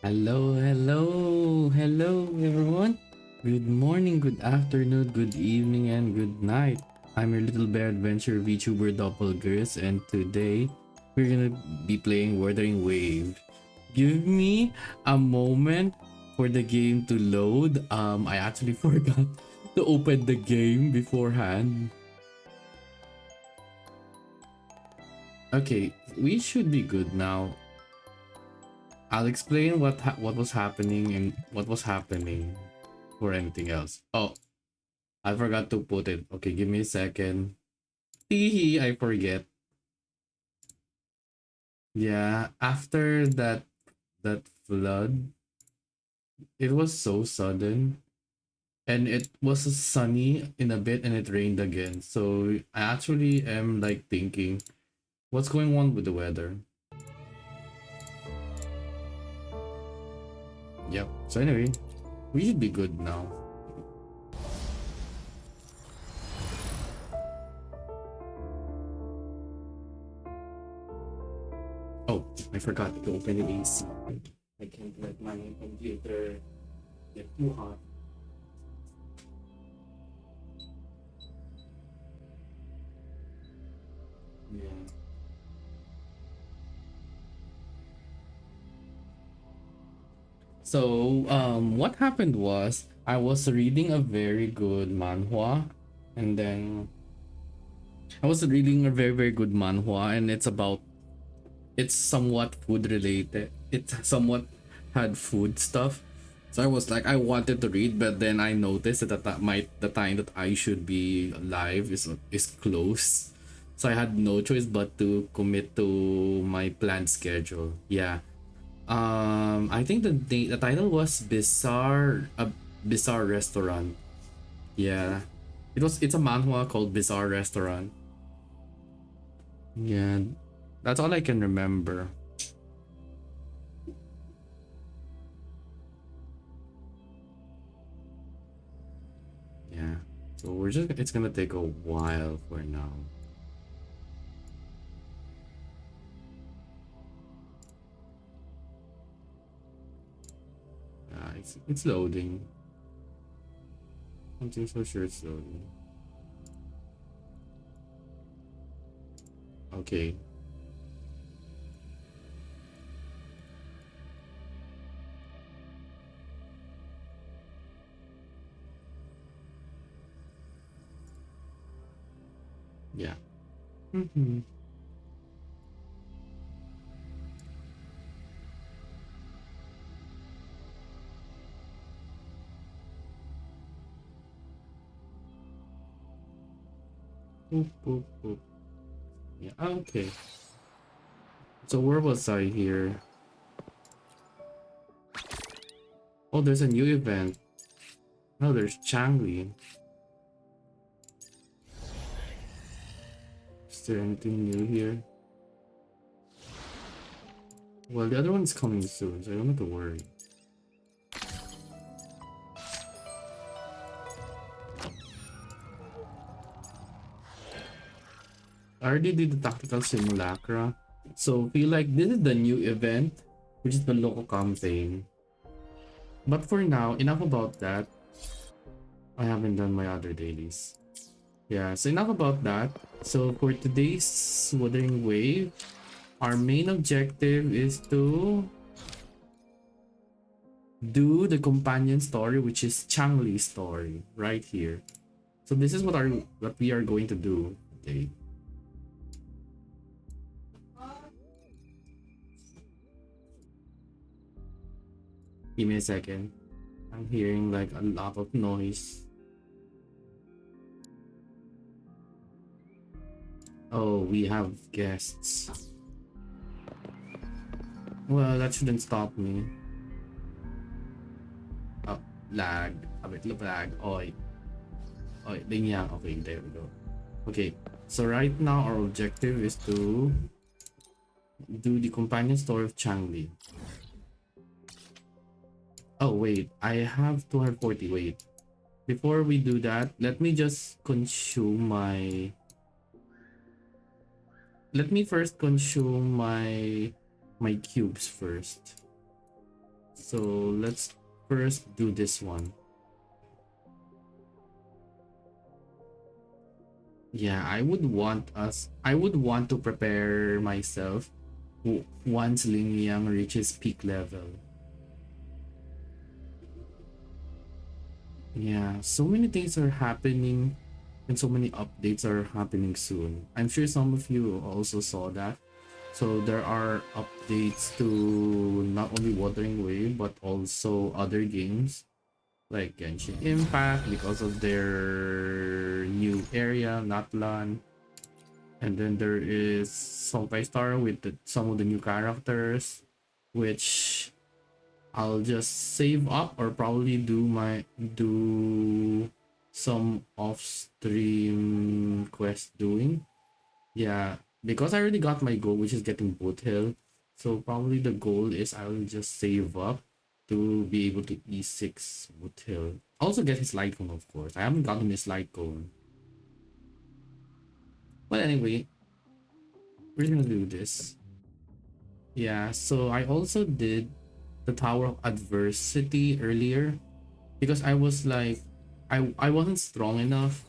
Hello, hello, hello, everyone. Good morning, good afternoon, good evening, and good night. I'm your little bear adventure VTuber Doppelgers, and today we're gonna be playing Wuthering Wave. Give me a moment for the game to load. I actually forgot to open the game beforehand. Okay, we should be good now. I'll explain what was happening and what was happening for anything else. Oh, I forgot to put it. Okay, give me a second. Teehee, I forget. Yeah, after that flood, it was so sudden and it was sunny in a bit and it rained again. So I actually am like thinking, what's going on with the weather? Yep. So anyway, we should be good now. Oh, I forgot to open the AC. I can't let my computer get too hot. Yeah. So, what happened was I was reading a very good manhwa, and then I was reading a very good manhwa, and it's somewhat food related. It somewhat had food stuff. So I was like, I wanted to read, but then I noticed that the time that I should be live is close. So I had no choice but to commit to my planned schedule. Yeah. I think the title was Bizarre, a Bizarre Restaurant. Yeah, it's a manhwa called Bizarre Restaurant. Yeah, that's all I can remember. Yeah, so it's gonna take a while for now. It's loading. I'm so sure it's loading. Okay. Yeah. Mm-hmm. Boop, boop, boop. Yeah. Okay. So where was I here? Oh, there's a new event. No, there's Changli. Is there anything new here? Well, the other one's coming soon, so I don't have to worry. I already did the tactical simulacra, so feel like this is the new event, which is the local campaign. But for now, enough about that. I haven't done my other dailies. Yeah, so enough about that. So for today's Wuthering Wave, our main objective is to do the companion story, which is Changli's story, right here. So this is what we are going to do today. Give me a second. I'm hearing like a lot of noise. Oh, we have guests. Well, that shouldn't stop me. Oh, lag. A bit of lag. Oi. Oi, linya. Okay, there we go. Okay, so right now our objective is to do the companion story of Changli. Oh, wait. I have 240. Wait. Before we do that, let me just consume my... Let me first consume my cubes first. So let's first do this one. Yeah, I would want to prepare myself once Ling Yang reaches peak level. Yeah, so many things are happening and so many updates are happening soon. I'm sure some of you also saw that. So there are updates to not only Wuthering Wave but also other games like Genshin Impact because of their new area, Natlan. And then there is Sultai-Star with some of the new characters, which I'll just save up or probably do some off-stream quest doing. Yeah, because I already got my goal, which is getting boot hill. So probably the goal is I'll just save up to be able to E6 boot hill. Also get his light cone, of course. I haven't gotten his light cone. But anyway, we're gonna do this. Yeah, so I also did the Tower of Adversity earlier because I was like, I wasn't strong enough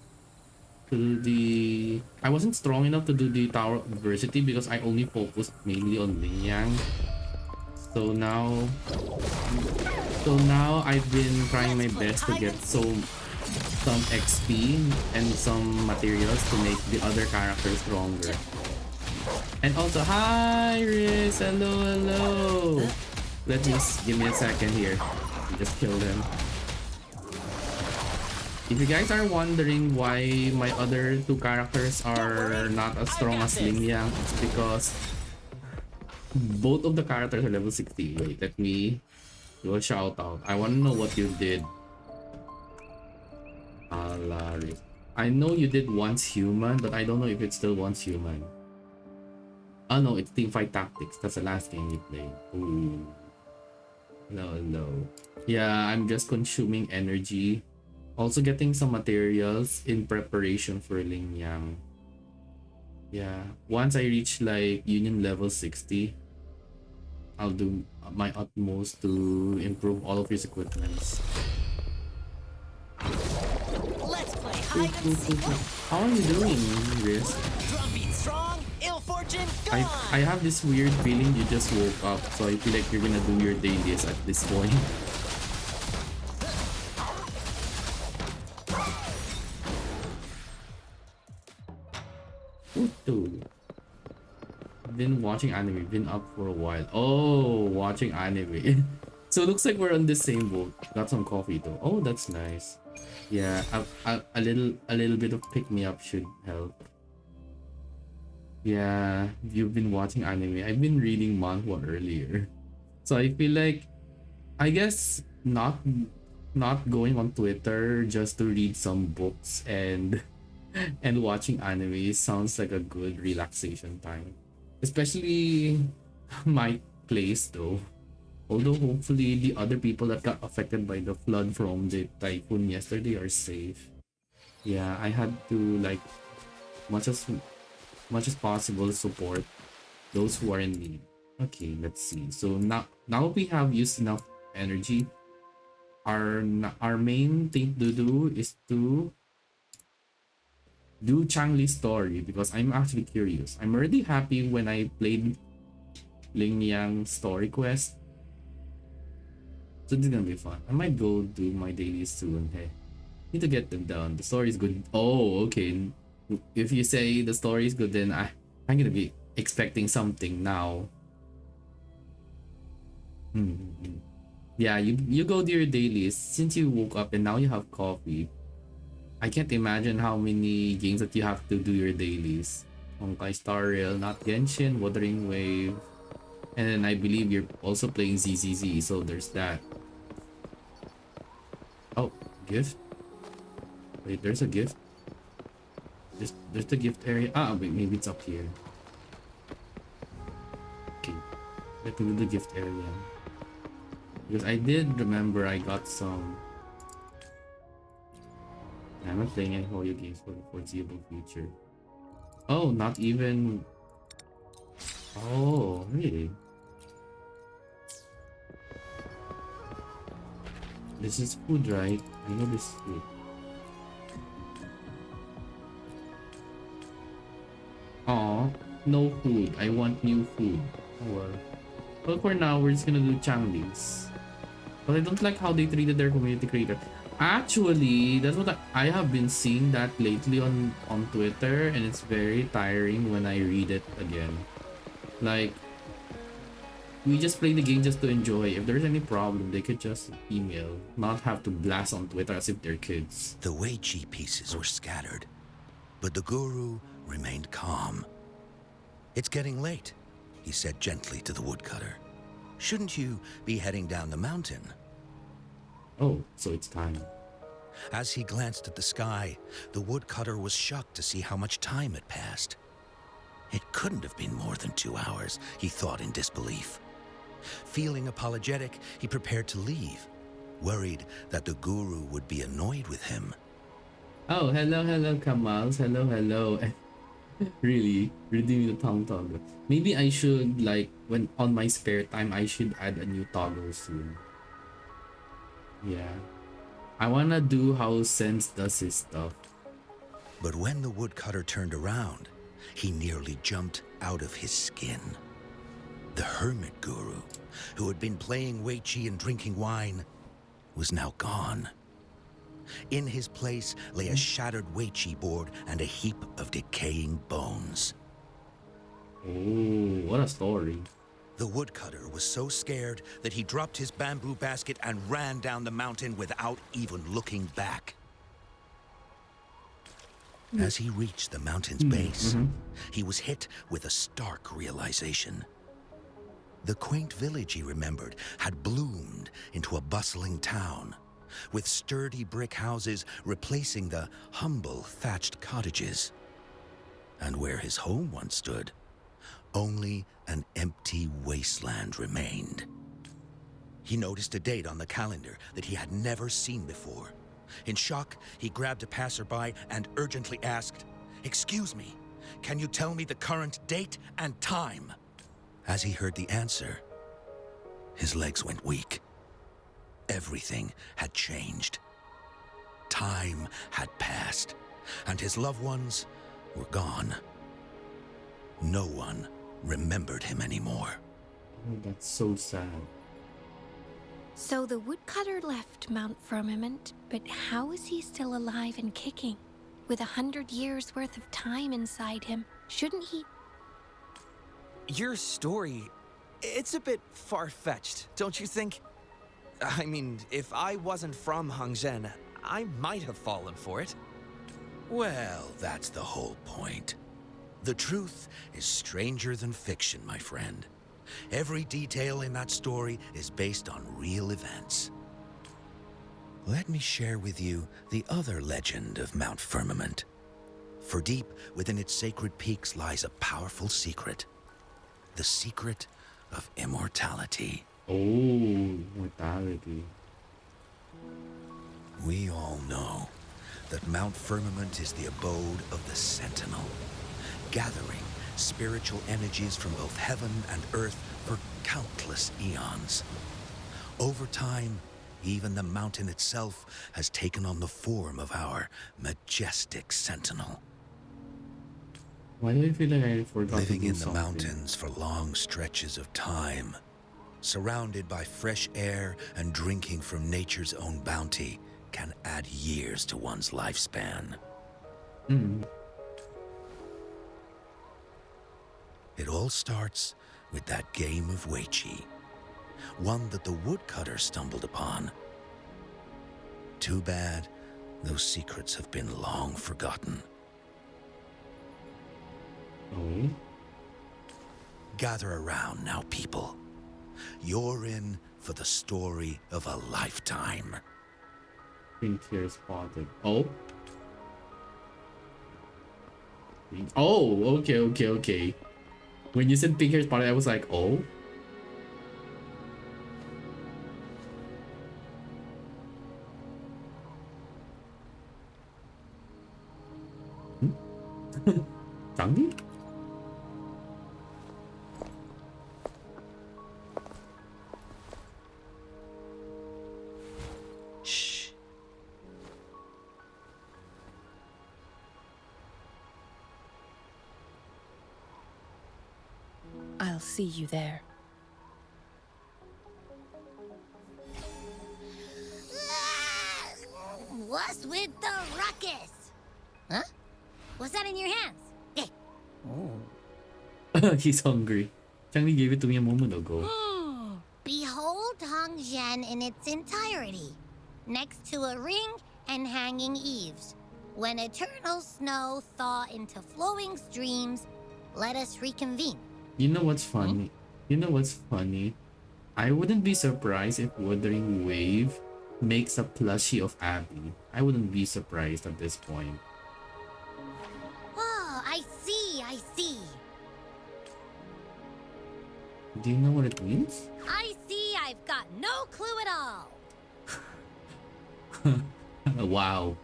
to do I wasn't strong enough to do the Tower of Adversity because I only focused mainly on Ling Yang. So now, I've been trying my best to get some XP and some materials to make the other characters stronger. And also, hi Riz, hello. Give me a second here. Just kill them. If you guys are wondering why my other two characters are not as strong as Ling Yang, it's because both of the characters are level 60. Wait, let me do a shout out. I want to know what you did. Alaric. I know you did once human, but I don't know if it's still once human. Oh no, it's Teamfight Tactics. That's the last game you played. Ooh. No. Yeah, I'm just consuming energy. Also getting some materials in preparation for Ling Yang. Yeah, once I reach like Union level 60, I'll do my utmost to improve all of his equipments. Let's play hide and seek. How are you doing, Riz? Drumbeat strong, ill fortune gone. I have this weird feeling you just woke up, so I feel like you're gonna do your dailies at this point. Dude. Been watching anime, been up for a while. Oh, watching anime. So it looks like we're on the same boat. Got some coffee though. Oh, that's nice. Yeah, a little bit of pick me up should help. Yeah, you've been watching anime. I've been reading manhwa earlier. So I feel like, I guess not going on Twitter just to read some books and watching anime sounds like a good relaxation time. Especially my place though. Although hopefully the other people that got affected by the flood from the typhoon yesterday are safe. Yeah, I had to like much as possible support those who are in need. Okay, let's see. So now we have used enough energy. Our main thing to do is to do Changli's story because I'm actually curious. I'm already happy when I played Ling Yang's story quest. So this is gonna be fun. I might go do my dailies soon. Hey, need to get them done. The story is good. Oh, okay. If you say the story is good, then I'm gonna be expecting something now. Yeah, you go to your dailies since you woke up and now you have coffee. I can't imagine how many games that you have to do your dailies. Honkai Star Rail, not Genshin, Wuthering Wave, and then I believe you're also playing ZZZ, so there's that. Oh, gift? Wait, there's a gift? There's the gift area. Ah, wait, maybe it's up here. Okay, let me do the gift area. Because I did remember I got some. I'm not playing any horror games for the foreseeable future. Oh, not even. Oh, really? This is food, right? I know this is food. Aw, no food. I want new food. Oh well. Well, for now, we're just gonna do Changli's. But I don't like how they treated their community creator. Actually, that's what I have been seeing that lately on Twitter, and it's very tiring when I read it again. Like, we just play the game just to enjoy. If there's any problem, they could just email, not have to blast on Twitter as if they're kids. The Weiqi pieces were scattered, but the guru remained calm. It's getting late, he said gently to the woodcutter. Shouldn't you be heading down the mountain? Oh, so it's time. As he glanced at the sky, the woodcutter was shocked to see how much time had passed. It couldn't have been more than 2 hours, he thought in disbelief. Feeling apologetic, he prepared to leave, worried that the guru would be annoyed with him. Oh, hello, Kamals. Hello. Really, redeem the tongue toggle. Maybe I should, like, when on my spare time, I should add a new toggle soon. Yeah. I wanna do how Sense does his stuff. But when the woodcutter turned around, he nearly jumped out of his skin. The hermit guru, who had been playing Weiqi and drinking wine, was now gone. In his place lay a shattered Weiqi board and a heap of decaying bones. Oh, what a story. The woodcutter was so scared that he dropped his bamboo basket and ran down the mountain without even looking back. As he reached the mountain's base, he was hit with a stark realization. The quaint village he remembered had bloomed into a bustling town, with sturdy brick houses replacing the humble thatched cottages. And where his home once stood, only an empty wasteland remained. He noticed a date on the calendar that he had never seen before. In shock, he grabbed a passerby and urgently asked, "Excuse me, can you tell me the current date and time?" As he heard the answer, his legs went weak. Everything had changed. Time had passed, and his loved ones were gone. No one remembered him anymore. Oh, that's so sad. So the woodcutter left Mount Firmament, but how is he still alive and kicking? With 100 years worth of time inside him, shouldn't he? Your story, it's a bit far-fetched, don't you think? I mean, if I wasn't from Hongzhen, I might have fallen for it. Well, that's the whole point. The truth is stranger than fiction, my friend. Every detail in that story is based on real events. Let me share with you the other legend of Mount Firmament. For deep within its sacred peaks lies a powerful secret. The secret of immortality. Oh, mortality. We all know that Mount Firmament is the abode of the Sentinel, gathering spiritual energies from both heaven and earth for countless eons. Over time, even the mountain itself has taken on the form of our majestic Sentinel. Why do I feel like I forgot Living to do in the something? mountains for long stretches of time, surrounded by fresh air and drinking from nature's own bounty, can add years to one's lifespan. It all starts with that game of Weiqi, one that the woodcutter stumbled upon. Too bad those secrets have been long forgotten. Oh, Gather around now, people. You're in for the story of a lifetime. pink hair spotted. Oh. Oh, okay. When you said pink hair spotted, I was like, oh. Changli? see you there. What's with the ruckus? Huh? What's that in your hands? Eh. He's hungry. Changli gave it to me a moment ago. Behold Hongzhen in its entirety, next to a ring and hanging eaves. When eternal snow thaw into flowing streams, let us reconvene. You know what's funny? You know what's funny? I wouldn't be surprised if Wuthering Wave makes a plushie of Abby. I wouldn't be surprised at this point. Oh, I see, I see. Do you know what it means? I see, I've got no clue at all. Wow.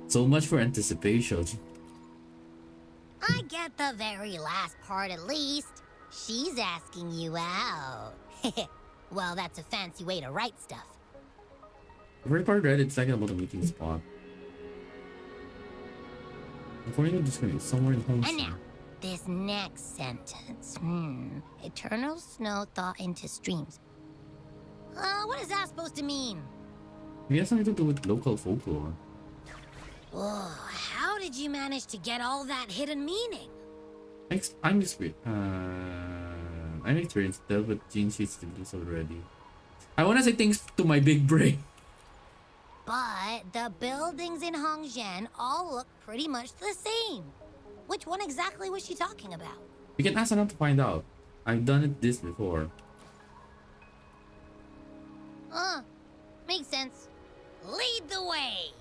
So much for anticipation. I get the very last part at least. She's asking you out. Well, that's a fancy way to write stuff. The first part read it's talking about a meeting spot. According to the description, it's somewhere in home. And now, this next sentence. Eternal snow thaw into streams. What is that supposed to mean? It has something to do with local folklore. Oh, how did you manage to get all that hidden meaning? I'm experienced, dealt with gene sheets to this already. I want to say thanks to my big brain. But the buildings in Hongzhen all look pretty much the same. Which one exactly was she talking about? We can ask enough to find out. I've done this before. Makes sense. Lead the way.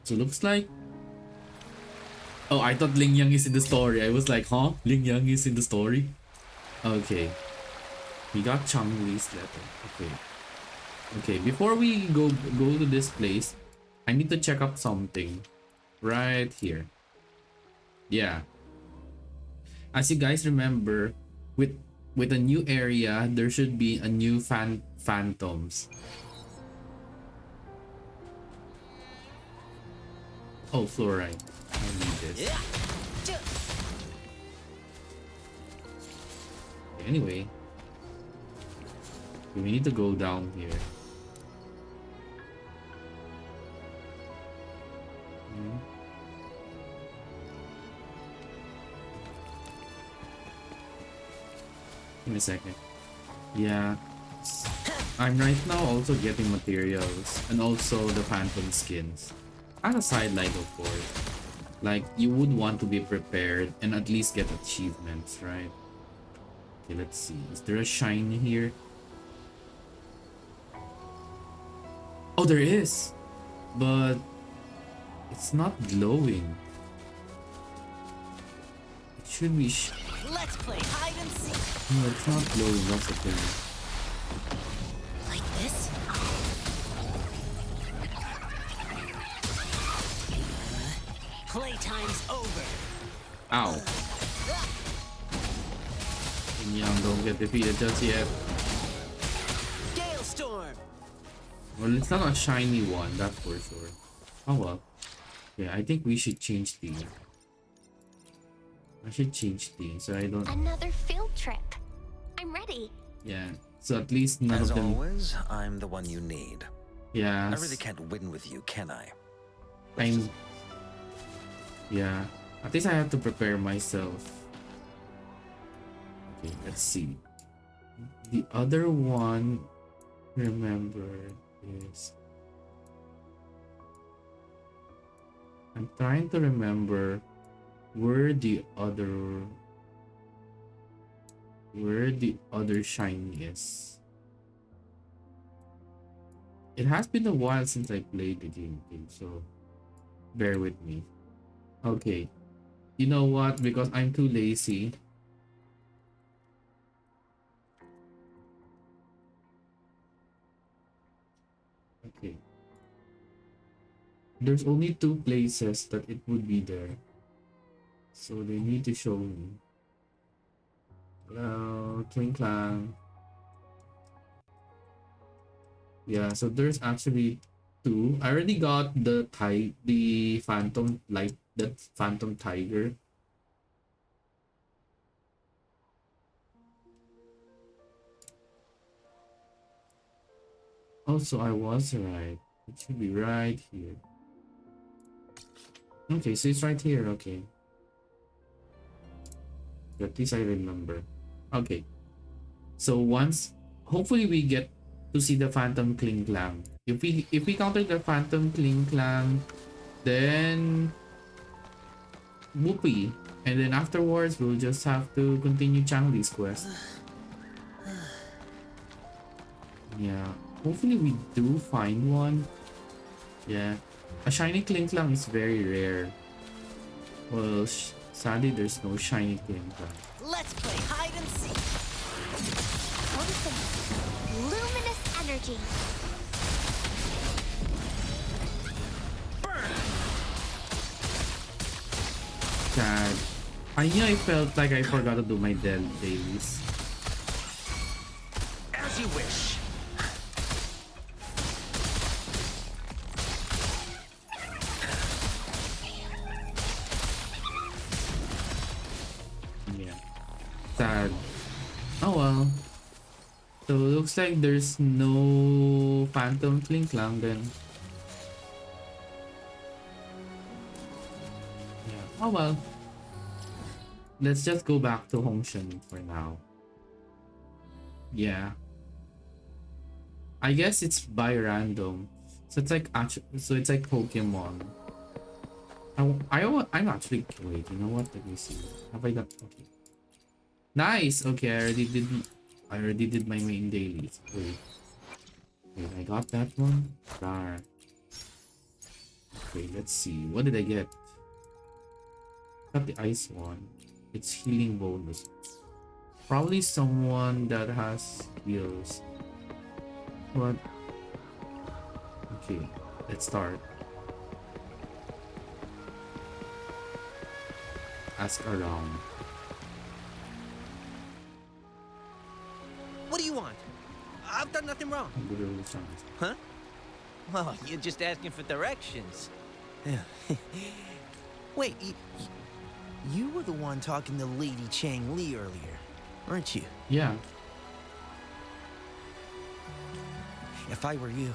So looks like... Oh, I thought Ling Yang is in the story. I was like, huh? Ling Yang is in the story? Okay. We got Changli's letter. Okay. Okay, before we go to this place, I need to check up something. Right here. Yeah. As you guys remember, with a new area, there should be a new phantoms. Oh, fluoride. I need this. Anyway, we need to go down here. Give me a second. Yeah, I'm right now also getting materials and also the phantom skins. As a sideline, of course. Like, you would want to be prepared and at least get achievements, right? Okay, let's see. Is there a shine here? Oh, there is! But it's not glowing. It should be... Let's play hide and seek. No, it's not glowing, that's the thing. Like this? Playtime's over. Ow. Young don't get defeated just yet. Gale storm. Well, it's not a shiny one, that's for sure. Oh well. Yeah, I think we should change these. I should change these so I don't... Another field trip. I'm ready. Yeah, so at least none As of them... always, I'm the one you need. Yeah. I really can't win with you, can I? I'm... Yeah, at least I have to prepare myself. Okay, let's see. The other one, remember, is... I'm trying to remember where the other shiny is. It has been a while since I played the game, so bear with me. Okay, you know what? Because I'm too lazy. Okay. There's only 2 places that it would be there. So they need to show me. Hello, Kling Klang. Yeah, so there's actually two. I already got the phantom, like the phantom tiger. Also, I was right. It should be right here. Okay, so it's right here. Okay. At least I remember. Okay. So once, hopefully we get to see the Phantom Kling Klang. If we counter the Phantom Kling Klang, then whoopee. And then afterwards, we'll just have to continue Changli's quest. Yeah. Hopefully we do find one. Yeah. A shiny Kling Klang is very rare. Well, sadly, there's no shiny Kling Klang. Let's play hide and seek. Noticing luminous energy. Sad. I knew I felt like I forgot to do my dailies. As you wish. Yeah. Sad. Oh well. So looks like there's no Phantom Kling Klang then. Yeah. Oh well. Let's just go back to Hongshan for now. Yeah. I guess it's by random. So it's like Pokemon. I'm actually, wait, you know what? Let me see. Have I got, okay. Nice. Okay, I already did my main dailies. Wait, I got that one. Dar. Okay, let's see. What did I get? Got the ice one. It's healing bonus. Probably someone that has heals. What? Okay, let's start. Ask around. What do you want? I've done nothing wrong. Huh? Well, you're just asking for directions. Wait, you were the one talking to Lady Changli earlier, weren't you? Yeah. If I were you,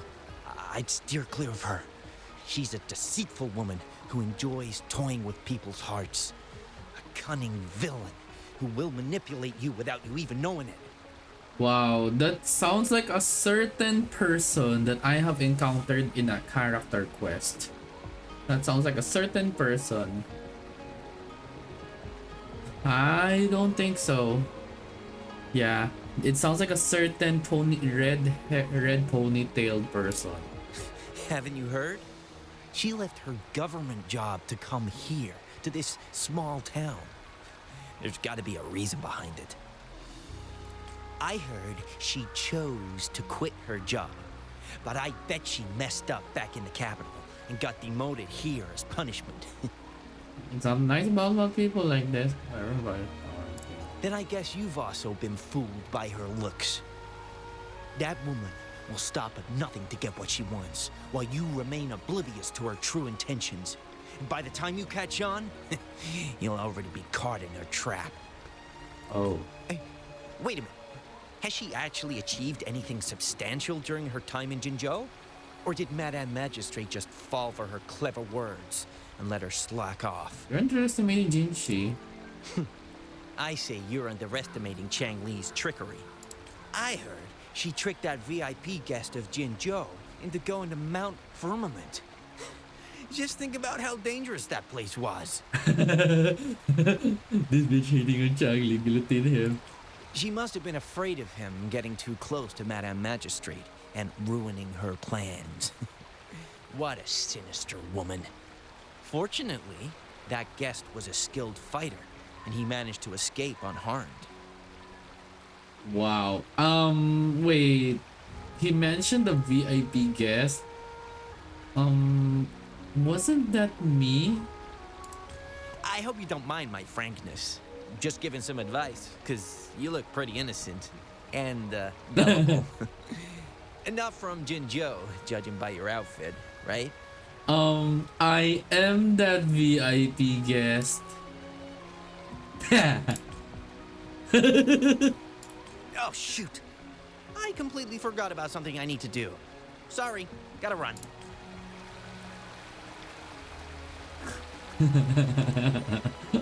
I'd steer clear of her. She's a deceitful woman who enjoys toying with people's hearts. A cunning villain who will manipulate you without you even knowing it. Wow, that sounds like a certain person that I have encountered in a character quest. That sounds like a certain person. I don't think so. Yeah, it sounds like a certain red ponytailed person. Haven't you heard? She left her government job to come here, to this small town. There's got to be a reason behind it. I heard she chose to quit her job, but I bet she messed up back in the capital and got demoted here as punishment. It's not nice about people like this. Then I guess you've also been fooled by her looks. That woman will stop at nothing to get what she wants, while you remain oblivious to her true intentions. And by the time you catch on, you'll already be caught in her trap. Oh. Hey, wait a minute. Has she actually achieved anything substantial during her time in Jinzhou? Or did Madame Magistrate just fall for her clever words and let her slack off? You're underestimating Jinshi. I say you're underestimating Changli's trickery. I heard she tricked that VIP guest of Jinzhou into going to Mount Firmament. Just think about how dangerous that place was. This bitch hating on Changli, guillotined him. She must have been afraid of him getting too close to Madame Magistrate and ruining her plans. What a sinister woman. Fortunately, that guest was a skilled fighter, and he managed to escape unharmed. Wow. Wait. He mentioned the VIP guest. Wasn't that me? I hope you don't mind my frankness. Just giving some advice, because you look pretty innocent. And, gullible. And not from Jinzhou, judging by your outfit, right? I am that VIP guest. Oh, shoot. I completely forgot about something I need to do. Sorry, gotta run.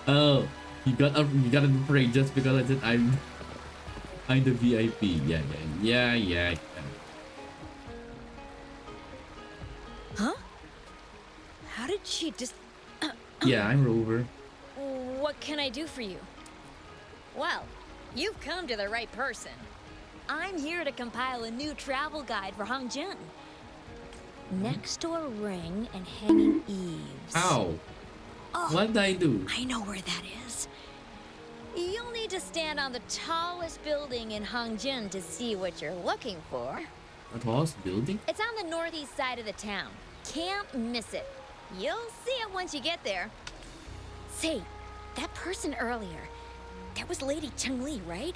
Oh, you gotta be afraid just because I said I'm the VIP. Yeah. Huh? How did she just... Yeah, I'm Rover. What can I do for you? Well, you've come to the right person. I'm here to compile a new travel guide for Hongjian. Next to a ring and hanging eaves. Ow. Oh, What did I do? I know where that is. You'll need to stand on the tallest building in Hongjian to see what you're looking for. A tallest building? It's on the northeast side of the town. Can't miss it. You'll see it once you get there. Say, that person earlier, that was Lady Changli, right?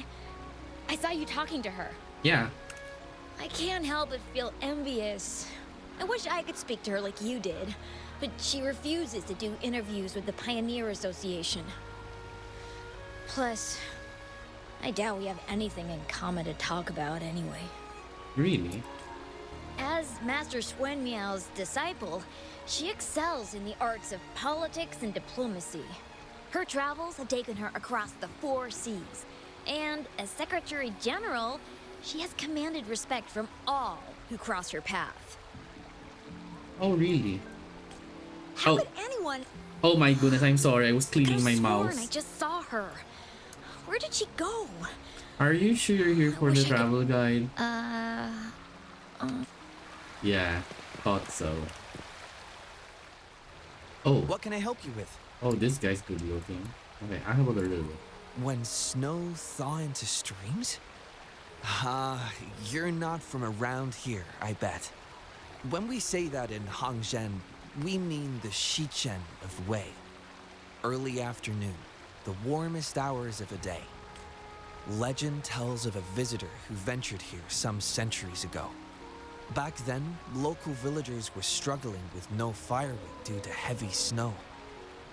I saw you talking to her. Yeah. I can't help but feel envious. I wish I could speak to her like you did, but she refuses to do interviews with the Pioneer Association. Plus, I doubt we have anything in common to talk about anyway. Really? As Master Swen Miao's disciple, she excels in the arts of politics and diplomacy. Her travels have taken her across the 4 seas, and as Secretary General, she has commanded respect from all who cross her path. Oh, really? How Oh. could anyone... Oh my goodness, I'm sorry. I was I cleaning my sworn mouse. I just saw her. Where did she go? Are you sure you're here for the wish I could- travel guide? Uh, Yeah, thought so. Oh, What can I help you with? oh, this guy's good looking. Okay, I have a little. When snow thaw into streams? Ah, you're not from around here, I bet. When we say that in Hongzhen, we mean the Shichen of Wei. Early afternoon, the warmest hours of the day. Legend tells of a visitor who ventured here some centuries ago. Back then, local villagers were struggling with no firewood due to heavy snow.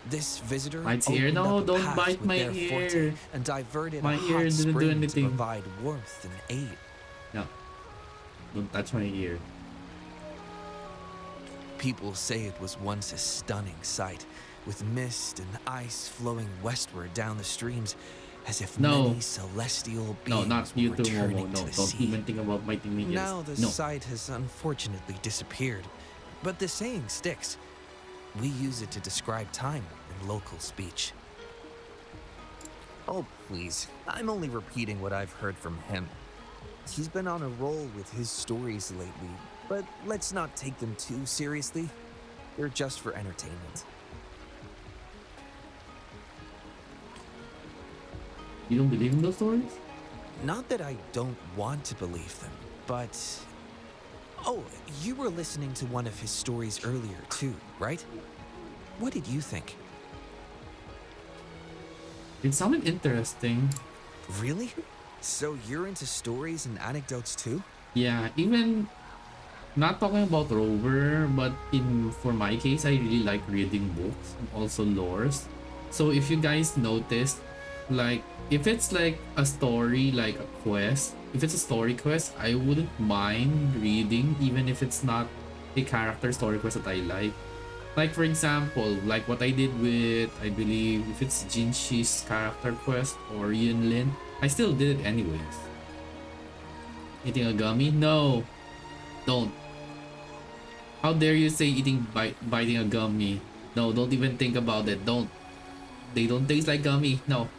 This visitor My ear, opened no, up a don't path bite with my their forte ear. and diverted My a ear hot didn't do spring to anything. provide warmth and aid. No, don't touch my ear. People say it was once a stunning sight, with mist and ice flowing westward down the streams, as if No. many celestial No, beings not were you too, returning Momo. to No, the don't sea. even think about biting my ears. Now the No. sight has unfortunately disappeared, but the saying sticks. We use it to describe time in local speech. Oh, please. I'm only repeating what I've heard from him. He's been on a roll with his stories lately, but let's not take them too seriously. They're just for entertainment. You don't believe in those stories? Not that I don't want to believe them, but... Oh, you were listening to one of his stories earlier too, right? What did you think? It sounded interesting. Really? So you're into stories and anecdotes too? Yeah, even not talking about Rover, but for my case, I really like reading books and also lores. So if you guys noticed, like if it's like a story, like a quest, if it's a story quest, I wouldn't mind reading even if it's not a character story quest that I like. Like for example, like what I did with, I believe if it's Jinshi's character quest or Yunlin, I still did it anyways. Eating a gummy? No, don't. How dare you say biting a gummy? No, don't even think about it. Don't. They don't taste like gummy. No.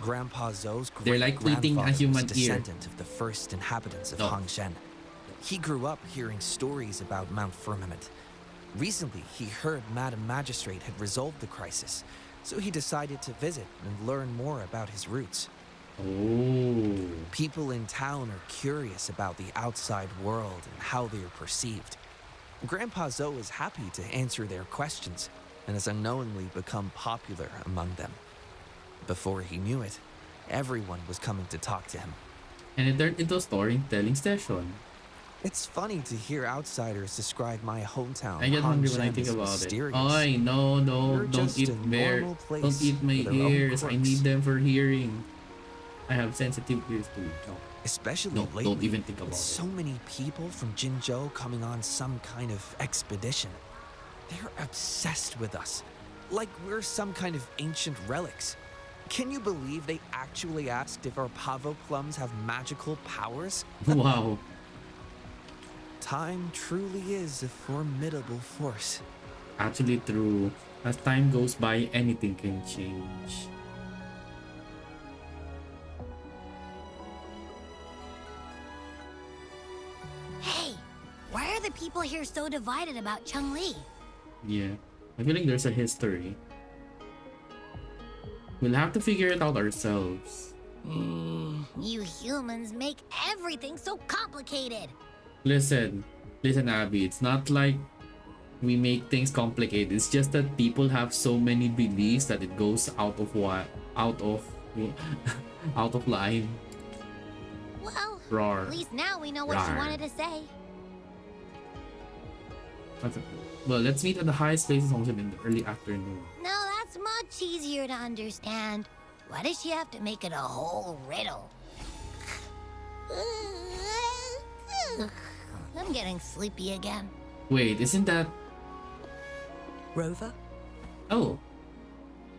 Grandpa Zou's They're like eating a great-grandfather was human a descendant of the first inhabitants of No. Hongzhen. He grew up hearing stories about Mount Firmament. Recently, he heard Madam Magistrate had resolved the crisis, so he decided to visit and learn more about his roots. Oh. People in town are curious about the outside world and how they are perceived. Grandpa Zou is happy to answer their questions and has unknowingly become popular among them. Before he knew it, everyone was coming to talk to him. And it turned into a storytelling session. It's funny to hear outsiders describe my hometown. I get hungry when I Hongzhen think as about it. mysterious. Ay, no, We're don't just eat a there. normal place Don't eat my with our own ears. I quirks. need them for hearing. I have sensitive ears too. No, Especially no, lately, don't even think about with it. so many people from Jinzhou coming on some kind of expedition. They're obsessed with us, like we're some kind of ancient relics. Can you believe they actually asked if our pavo plums have magical powers? Wow. Time truly is a formidable force. Actually true. As time goes by, anything can change. Hey, why are the people here so divided about Changli? Yeah. I feel like there's a history. We'll have to figure it out ourselves. You humans make everything so complicated. Listen, Abby, it's not like we make things complicated. It's just that people have so many beliefs that it goes out of out of line. Well, Roar. at least now we know what she Rawr. wanted to say. Well, let's meet at the highest places in the early afternoon. No, that's much easier to understand. Why does she have to make it a whole riddle? I'm getting sleepy again. Wait, isn't that... Rover, Oh,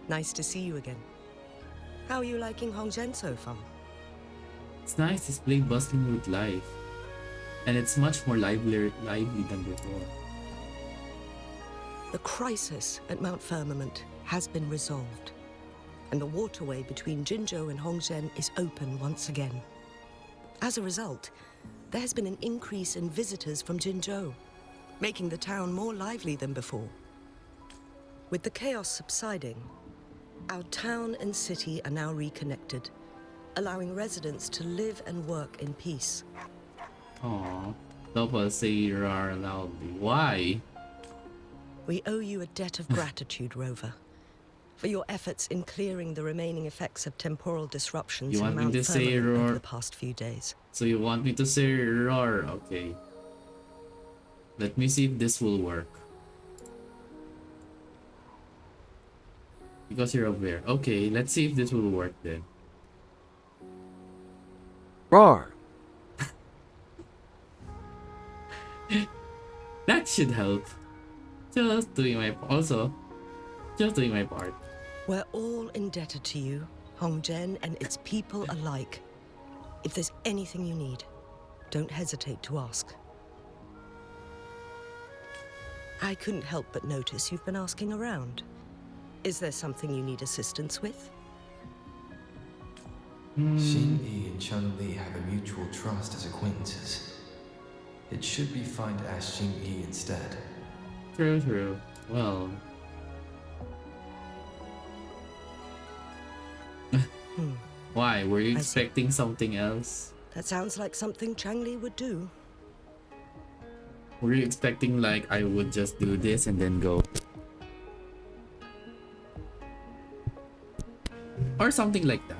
nice to see you again. How are you liking Hongzhen so far? it's nice. This place bustling with life. And it's much more lively than before. The crisis at Mount Firmament has been resolved, and the waterway between Jinzhou and Hongzhen is open once again. As a result, there has been an increase in visitors from Jinzhou, making the town more lively than before. With the chaos subsiding, our town and city are now reconnected, allowing residents to live and work in peace. Aww. Double say rar loudly. Why? We owe you a debt of gratitude, Rover, for your efforts in clearing the remaining effects of temporal disruptions You in want me Mount to say Firmament over roar? the past few days. So you want me to say roar? Okay. Let me see if this will work. Because you're aware. Okay, let's see if this will work then. Roar! That should help. Just doing my part. We're all indebted to you, Hongzhen and its people alike. If there's anything you need, don't hesitate to ask. I couldn't help but notice you've been asking around. Is there something you need assistance with? Xinyi and Changli have a mutual trust as acquaintances. It should be fine to ask Xinyi instead. True. Well. Why? Were you expecting something else? That sounds like something Changli would do. Were you expecting like I would just do this and then go? Or something like that.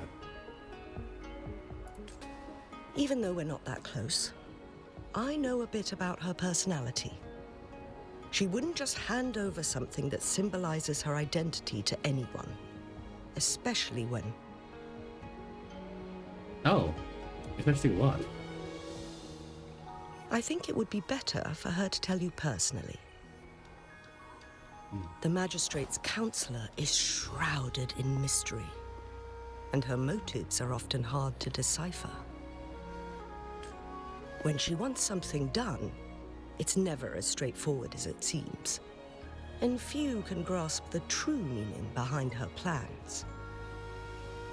Even though we're not that close, I know a bit about her personality. She wouldn't just hand over something that symbolizes her identity to anyone, especially when... Oh, especially what? I think it would be better for her to tell you personally. The magistrate's counselor is shrouded in mystery, and her motives are often hard to decipher. When she wants something done, it's never as straightforward as it seems, and few can grasp the true meaning behind her plans.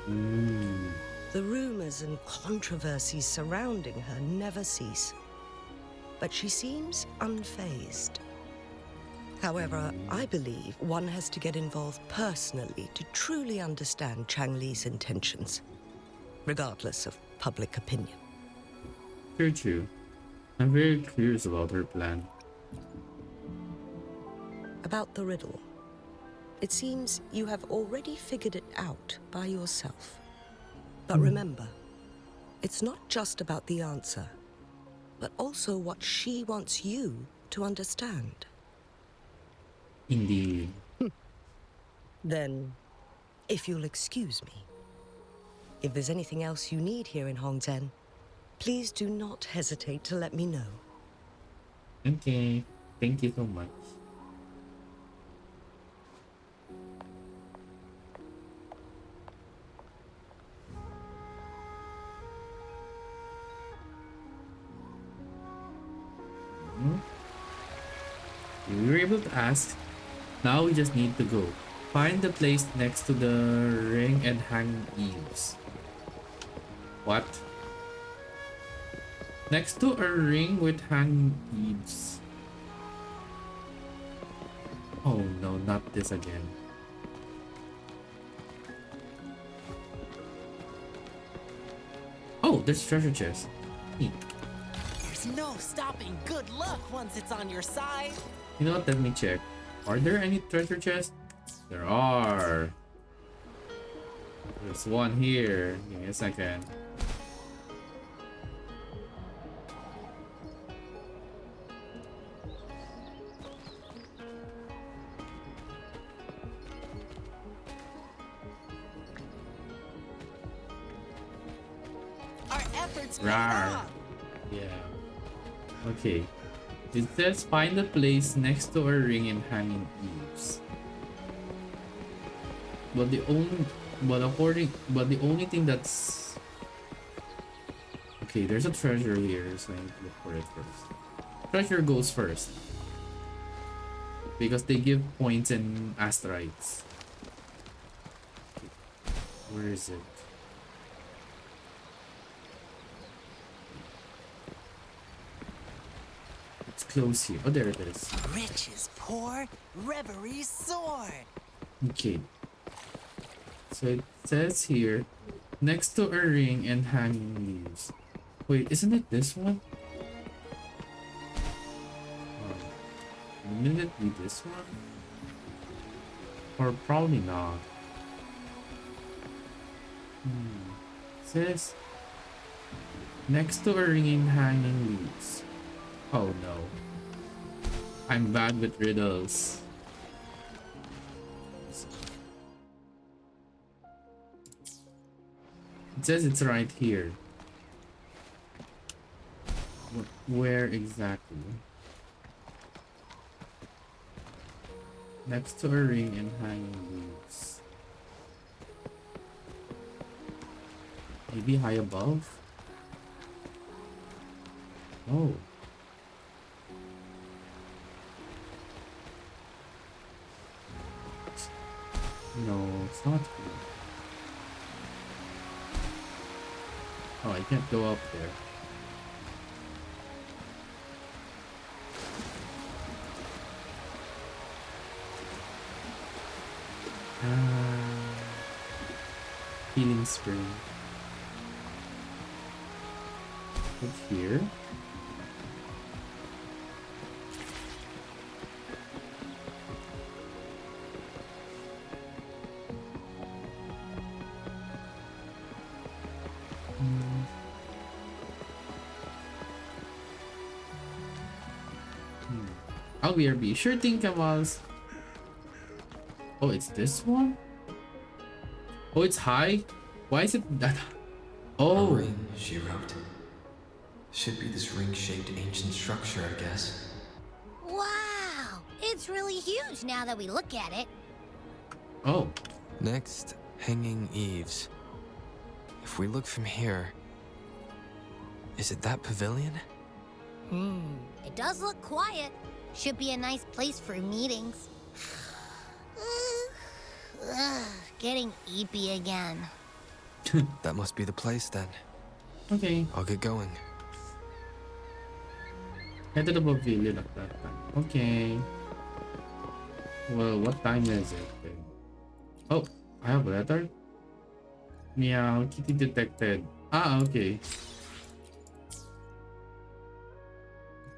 The rumors and controversies surrounding her never cease, but she seems unfazed. However, I believe one has to get involved personally to truly understand Changli's intentions, regardless of public opinion. True. I'm very curious about her plan. About the riddle, it seems you have already figured it out by yourself. But remember, it's not just about the answer. but also what she wants you to understand. Indeed. Then, if you'll excuse me, if there's anything else you need here in Hongzhen, please do not hesitate to let me know. Okay. Thank you so much. We were able to ask. Now we just need to go. Find the place next to the ring and hang eaves. What? Next to a ring with hang eaves. Oh no, not this again. Oh, there's treasure chest. Neat. There's no stopping good luck once it's on your side. You know what? Let me check. Are there any treasure chests? There are. There's one here. Give me a second. Our efforts paid Rawr. off. Yeah. Okay. It says find a place next to a ring and hanging eaves. But the only thing that's okay, there's a treasure here, so I need to look for it first. Treasure goes first. Because they give points and asteroids. Where is it? It's close here. Oh, there it is. Riches pour, reveries soar. Okay. So it says here, next to a ring and hanging leaves. Wait, isn't it this one? Wouldn't it be this one? Or probably not. It says, next to a ring and hanging leaves. Oh no. I'm bad with riddles. It says it's right here. Where exactly? Next to a ring and hanging leaves. Maybe high above? Oh. No, it's not here. Oh, I can't go up there. Healing spring. Put here. I'll BRB. Sure thing, Kamals. Oh, it's this one? Oh, it's high? Why is it that? Oh. A ring, she wrote. Should be this ring-shaped ancient structure, I guess. Wow! It's really huge now that we look at it. Oh. Next, hanging eaves. If we look from here, is it that pavilion? It does look quiet. Should be a nice place for meetings. Getting eepy again. That must be the place then. Okay. I'll get going. Head to the pavilion at that time. Okay. Well, what time is it then? Oh, I have a letter? Meow, kitty detected. Ah, okay.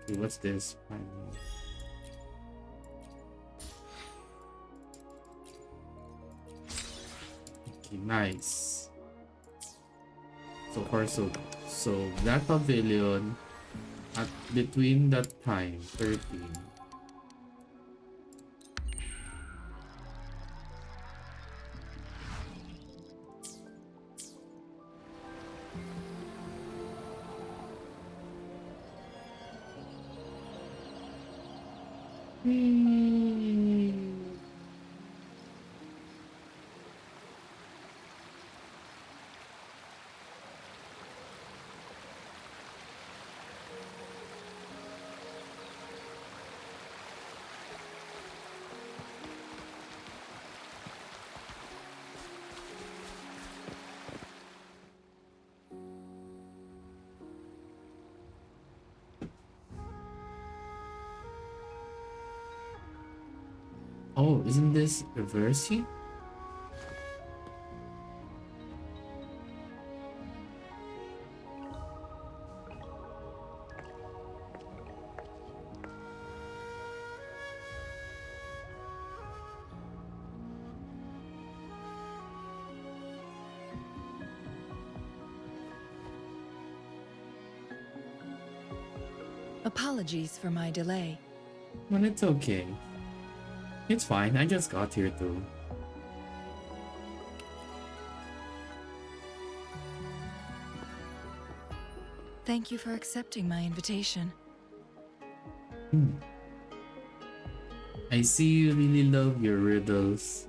Okay, what's this? Okay, nice. So far so good. So that pavilion at between that time, 13. Oh, isn't this reversing? Apologies for my delay. Well, it's okay. It's fine, I just got here too. Thank you for accepting my invitation. I see you really love your riddles.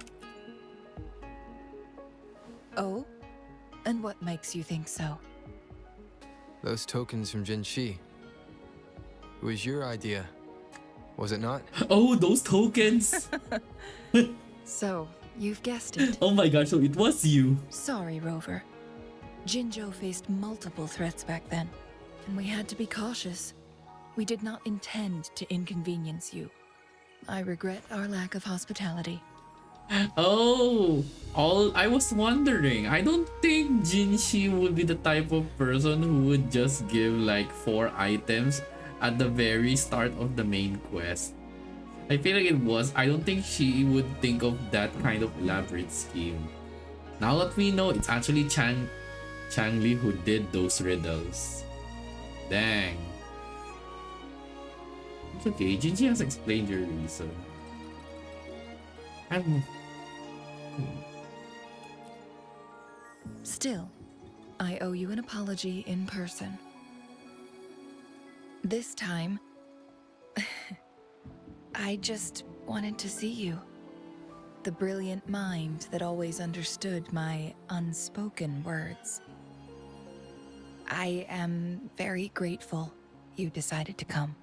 Oh? And what makes you think so? Those tokens from Jinshi. It was your idea, was it not? Oh, those tokens! So, you've guessed it. Oh my gosh, so it was you. Sorry, Rover. Jinzhou faced multiple threats back then, and we had to be cautious. We did not intend to inconvenience you. I regret our lack of hospitality. Oh, I was wondering. I don't think Jinshi would be the type of person who would just give like 4 items at the very start of the main quest. I feel like it was. I don't think she would think of that kind of elaborate scheme. Now that we know it's actually Changli who did those riddles. Dang. It's okay, Jinji has explained your reason. Still, I owe you an apology in person. This time, I just wanted to see you. The brilliant mind that always understood my unspoken words. I am very grateful you decided to come.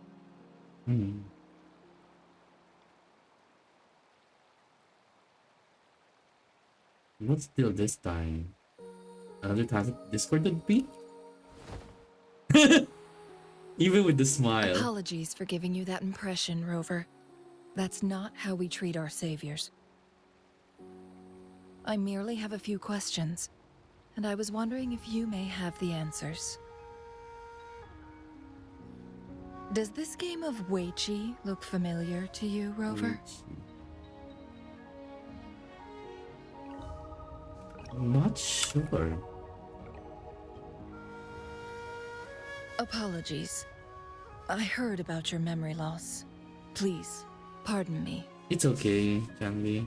Not still this time. Another task discorded me? Even with the smile. Apologies for giving you that impression, Rover. That's not how we treat our saviors. I merely have a few questions, and I was wondering if you may have the answers. Does this game of Weiqi look familiar to you, Rover? I'm not sure. Apologies. I heard about your memory loss. Please, pardon me. It's okay, Changli.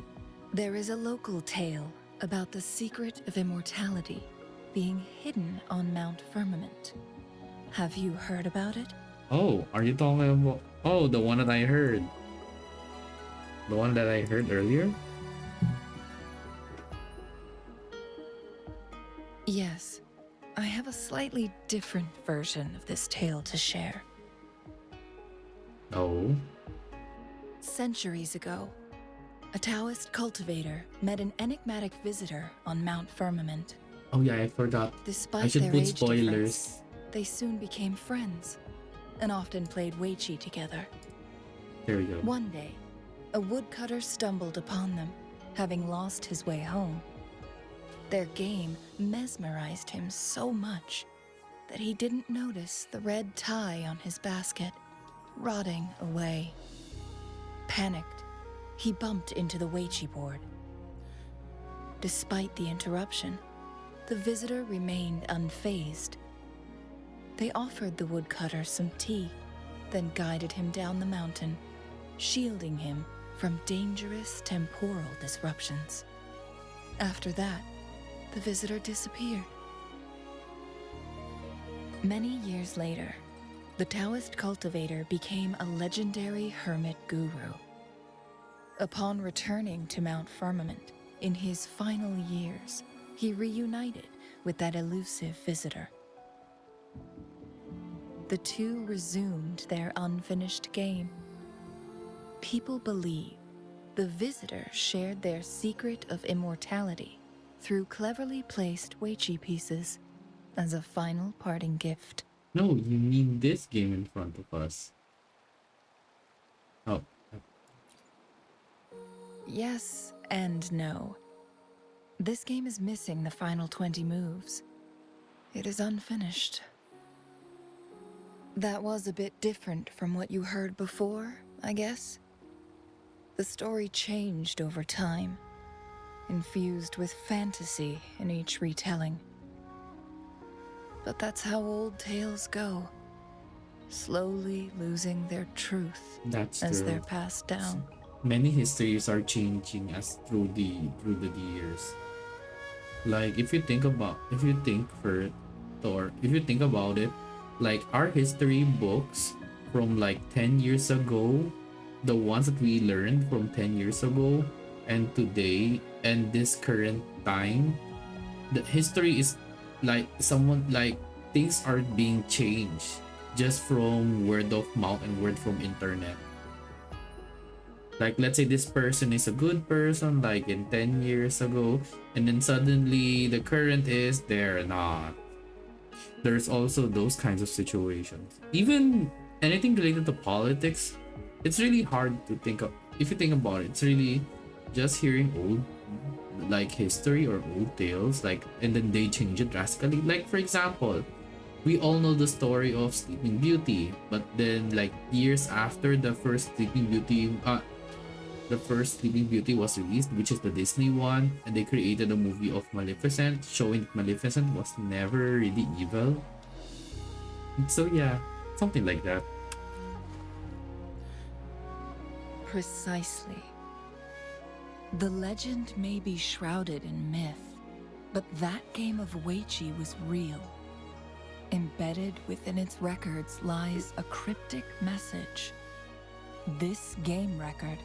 There is a local tale about the secret of immortality being hidden on Mount Firmament. Have you heard about it? Oh, are you talking about... Oh, the one that I heard. The one that I heard earlier? Yes. I have a slightly different version of this tale to share. Oh? Centuries ago, a Taoist cultivator met an enigmatic visitor on Mount Firmament. Oh yeah, I forgot. Despite I should their put age spoilers. difference, they soon became friends and often played Weiqi together. There we go. One day, a woodcutter stumbled upon them, having lost his way home. Their game mesmerized him so much that he didn't notice the red tie on his basket, rotting away. Panicked, he bumped into the Weiqi board. Despite the interruption, the visitor remained unfazed. They offered the woodcutter some tea, then guided him down the mountain, shielding him from dangerous temporal disruptions. After that, the visitor disappeared. Many years later, the Taoist cultivator became a legendary hermit guru. Upon returning to Mount Firmament in his final years, he reunited with that elusive visitor. The two resumed their unfinished game. People believe the visitor shared their secret of immortality through cleverly placed Weiqi pieces as a final parting gift. No, you mean this game in front of us. Oh. Yes and no. This game is missing the final 20 moves. It is unfinished. That was a bit different from what you heard before, I guess. The story changed over time, infused with fantasy in each retelling. But that's how old tales go, slowly losing their truth as they're passed down. Many histories are changing as through the years. Like if you think about it, like our history books from like 10 years ago, the ones that we learned from 10 years ago and today and this current time, the history is like things are being changed just from word of mouth and word from internet. Like let's say this person is a good person like in 10 years ago, and then suddenly the current is they're not. There's also those kinds of situations. Even anything related to politics, it's really hard to think of. If you think about it, it's really just hearing old like history or old tales, like, and then they change it drastically. Like for example, we all know the story of Sleeping Beauty, but then like years after the first Sleeping Beauty was released, which is the Disney one, and they created a movie of Maleficent, showing that Maleficent was never really evil. So yeah, something like that. Precisely. The legend may be shrouded in myth, but that game of Weiqi was real. Embedded within its records lies a cryptic message. This game record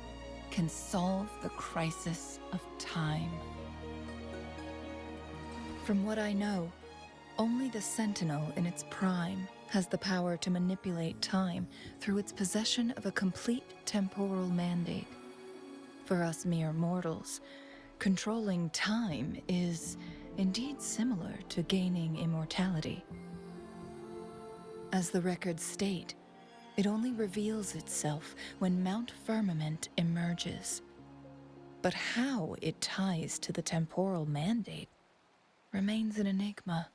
can solve the crisis of time. From what I know, only the Sentinel in its prime has the power to manipulate time through its possession of a complete temporal mandate. For us mere mortals, controlling time is indeed similar to gaining immortality. As the records state, it only reveals itself when Mount Firmament emerges. But how it ties to the temporal mandate remains an enigma,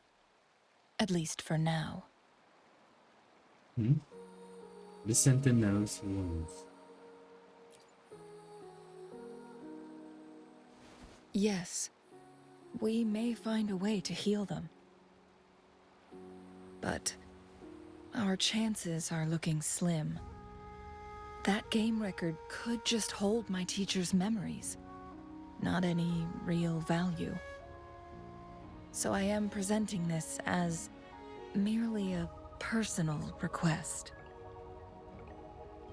at least for now. The Sentinel's wounds. Yes, we may find a way to heal them. But our chances are looking slim. That game record could just hold my teacher's memories, not any real value. So I am presenting this as merely a personal request.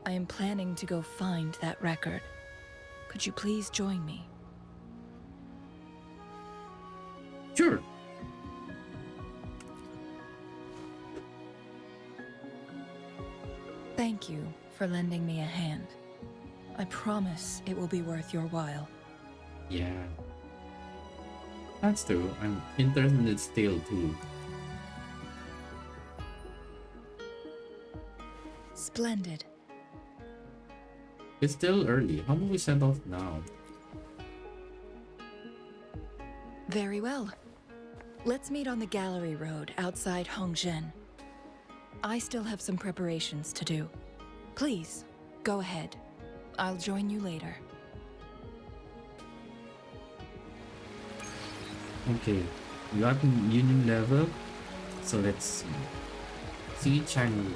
I am planning to go find that record. Could you please join me? Sure. Thank you for lending me a hand. I promise it will be worth your while. Yeah. That's true. I'm interested still too. Splendid. It's still early. How about we send off now? Very well. Let's meet on the gallery road outside Hongzhen. I still have some preparations to do. Please, go ahead. I'll join you later. Okay, you got union level, so let's see. See Changli.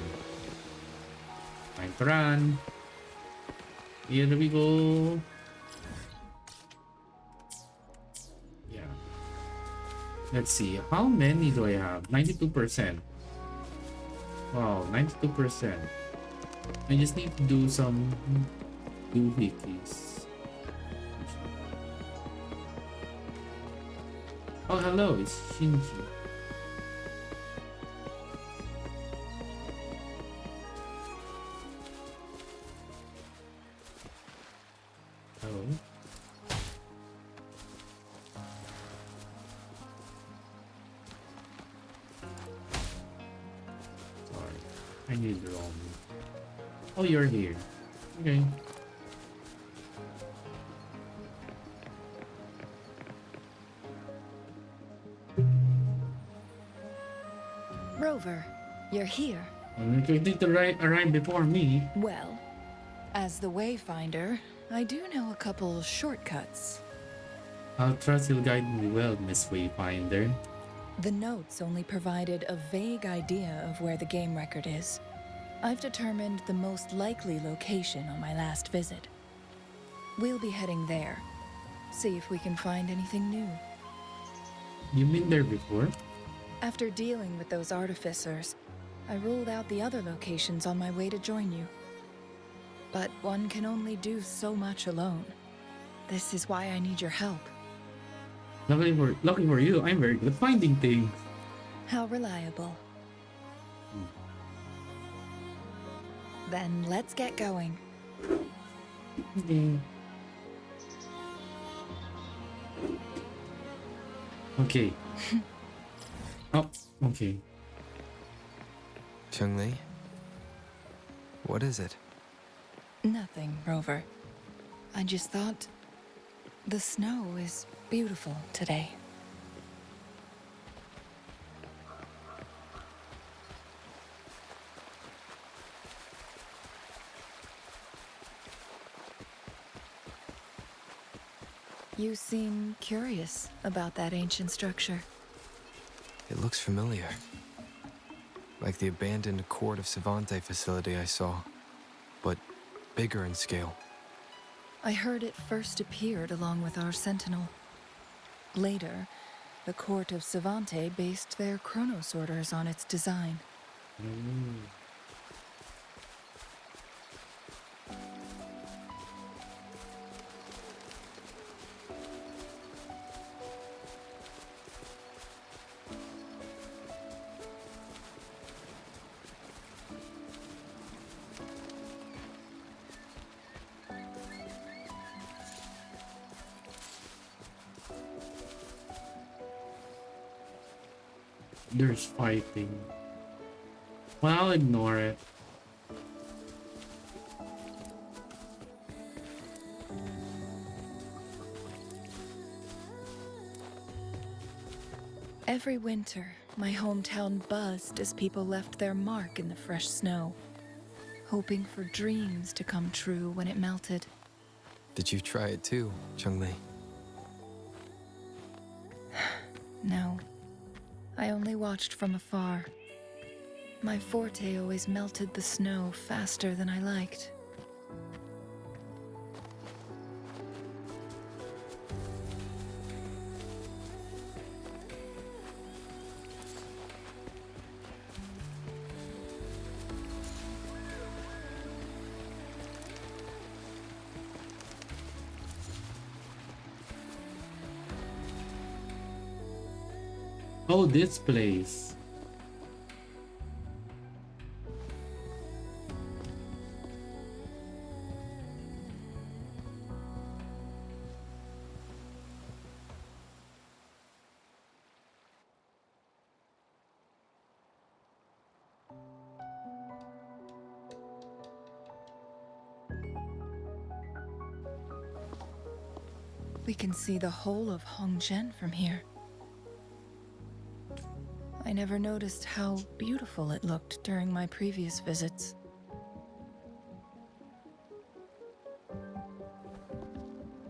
Time to run. Here we go. Yeah. Let's see. How many do I have? 92%. Wow, 92%. I just need to do some doohickeys. Oh, hello, it's Shinji. Hello. Sorry, I need the wrong. Oh, you're here. Okay. Rover, you're here. You need to arrive before me. Well, as the Wayfinder, I do know a couple shortcuts. I'll trust you'll guide me well, Miss Wayfinder. The notes only provided a vague idea of where the game record is. I've determined the most likely location on my last visit. We'll be heading there. See if we can find anything new. You've been there before? After dealing with those artificers, I ruled out the other locations on my way to join you. But one can only do so much alone. This is why I need your help. Lucky for you, I'm very good at finding things. How reliable. Then let's get going. Okay. Oh, okay. Changli? What is it? Nothing, Rover. I just thought the snow is beautiful today. You seem curious about that ancient structure. It looks familiar. Like the abandoned Court of Savante facility I saw, but bigger in scale. I heard it first appeared along with our Sentinel. Later, the Court of Savante based their Chronos orders on its design. There's fighting. Well, I'll ignore it. Every winter, my hometown buzzed as people left their mark in the fresh snow, hoping for dreams to come true when it melted. Did you try it too, Changli? No. I only watched from afar. My forte always melted the snow faster than I liked. Oh, this place. We can see the whole of Hongzhen from here. I never noticed how beautiful it looked during my previous visits.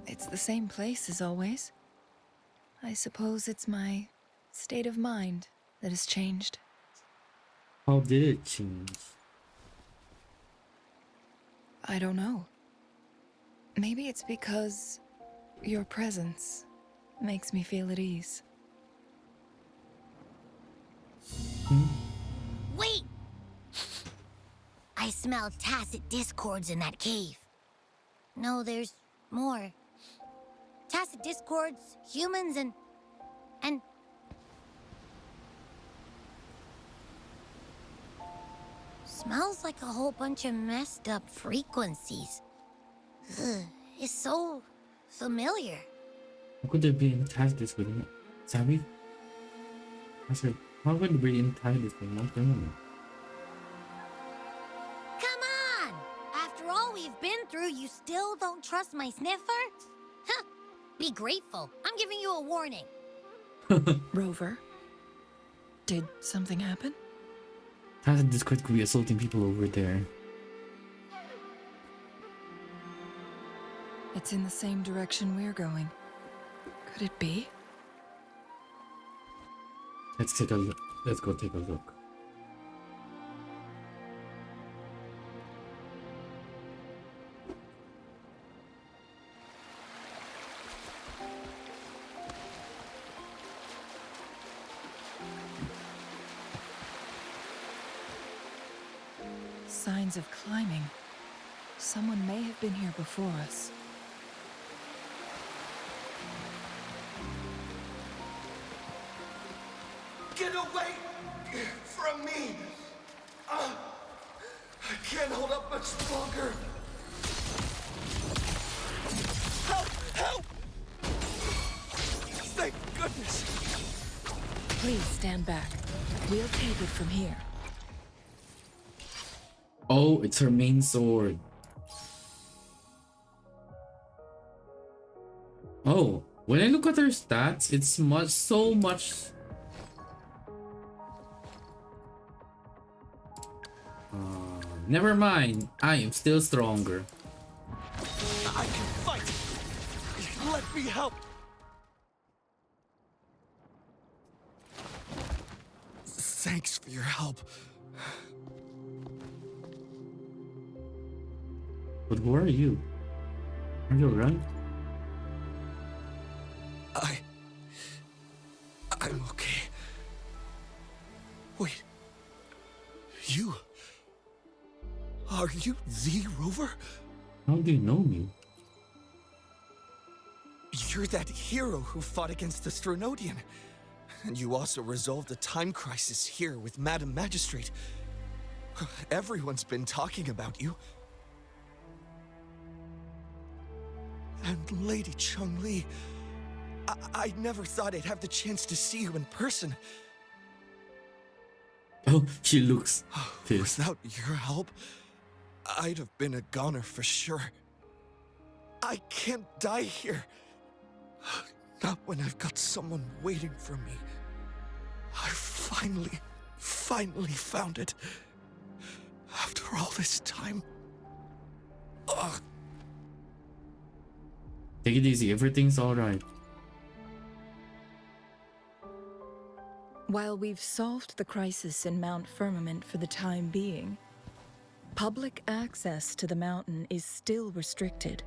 It's the same place as always. I suppose it's my state of mind that has changed. How did it change? I don't know. Maybe it's because your presence makes me feel at ease. Wait! I smell tacit discords in that cave. No, there's more. Tacit discords, humans, and... Smells like a whole bunch of messed up frequencies. Ugh, it's so familiar. How could there be an entire this with it? Sabi? I said, how could there be an entire this with Mount Firmament? Come on! After all we've been through, you still don't trust my sniffer? Huh! Be grateful. I'm giving you a warning. Rover, did something happen? Tacit Discord could be assaulting people over there. It's in the same direction we're going. Could it be? Let's take a look. Let's go take a look. Signs of climbing. Someone may have been here before us. Get away from me! I can't hold up much longer. Help! Help! Thank goodness! Please stand back. We'll take it from here. Oh, it's her main sword. Oh, when I look at her stats, it's so much. Never mind. I am still stronger. I can fight. Let me help. Thanks for your help. But who are you? Are you alright? I'm okay. Wait. Are you the Rover? How do you know me? You're that hero who fought against the Stronodian. And you also resolved a time crisis here with Madam Magistrate. Everyone's been talking about you. And Lady Changli, I never thought I'd have the chance to see you in person. Oh, she looks pissed. Without your help, I'd have been a goner for sure. I can't die here. Not when I've got someone waiting for me. I finally found it. After all this time. Ugh. Take it easy, everything's alright. While we've solved the crisis in Mount Firmament for the time being, public access to the mountain is still restricted.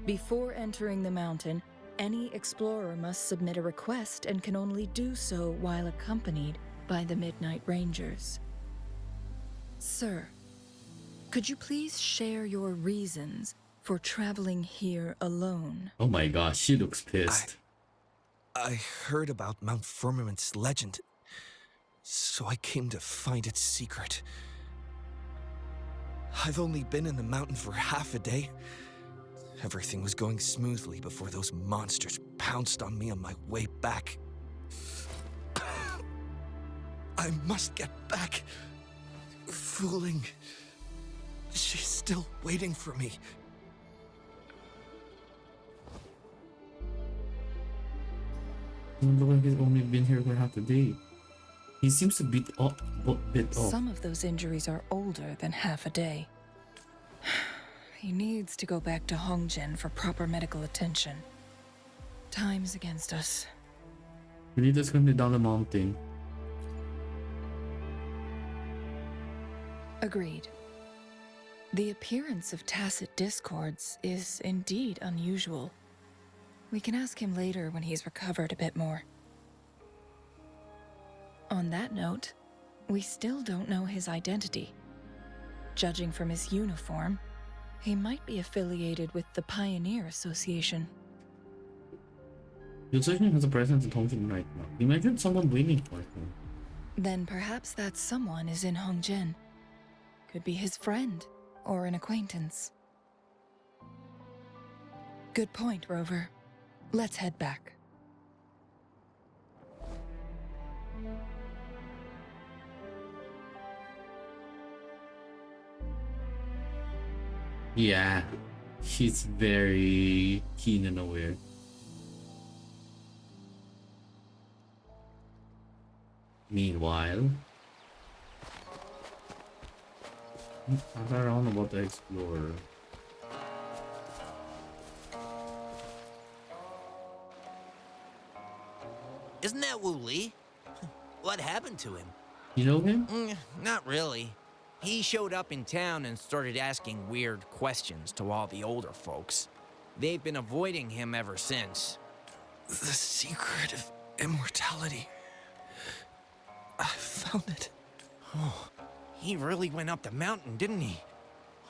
Before entering the mountain, any explorer must submit a request and can only do so while accompanied by the Midnight Rangers. Sir, could you please share your reasons for traveling here alone? Oh my gosh, she looks pissed. I heard about Mount Firmament's legend, so I came to find its secret. I've only been in the mountain for half a day. Everything was going smoothly before those monsters pounced on me on my way back. I must get back. Fooling. She's still waiting for me. Doesn't look like he's only been here for half a day. He seems a bit off. Some of those injuries are older than half a day. He needs to go back to Hongzhen for proper medical attention. Time's against us. We need to continue down the mountain. Agreed. The appearance of tacit discords is indeed unusual. We can ask him later when he's recovered a bit more. On that note, we still don't know his identity. Judging from his uniform, he might be affiliated with the Pioneer Association. The association has a presence in Hongjian right now. Imagine someone waiting for him. Then perhaps that someone is in Hongjian. Could be his friend or an acquaintance. Good point, Rover. Let's head back. Yeah, she's very keen and aware. Meanwhile, I don't know about the explorer. Isn't that Wu What happened to him? You know him? Not really. He showed up in town and started asking weird questions to all the older folks. They've been avoiding him ever since. The secret of immortality. I found it. Oh, he really went up the mountain, didn't he?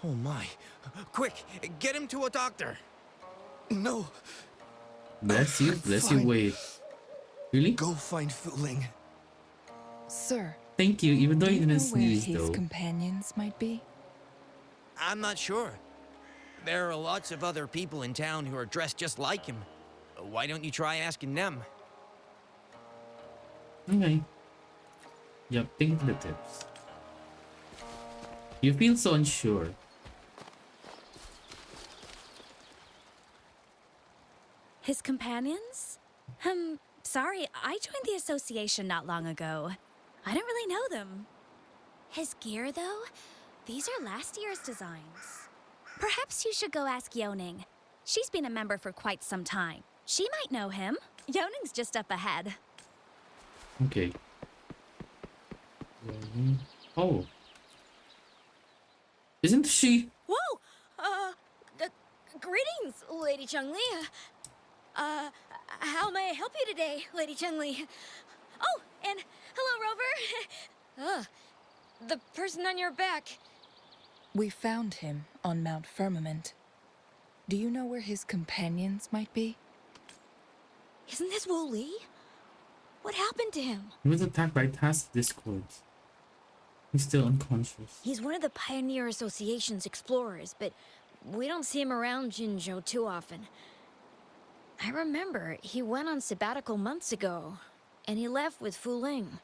Oh my. Quick, get him to a doctor. No. Bless you, wait. Really? Go find Fuling. Sir. Thank you, even though you didn't where sneeze his though. companions might be? I'm not sure. There are lots of other people in town who are dressed just like him. Why don't you try asking them? Okay. Yep, thank you for the tips. You feel so unsure. His companions? Sorry, I joined the association not long ago. I don't really know them. His gear, though? These are last year's designs. Perhaps you should go ask Yoning. She's been a member for quite some time. She might know him. Yoning's just up ahead. Okay. Oh. Isn't she? Whoa! Greetings, Lady Changli. How may I help you today, Lady Changli? Oh, and hello, Rover. The person on your back. We found him on Mount Firmament. Do you know where his companions might be? Isn't this Wu? What happened to him? He was attacked by task discords. He's still unconscious. He's one of the Pioneer Association's explorers, but we don't see him around Jinzhou too often. I remember he went on sabbatical months ago, and he left with Fuling.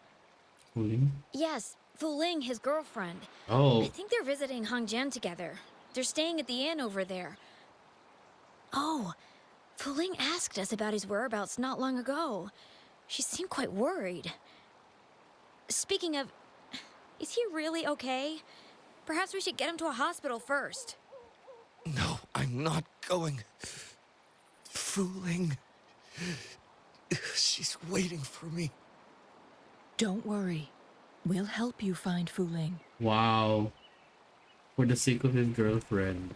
Fuling? Yes, Fuling, his girlfriend. Oh. I think they're visiting Hongjian together. They're staying at the inn over there. Oh, Fuling asked us about his whereabouts not long ago. She seemed quite worried. Speaking of, is he really okay? Perhaps we should get him to a hospital first. No, I'm not going. Fuling. She's waiting for me. Don't worry. We'll help you find Fuling. Wow. For the sake of his girlfriend.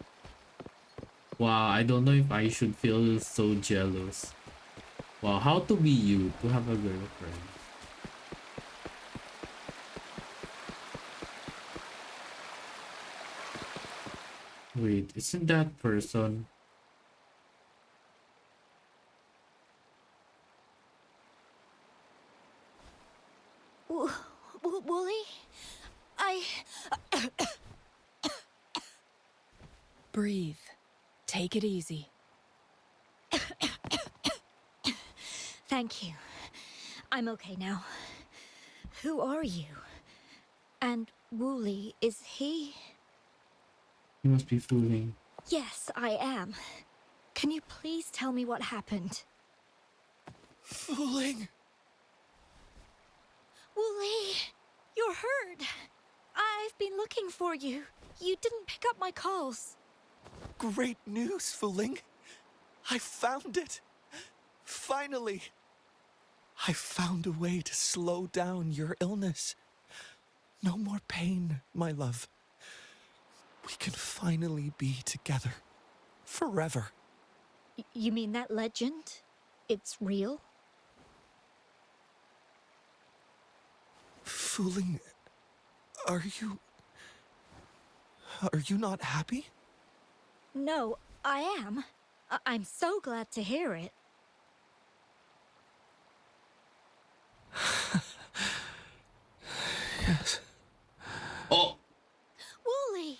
Wow, I don't know if I should feel so jealous. Wow, how to be you to have a girlfriend. Wait, isn't that person? Wooly? Breathe. Take it easy. Thank you. I'm okay now. Who are you? And Wooly, is he? He must be Fuling. Yes, I am. Can you please tell me what happened? Fuling! Wooly, you're hurt. I've been looking for you. You didn't pick up my calls. Great news, Fuling. I found it. Finally. I found a way to slow down your illness. No more pain, my love. we can finally be together. Forever. You mean that legend? It's real? Fooling, are you not happy? No, I am. I'm so glad to hear it. Yes. Oh, Wooly!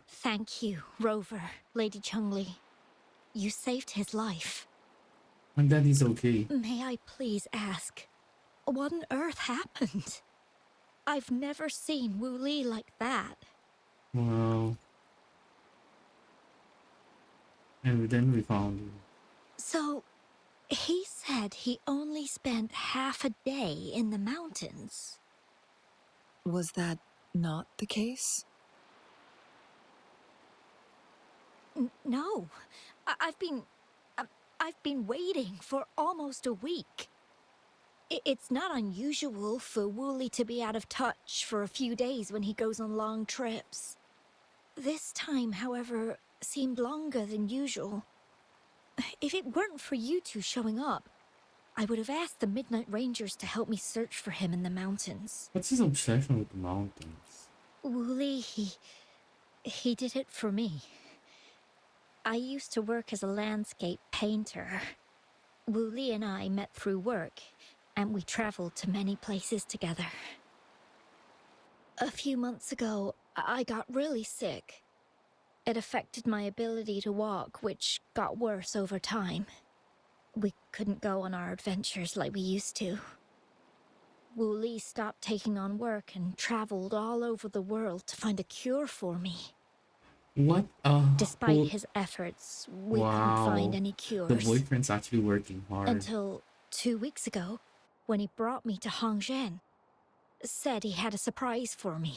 Thank you, Rover, Lady Changli. You saved his life. my daddy's okay. May I please ask, what on earth happened? I've never seen Wu Li like that. Well, and then we found him. So, he said he only spent half a day in the mountains. Was that not the case? No, I've been waiting for almost a week. It's not unusual for Wooly to be out of touch for a few days when he goes on long trips. This time, however, seemed longer than usual. If it weren't for you two showing up, I would have asked the Midnight Rangers to help me search for him in the mountains. What's his obsession with the mountains? Wooly, he did it for me. I used to work as a landscape painter. Wooly and I met through work, and we traveled to many places together. A few months ago, I got really sick. It affected my ability to walk, which got worse over time. We couldn't go on our adventures like we used to. Wooly stopped taking on work and traveled all over the world to find a cure for me. What? Despite his efforts, we couldn't find any cures. The boyfriend's actually working hard. Until 2 weeks ago, when he brought me to Hongzhen. Said he had a surprise for me.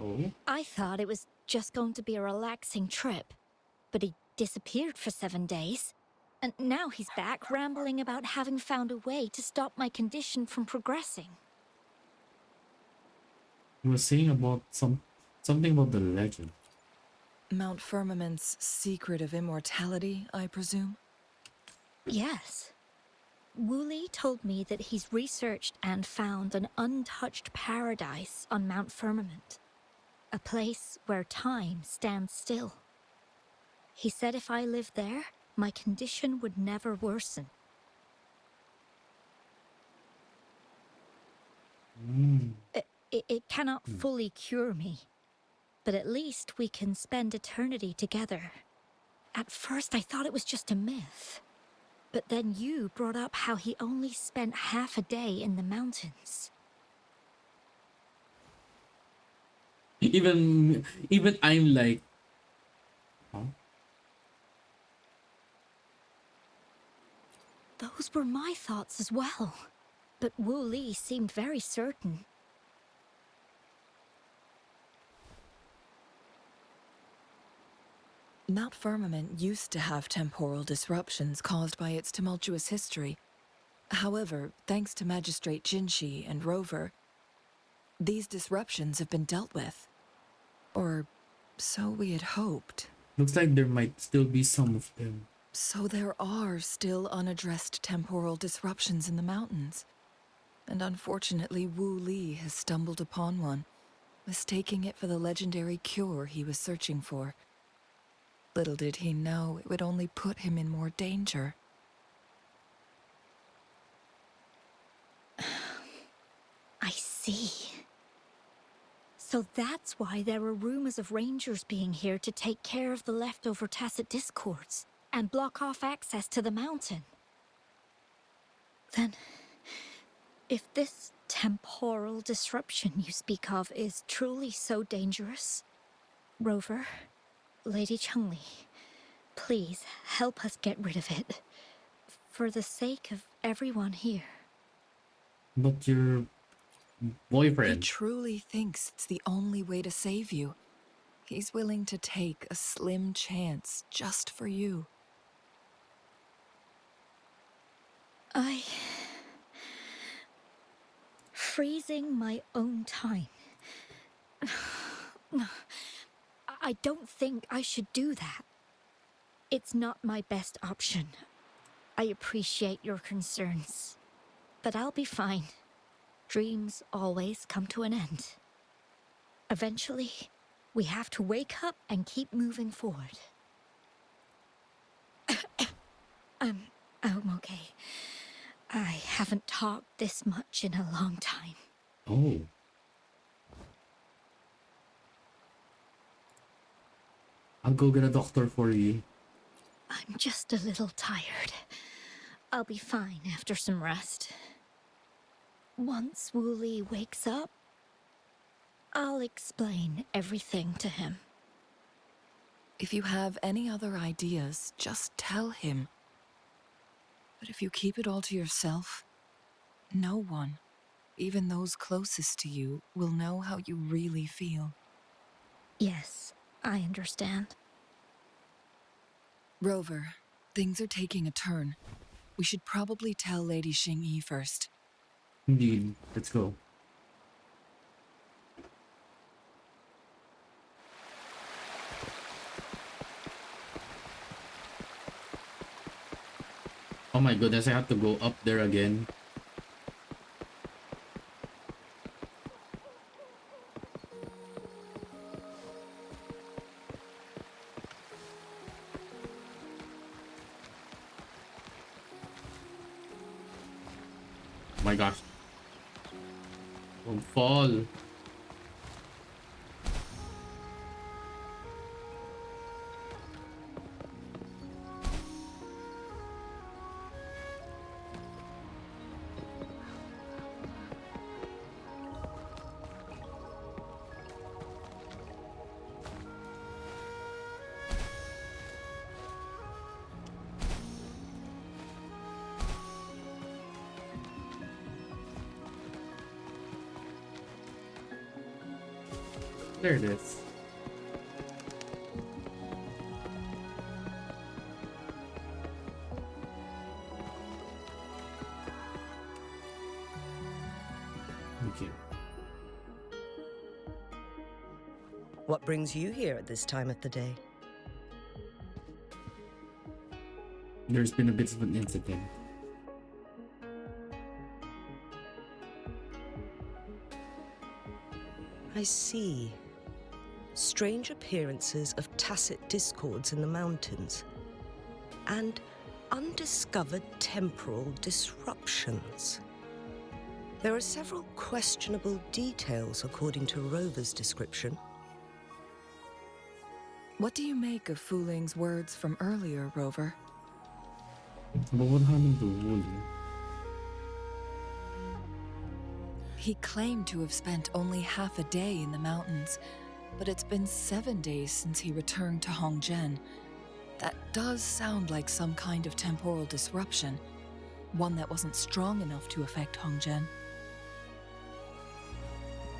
Oh? I thought it was just going to be a relaxing trip, but he disappeared for 7 days. And now he's back rambling about having found a way to stop my condition from progressing. He was saying about something about the legend. Mount Firmament's secret of immortality, I presume? Yes. Wooly told me that he's researched and found an untouched paradise on Mount Firmament. A place where time stands still. He said if I lived there, my condition would never worsen. It cannot fully cure me, but at least we can spend eternity together. At first I thought it was just a myth, but then you brought up how he only spent half a day in the mountains. Even I'm like, huh? Those were my thoughts as well, but Wu Li seemed very certain. Mount Firmament used to have temporal disruptions caused by its tumultuous history. However, thanks to Magistrate Jinshi and Rover, these disruptions have been dealt with. Or so we had hoped. Looks like there might still be some of them. So there are still unaddressed temporal disruptions in the mountains. And unfortunately, Wu Li has stumbled upon one, mistaking it for the legendary cure he was searching for. Little did he know it would only put him in more danger. I see. So that's why there were rumors of rangers being here to take care of the leftover tacit discords and block off access to the mountain. Then, if this temporal disruption you speak of is truly so dangerous, Rover, Lady Changli, please help us get rid of it, for the sake of everyone here. But your boyfriend. He truly thinks it's the only way to save you. He's willing to take a slim chance just for you. Freezing my own time. I don't think I should do that. It's not my best option. I appreciate your concerns, but I'll be fine. Dreams always come to an end. Eventually, we have to wake up and keep moving forward. I'm okay. I haven't talked this much in a long time. Oh. I'll go get a doctor for you. I'm just a little tired. I'll be fine after some rest. Once Wooly wakes up, I'll explain everything to him. If you have any other ideas, just tell him. But if you keep it all to yourself, no one, even those closest to you, will know how you really feel. Yes, I understand. Rover, things are taking a turn. We should probably tell Lady Xingyi first. Indeed. Let's go. Oh my goodness, I have to go up there again. Oh my gosh. Don't fall. There it is. Okay. What brings you here at this time of the day? There's been a bit of an incident. I see. Strange appearances of tacit discords in the mountains, and undiscovered temporal disruptions. There are several questionable details according to Rover's description. What do you make of Fuling's words from earlier, Rover? But what happened to Wooly? He claimed to have spent only half a day in the mountains, but it's been 7 days since he returned to Hongzhen. That does sound like some kind of temporal disruption, one that wasn't strong enough to affect Hongzhen.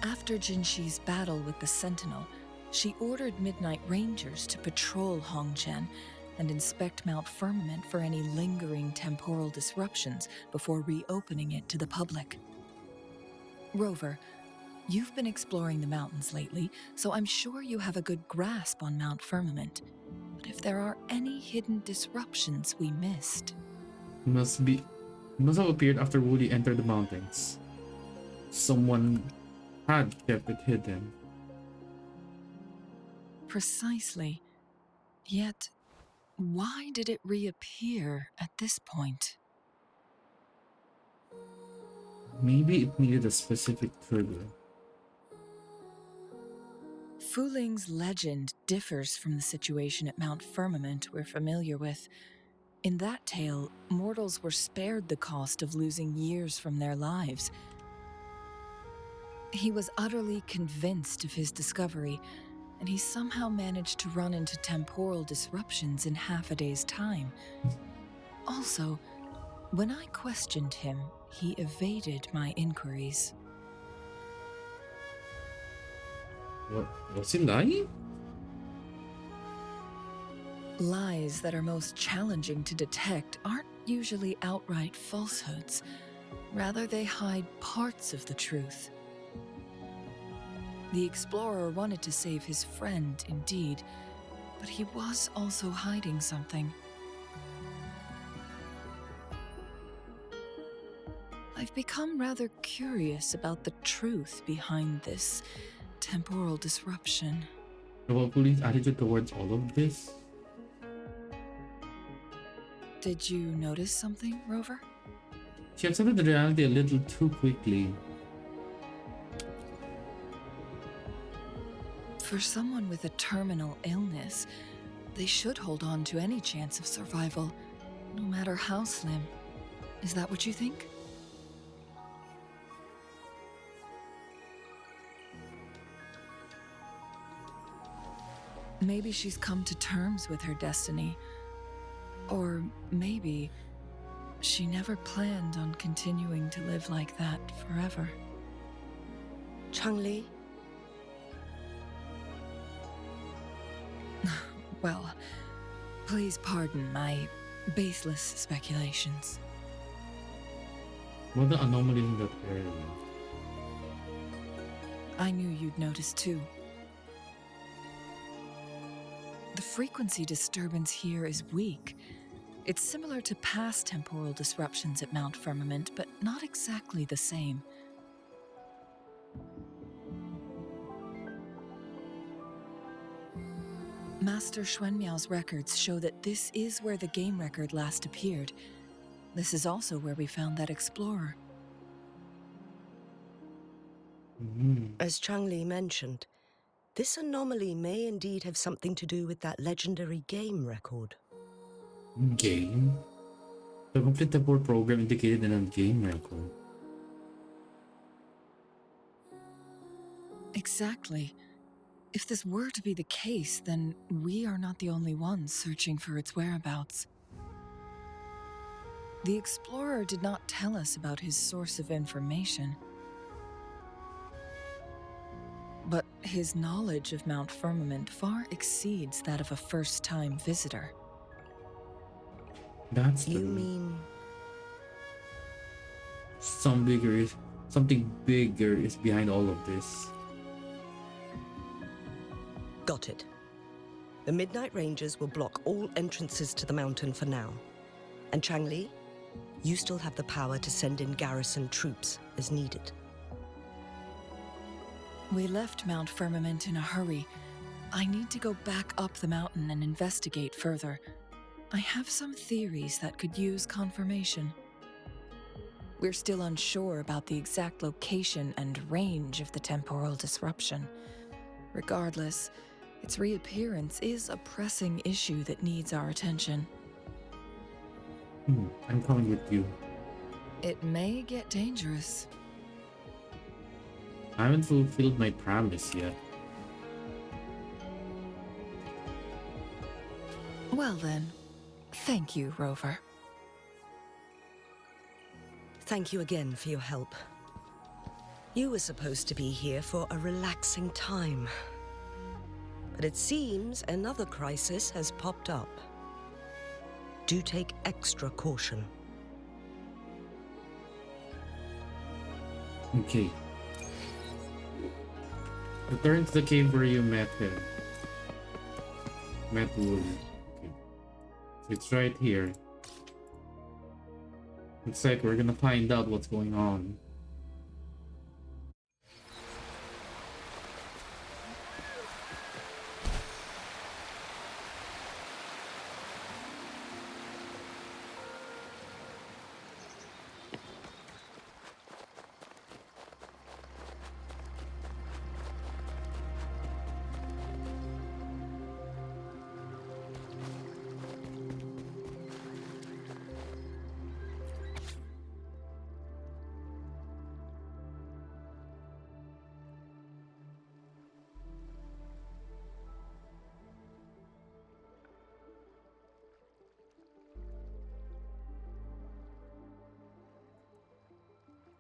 After Jinxi's battle with the Sentinel, she ordered Midnight Rangers to patrol Hongzhen and inspect Mount Firmament for any lingering temporal disruptions before reopening it to the public. Rover, you've been exploring the mountains lately, so I'm sure you have a good grasp on Mount Firmament. But if there are any hidden disruptions we missed... It must have appeared after Wooly entered the mountains. Someone had kept it hidden. Precisely. Yet, why did it reappear at this point? Maybe it needed a specific trigger. Fuling's legend differs from the situation at Mount Firmament we're familiar with. In that tale, mortals were spared the cost of losing years from their lives. He was utterly convinced of his discovery, and he somehow managed to run into temporal disruptions in half a day's time. Also, when I questioned him, he evaded my inquiries. What? Was he lying? Lies that are most challenging to detect aren't usually outright falsehoods. Rather, they hide parts of the truth. The explorer wanted to save his friend, indeed, but he was also hiding something. I've become rather curious about the truth behind this temporal disruption. The police attitude towards all of this? Did you notice something, Rover? She accepted the reality a little too quickly. For someone with a terminal illness, they should hold on to any chance of survival, no matter how slim. Is that what you think? Maybe she's come to terms with her destiny. Or maybe she never planned on continuing to live like that forever. Changli? Well, please pardon my baseless speculations. What the anomaly in that area? I knew you'd notice too. The frequency disturbance here is weak. It's similar to past temporal disruptions at Mount Firmament, but not exactly the same. Master Xuanmiao's records show that this is where the game record last appeared. This is also where we found that explorer. As Changli mentioned, this anomaly may indeed have something to do with that legendary game record. Game? The complete temporal program indicated in a game record. Exactly. If this were to be the case, then we are not the only ones searching for its whereabouts. The explorer did not tell us about his source of information. But his knowledge of Mount Firmament far exceeds that of a first-time visitor. That's You mean... something bigger is behind all of this. Got it. The Midnight Rangers will block all entrances to the mountain for now. And Changli, you still have the power to send in garrison troops as needed. We left Mount Firmament in a hurry. I need to go back up the mountain and investigate further. I have some theories that could use confirmation. We're still unsure about the exact location and range of the temporal disruption. Regardless, its reappearance is a pressing issue that needs our attention. I'm coming with you. It may get dangerous. I haven't fulfilled my promise yet. Well then, thank you, Rover. Thank you again for your help. You were supposed to be here for a relaxing time. But it seems another crisis has popped up. Do take extra caution. Okay. Return to the cave where you met him. Met Wood. Okay. So it's right here. Looks like we're gonna find out what's going on.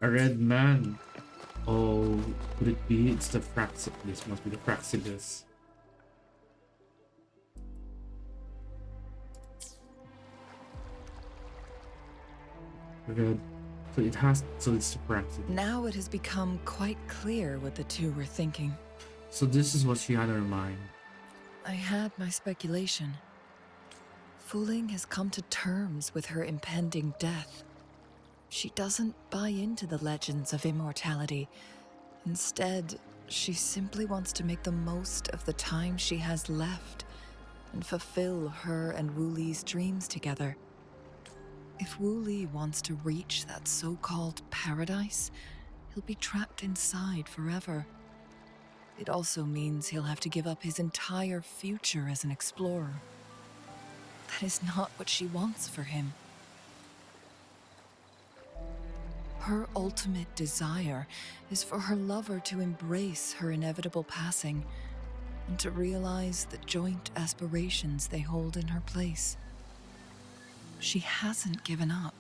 A red man. Oh, could it be? It's the Fraxi. This must be the Fraxidus. Red. So it has. So it's the practice. Now it has become quite clear what the two were thinking. So this is what she had in her mind. I had my speculation. Wuling has come to terms with her impending death. She doesn't buy into the legends of immortality. Instead, she simply wants to make the most of the time she has left and fulfill her and Wu Li's dreams together. If Wu Li wants to reach that so-called paradise, he'll be trapped inside forever. It also means he'll have to give up his entire future as an explorer. That is not what she wants for him. Her ultimate desire is for her lover to embrace her inevitable passing and to realize the joint aspirations they hold in her place. She hasn't given up,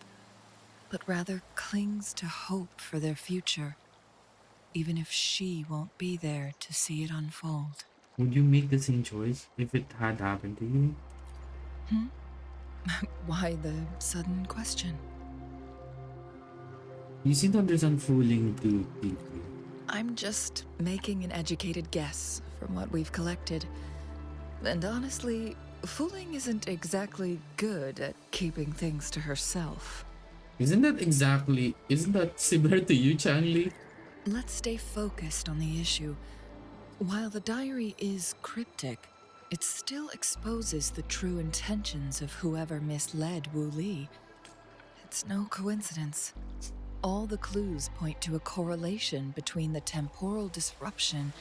but rather clings to hope for their future, even if she won't be there to see it unfold. Would you make the same choice if it had happened to you? Why the sudden question? You seem to understand Wuling too deeply. I'm just making an educated guess from what we've collected. And honestly, Wuling isn't exactly good at keeping things to herself. Isn't that similar to you, Changli? Let's stay focused on the issue. While the diary is cryptic, it still exposes the true intentions of whoever misled Wu Li. It's no coincidence. All the clues point to a correlation between the temporal disruption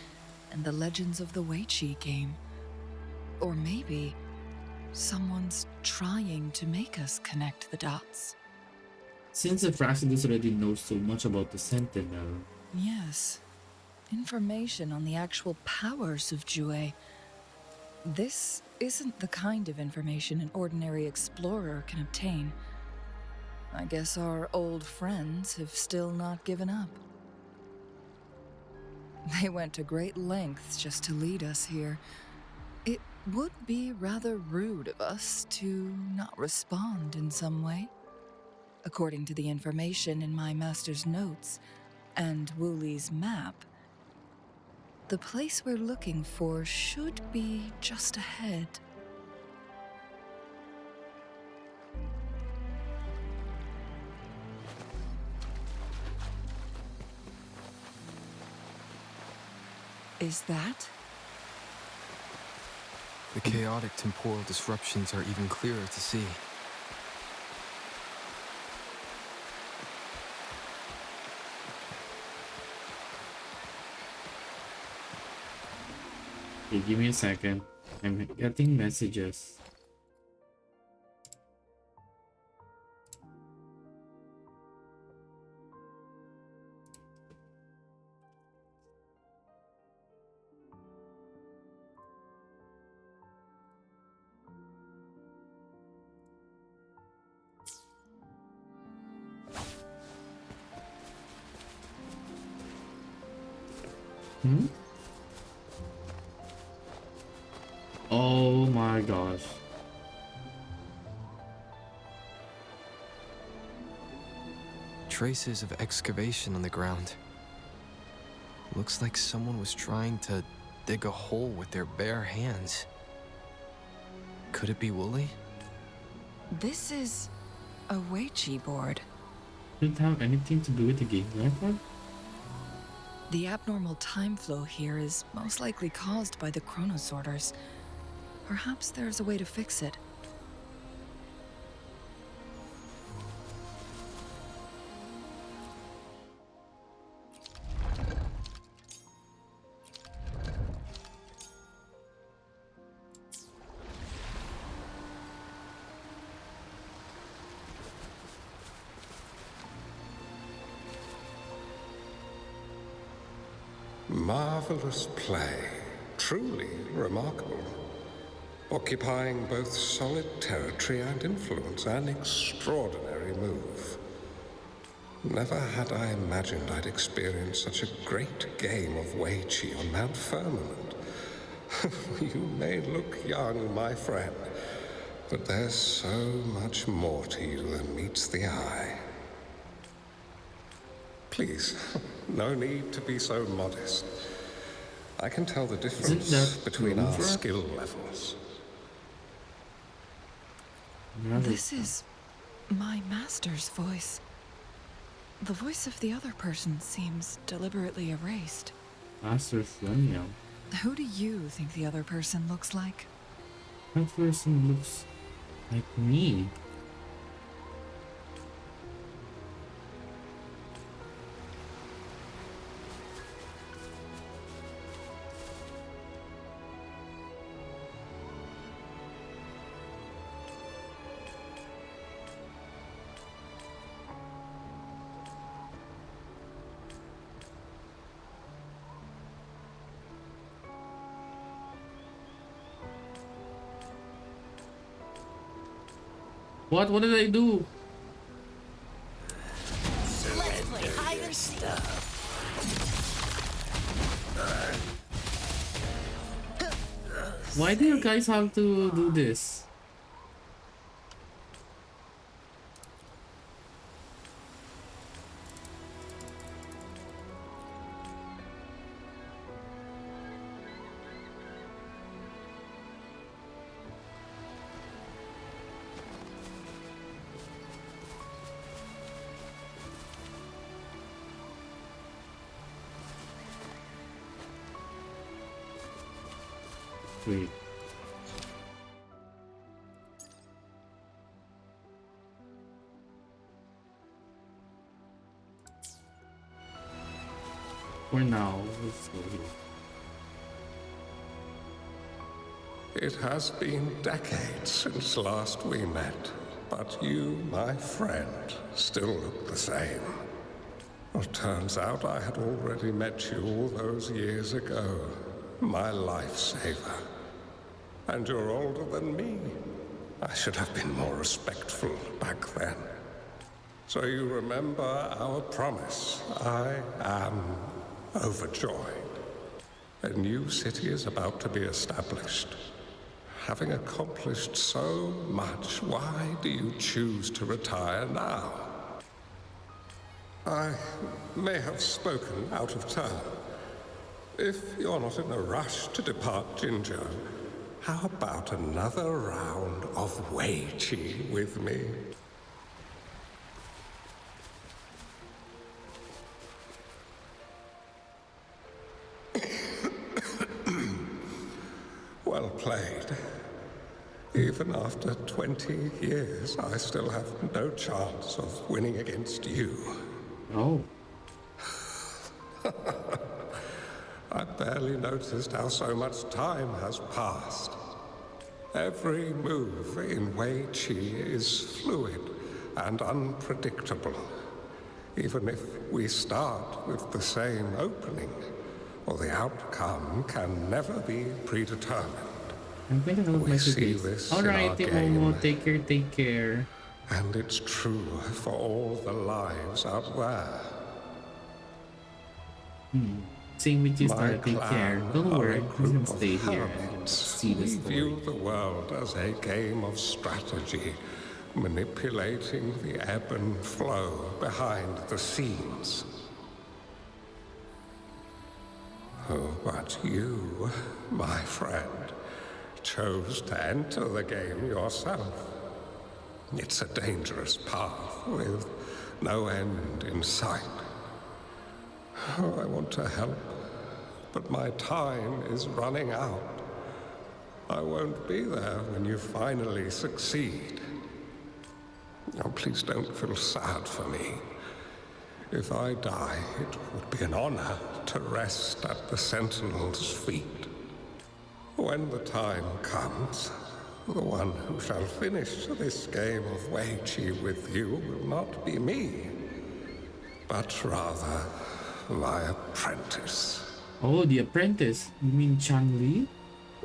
and the legends of the Weiqi game. Or maybe someone's trying to make us connect the dots. Since the Fraccidus already knows so much about the Sentinel. Yes. Information on the actual powers of Jue. This isn't the kind of information an ordinary explorer can obtain. I guess our old friends have still not given up. They went to great lengths just to lead us here. It would be rather rude of us to not respond in some way. According to the information in my master's notes and Wu Li's map, the place we're looking for should be just ahead. Is that? The chaotic temporal disruptions are even clearer to see. Okay, give me a second. I'm getting messages. Oh my gosh. Traces of excavation on the ground. Looks like someone was trying to dig a hole with their bare hands. Could it be Wu Li? This is a Weiqi board. Didn't have anything to do with the game record? The abnormal time flow here is most likely caused by the chronosorters. Perhaps there's a way to fix it. Marvelous play. Truly remarkable. Occupying both solid territory and influence, an extraordinary move. Never had I imagined I'd experience such a great game of Weiqi on Mount Firmament. You may look young, my friend, but there's so much more to you than meets the eye. Please, no need to be so modest. I can tell the Isn't difference that between our Grover? skill levels. This is my master's voice. The voice of the other person seems deliberately erased. Master Flemio. Who do you think the other person looks like? That person looks like me. What? What did I do? Let's play hide and seek. Why do you guys have to do this? Wait. For now, let's go here. It has been decades since last we met, but you, my friend, still look the same. Well, turns out I had already met you all those years ago, my lifesaver. And you're older than me. I should have been more respectful back then. So you remember our promise. I am overjoyed. A new city is about to be established. Having accomplished so much, why do you choose to retire now? I may have spoken out of turn. If you're not in a rush to depart Jinzhou, how about another round of Wei Qi with me? Well played. Even after 20 years, I still have no chance of winning against you. Oh. I barely noticed how so much time has passed. Every move in Wei Qi is fluid and unpredictable. Even if we start with the same opening, well, the outcome can never be predetermined. I'm going to look We my see face. this Alright, in our game. Momo, take care, take care. And it's true for all the lives out there. Same with you, My Star, take care. clan Don't are worry, a I'm group gonna of stay here and hermits. see the We story. view the world as a game of strategy, manipulating the ebb and flow behind the scenes. Oh, but you, my friend, chose to enter the game yourself. It's a dangerous path with no end in sight. Oh, I want to help, but my time is running out. I won't be there when you finally succeed. Oh, please don't feel sad for me. If I die, it would be an honor to rest at the Sentinel's feet. When the time comes, the one who shall finish this game of Wei Qi with you will not be me, but rather my apprentice. Oh, the apprentice. You mean Changli?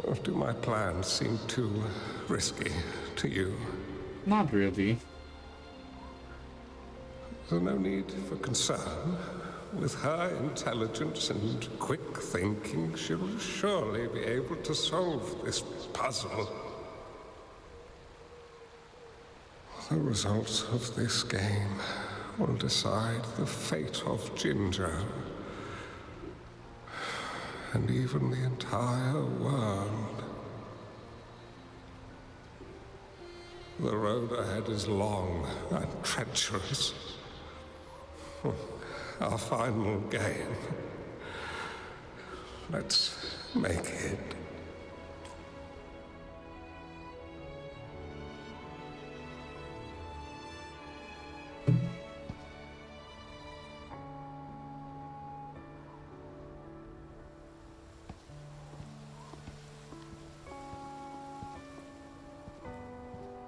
Or do my plans seem too risky to you? Not really. There's no need for concern. With her intelligence and quick thinking, she'll surely be able to solve this puzzle. The results of this game will decide the fate of Jinzhou and even the entire world. The road ahead is long and treacherous. Our final game. Let's make it.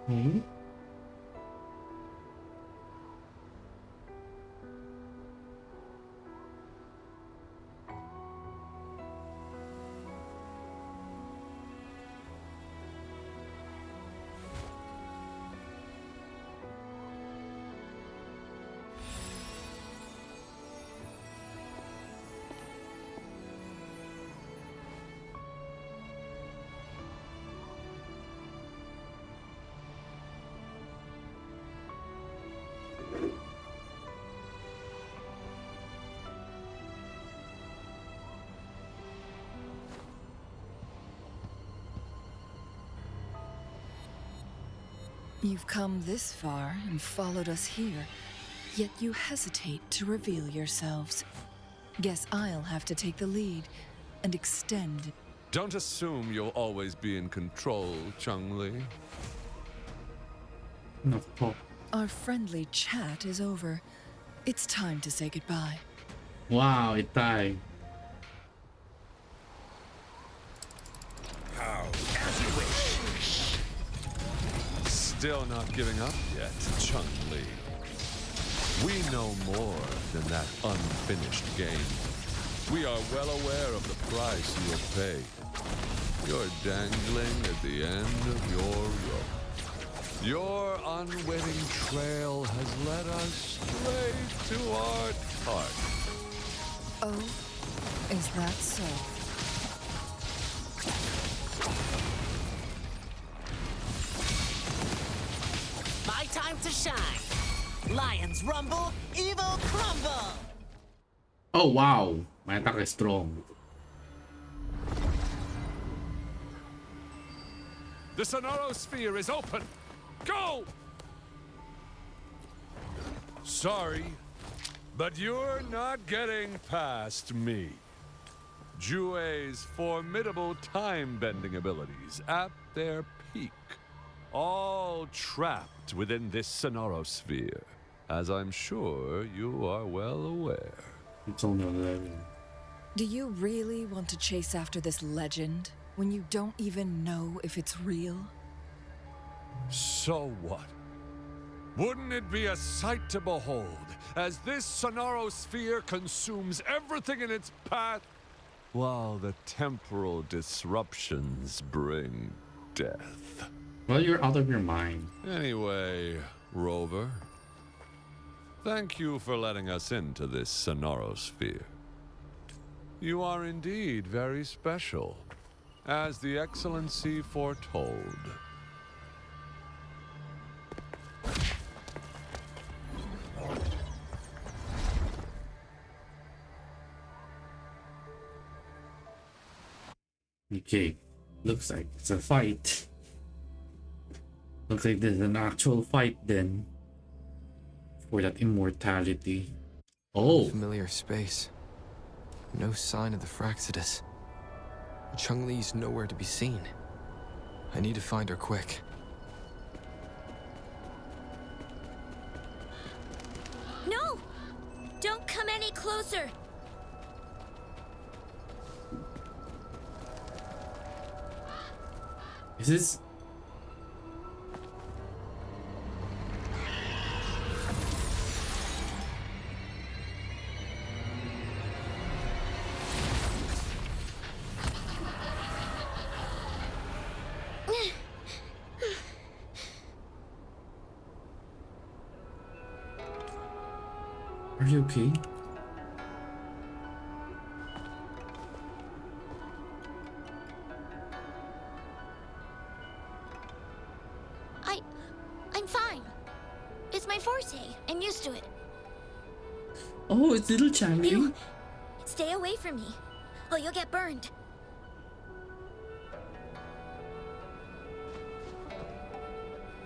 Hmm? You've come this far and followed us here, yet you hesitate to reveal yourselves. Guess I'll have to take the lead and extend. Don't assume you'll always be in control, Changli. No. Our friendly chat is over. It's time to say goodbye. Wow, itay. How? As you wish. Still not giving up yet, Changli. We know more than that unfinished game. We are well aware of the price you have paid. You're dangling at the end of your rope. Your unwitting trail has led us straight to our target. Oh, is that so? My time to shine. Lions rumble, evil crumble. Oh wow, my attack is strong. The Sonorosphere is open. Go! Sorry, but you're not getting past me. Jue's formidable time-bending abilities at their peak. All trapped within this Sonorosphere, as I'm sure you are well aware. It's only 11. Do you really want to chase after this legend when you don't even know if it's real? So what? Wouldn't it be a sight to behold as this Sonorosphere consumes everything in its path, while the temporal disruptions bring death? Well, you're out of your mind. Anyway, Rover, thank you for letting us into this Sonorosphere. You are indeed very special, as the Excellency foretold. Okay, looks like it's a fight. Looks like there's an actual fight then. For that immortality. Oh! Familiar space. No sign of the Fraxidus. Chungli's nowhere to be seen. I need to find her quick. No! Don't come any closer! Is this... Are you okay? I'm fine. It's my forte. I'm used to it. Oh, it's little Changli. Ew. Stay away from me. Oh, you'll get burned.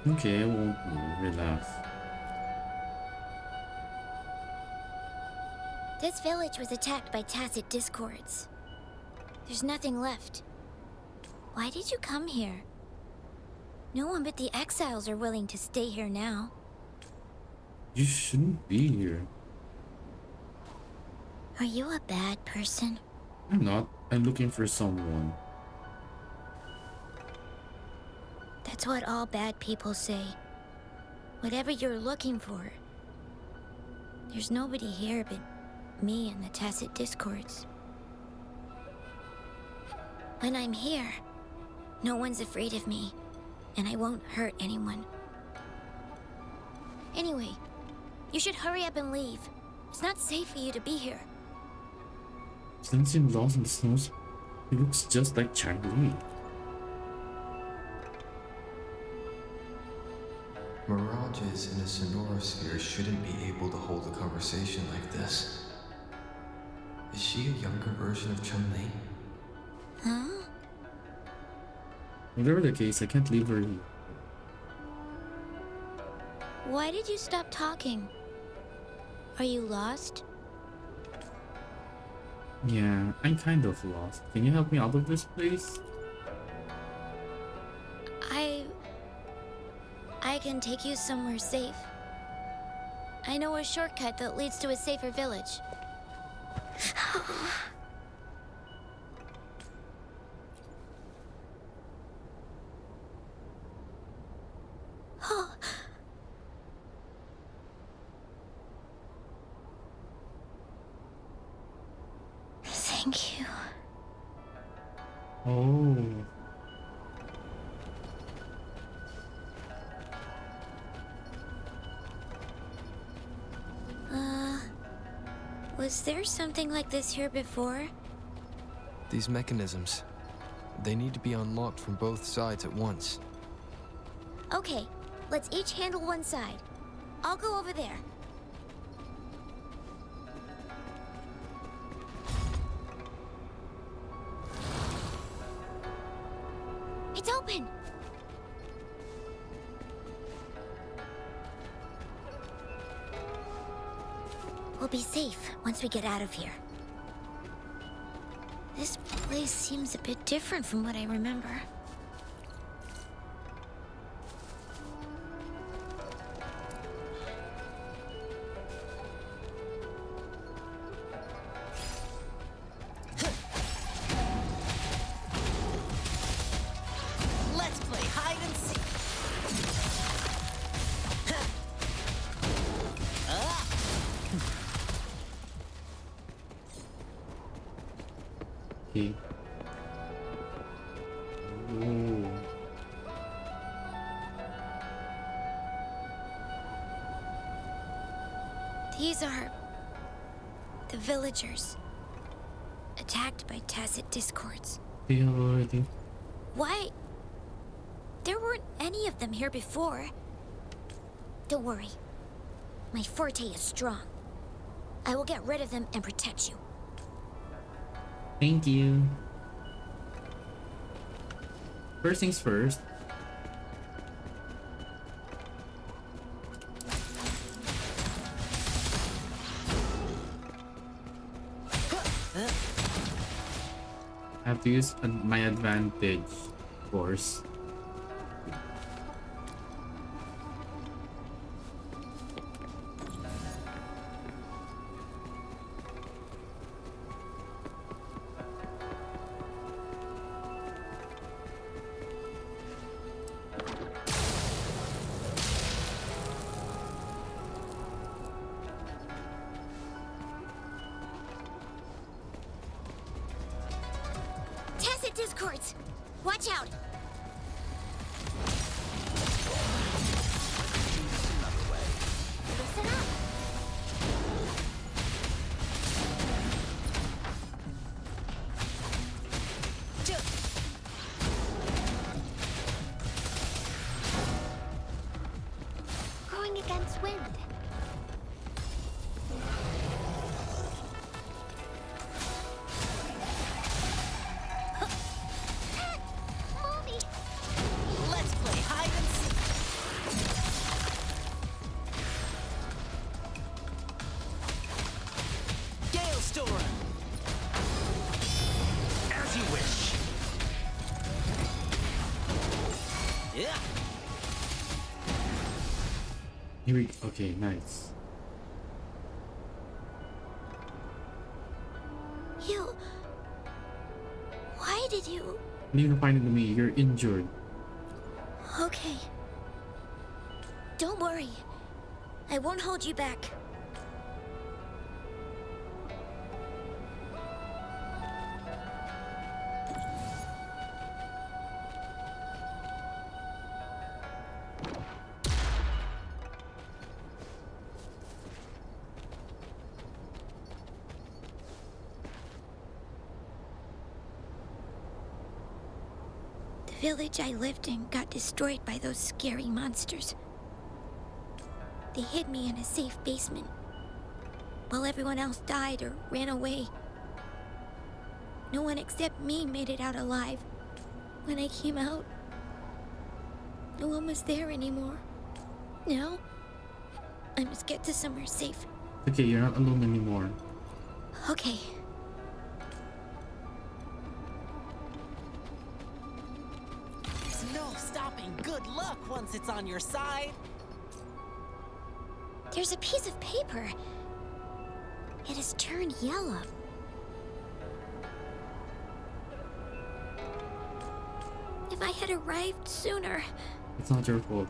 Okay, I won't move. Relax. This village was attacked by tacit discords. There's nothing left. Why did you come here? No one but the exiles are willing to stay here now. You shouldn't be here. Are you a bad person? I'm not. I'm looking for someone. That's what all bad people say. Whatever you're looking for. There's nobody here but me and the tacit discords. When I'm here, no one's afraid of me, and I won't hurt anyone. Anyway, you should hurry up and leave. It's not safe for you to be here. Since him lost in the snows, he looks just like Changli. Mirages in a sonorosphere shouldn't be able to hold a conversation like this. Is she a younger version of Changli? Huh? Whatever the case, I can't leave her here. Why did you stop talking? Are you lost? Yeah, I'm kind of lost. Can you help me out of this place? I can take you somewhere safe. I know a shortcut that leads to a safer village. Thank you. Oh. Was there something like this here before? These mechanisms, they need to be unlocked from both sides at once. Okay, let's each handle one side. I'll go over there. It's open! We'll be safe once we get out of here. This place seems a bit different from what I remember. Let's play hide and seek. Okay. Ooh. These are the villagers attacked by tacit discords. Yeah, already. Why? There weren't any of them here before. Don't worry. My forte is strong. I will get rid of them and protect you. Thank you. First things first. I have to use my advantage, of course. Tacit discords! Watch out! Listen up! Going against wind. Yeah. Here we okay, nice. You... Why did you... You can find it to me, you're injured. Okay. Don't worry. I won't hold you back. The village I lived in got destroyed by those scary monsters. They hid me in a safe basement, while everyone else died or ran away. No one except me made it out alive. When I came out, no one was there anymore. Now, I must get to somewhere safe. Okay, you're not alone anymore. Okay. There's no stopping good luck once it's on your side. There's a piece of paper. It has turned yellow. If I had arrived sooner... It's not your fault.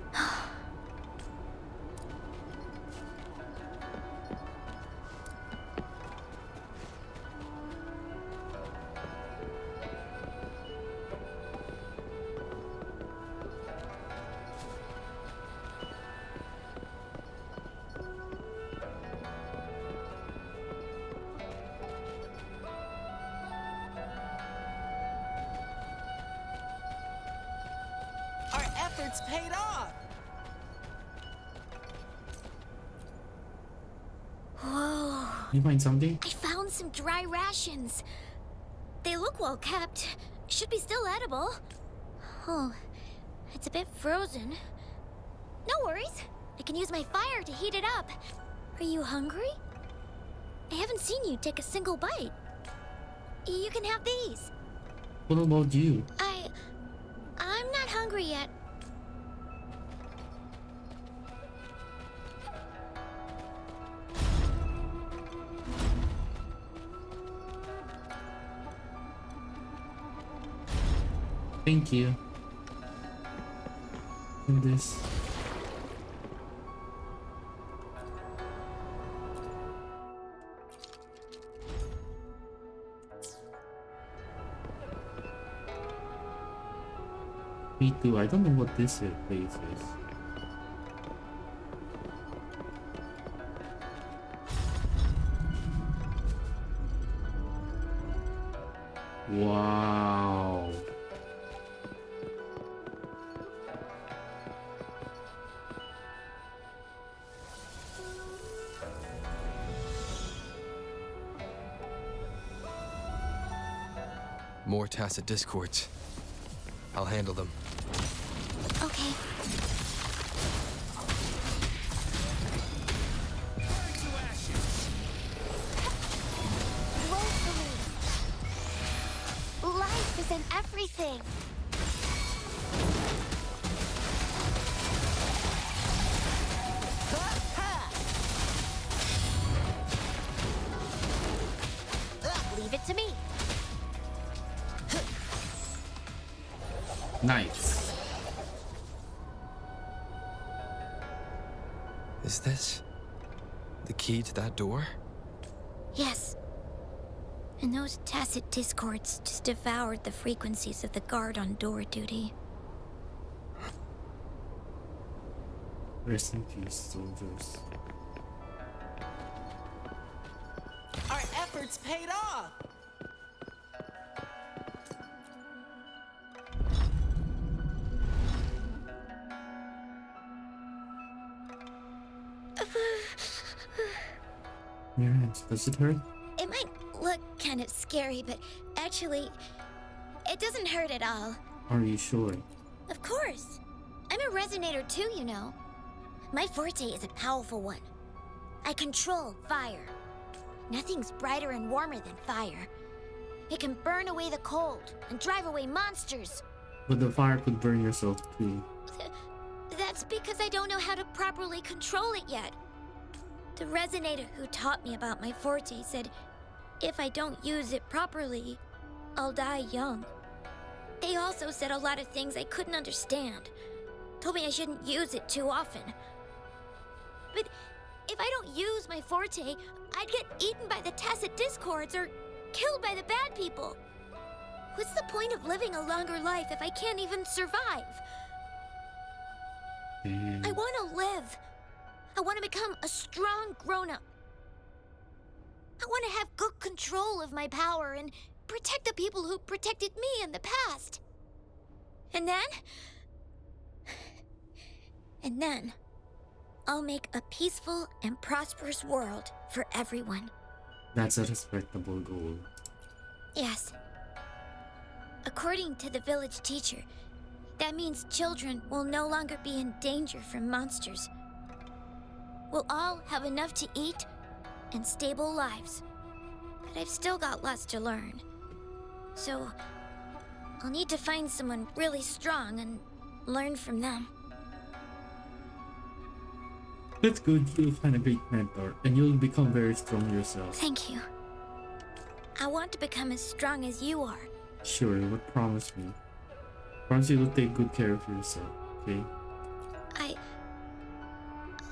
Our efforts paid off. Whoa. You find something? I found some dry rations. They look well kept. Should be still edible. Oh, it's a bit frozen. No worries. I can use my fire to heat it up. Are you hungry? I haven't seen you take a single bite. You can have these. What about you? I'm not hungry yet. Thank you. And this. Me too. I don't know what this place is. Wow. More tacit discords. I'll handle them. Okay. Life is in everything. Leave it to me. Nice. Is this the key to that door? Yes. And those tacit discords just devoured the frequencies of the guard on door duty. Rest in peace, soldiers. Our efforts paid off. Your hands, does it hurt? It might look kind of scary, but actually, it doesn't hurt at all. Are you sure? Of course. I'm a resonator too, you know. My forte is a powerful one. I control fire. Nothing's brighter and warmer than fire. It can burn away the cold and drive away monsters. But the fire could burn yourself too. That's because I don't know how to properly control it yet. The resonator who taught me about my forte said if I don't use it properly, I'll die young. They also said a lot of things I couldn't understand. Told me I shouldn't use it too often. But if I don't use my forte, I'd get eaten by the tacit discords or killed by the bad people. What's the point of living a longer life if I can't even survive? I want to live. I want to become a strong grown-up. I want to have good control of my power and protect the people who protected me in the past. And then, I'll make a peaceful and prosperous world for everyone. That's a respectable goal. Yes. According to the village teacher, that means children will no longer be in danger from monsters. We'll all have enough to eat and stable lives. But I've still got lots to learn. So, I'll need to find someone really strong and learn from them. That's good. You'll find a great mentor, and you'll become very strong yourself. Thank you. I want to become as strong as you are. Sure, but promise me. Promise you'll take good care of yourself, okay?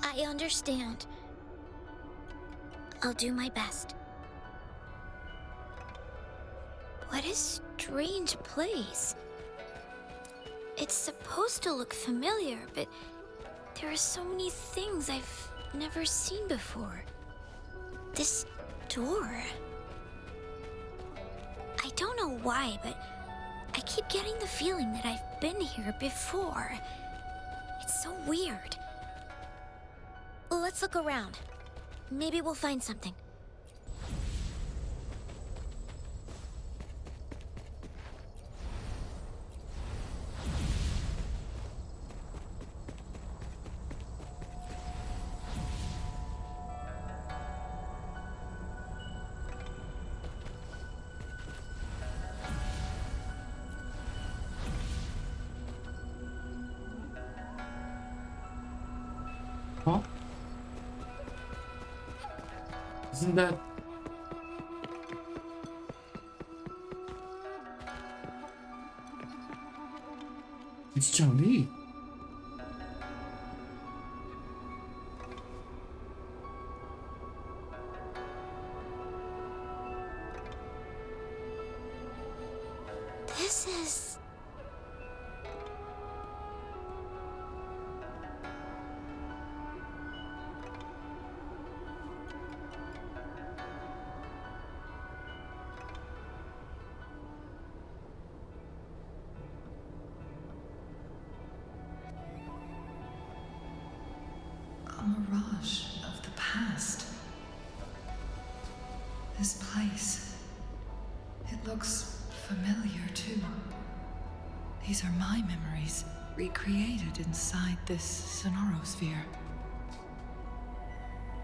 I understand. I'll do my best. What a strange place. It's supposed to look familiar, but there are so many things I've never seen before. This door. I don't know why, but I keep getting the feeling that I've been here before. It's so weird. Let's look around. Maybe we'll find something. Huh? Isn't that... It's Changli. This is... A mirage of the past. This place. It looks familiar too. These are my memories, recreated inside this sonorosphere.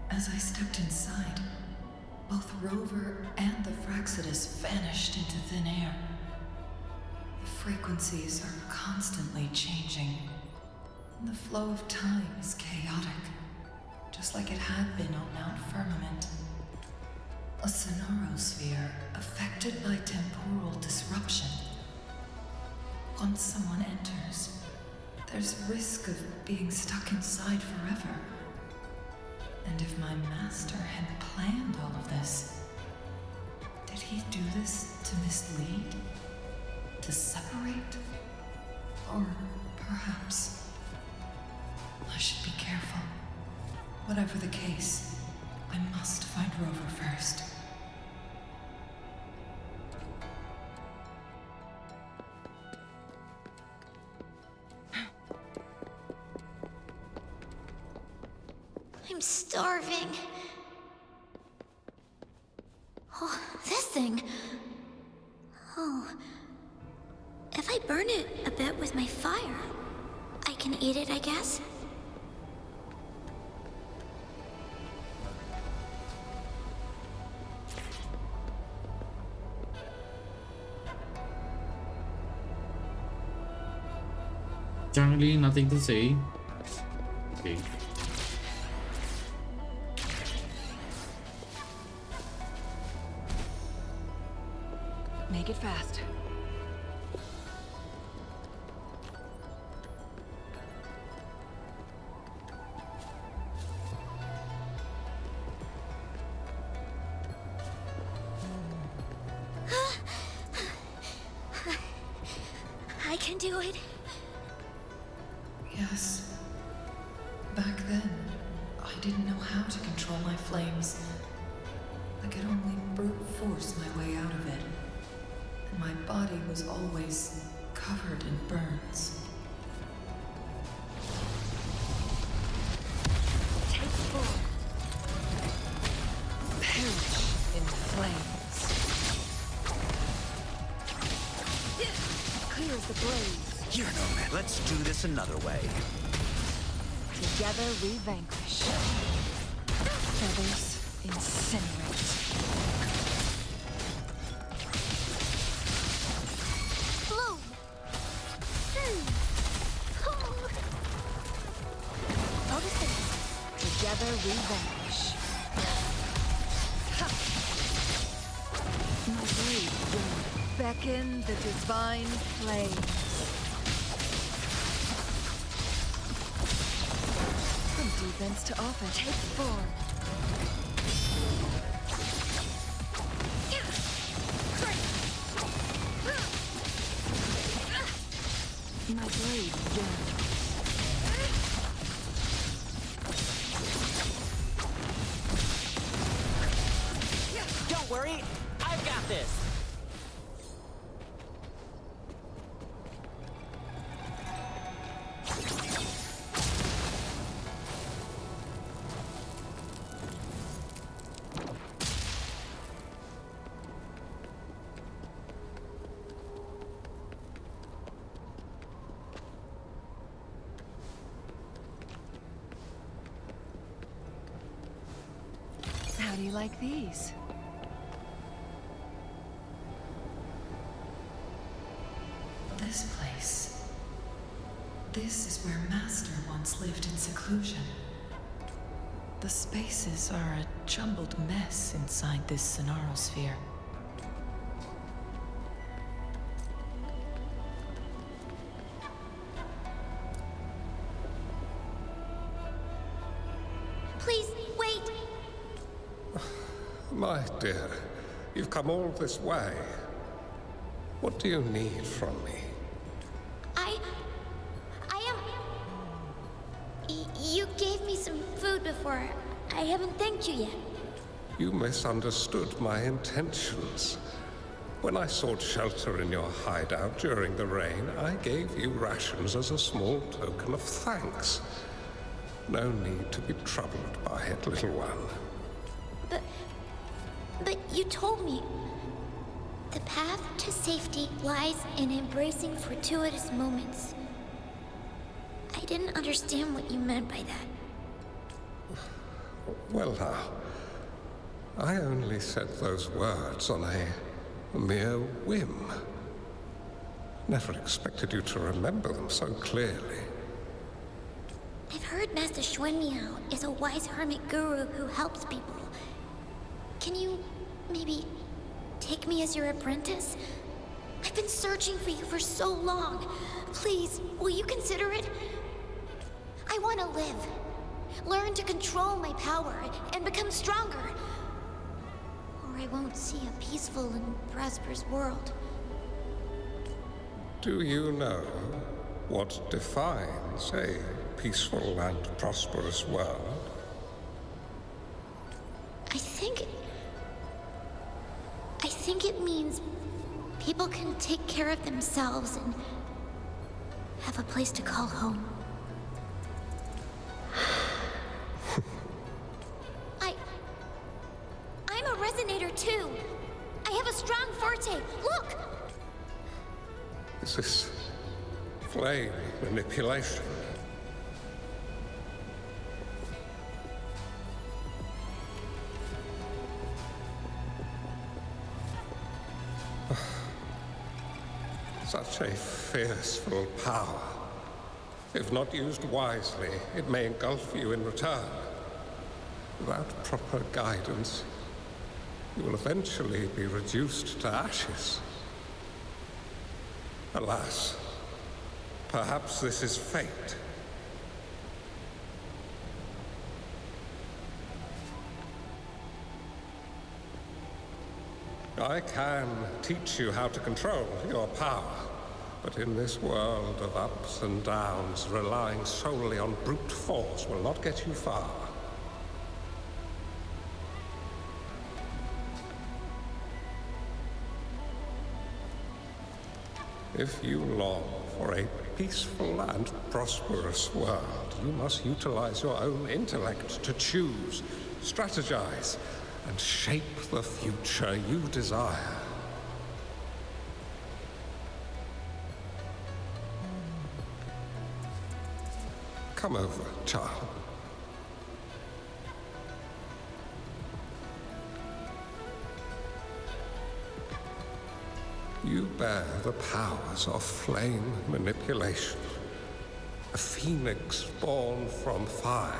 As I stepped inside, both Rover and the Fraxidus vanished into thin air. The frequencies are constantly changing, and the flow of time is chaotic, just like it had been on Mount Firmament. A sonorosphere affected by temporal disruption. Once someone enters, there's risk of being stuck inside forever. And if my master had planned all of this, did he do this to mislead? To separate? Or perhaps I should be careful. Whatever the case, I must find Rover first. I'm starving. Oh, this thing. Oh. If I burn it a bit with my fire, I can eat it, I guess. Changli, nothing to say. Okay. Make it fast. I can do it. Yes. Back then, I didn't know how to control my flames. I could only brute force my way out of it. And my body was always covered in burns. Take 4. Perish in flames. Clears the blaze. You're no man. Let's do this another way. Together we vanquish. Feathers incinerate. Bloom. Notice it. Together we vanquish. My blade will beckon the divine flames. From defense to offense. Take 4. My blade yearns. Don't worry, I've got this. How do you like these? This place. This is where Master once lived in seclusion. The spaces are a jumbled mess inside this Sonarosphere. Please, wait. My dear, you've come all this way. What do you need from me? You gave me some food before. I haven't thanked you yet. You misunderstood my intentions. When I sought shelter in your hideout during the rain, I gave you rations as a small token of thanks. No need to be troubled by it, little one. But you told me the path to safety lies in embracing fortuitous moments. I didn't understand what you meant by that. Well now, I only said those words on a mere whim. Never expected you to remember them so clearly. I've heard Master Xuanmiao is a wise hermit guru who helps people. Can you maybe take me as your apprentice? I've been searching for you for so long. Please, will you consider it? I want to live. Learn to control my power and become stronger. Or I won't see a peaceful and prosperous world. Do you know what defines a peaceful and prosperous world? I think it means people can take care of themselves and have a place to call home. I'm a resonator too. I have a strong forte. Look! Is this flame manipulation? Such a fearful power. If not used wisely, it may engulf you in return. Without proper guidance, you will eventually be reduced to ashes. Alas, perhaps this is fate. I can teach you how to control your power, but in this world of ups and downs, relying solely on brute force will not get you far. If you long for a peaceful and prosperous world, you must utilize your own intellect to choose, strategize, and shape the future you desire. Come over, child. You bear the powers of flame manipulation, a phoenix born from fire,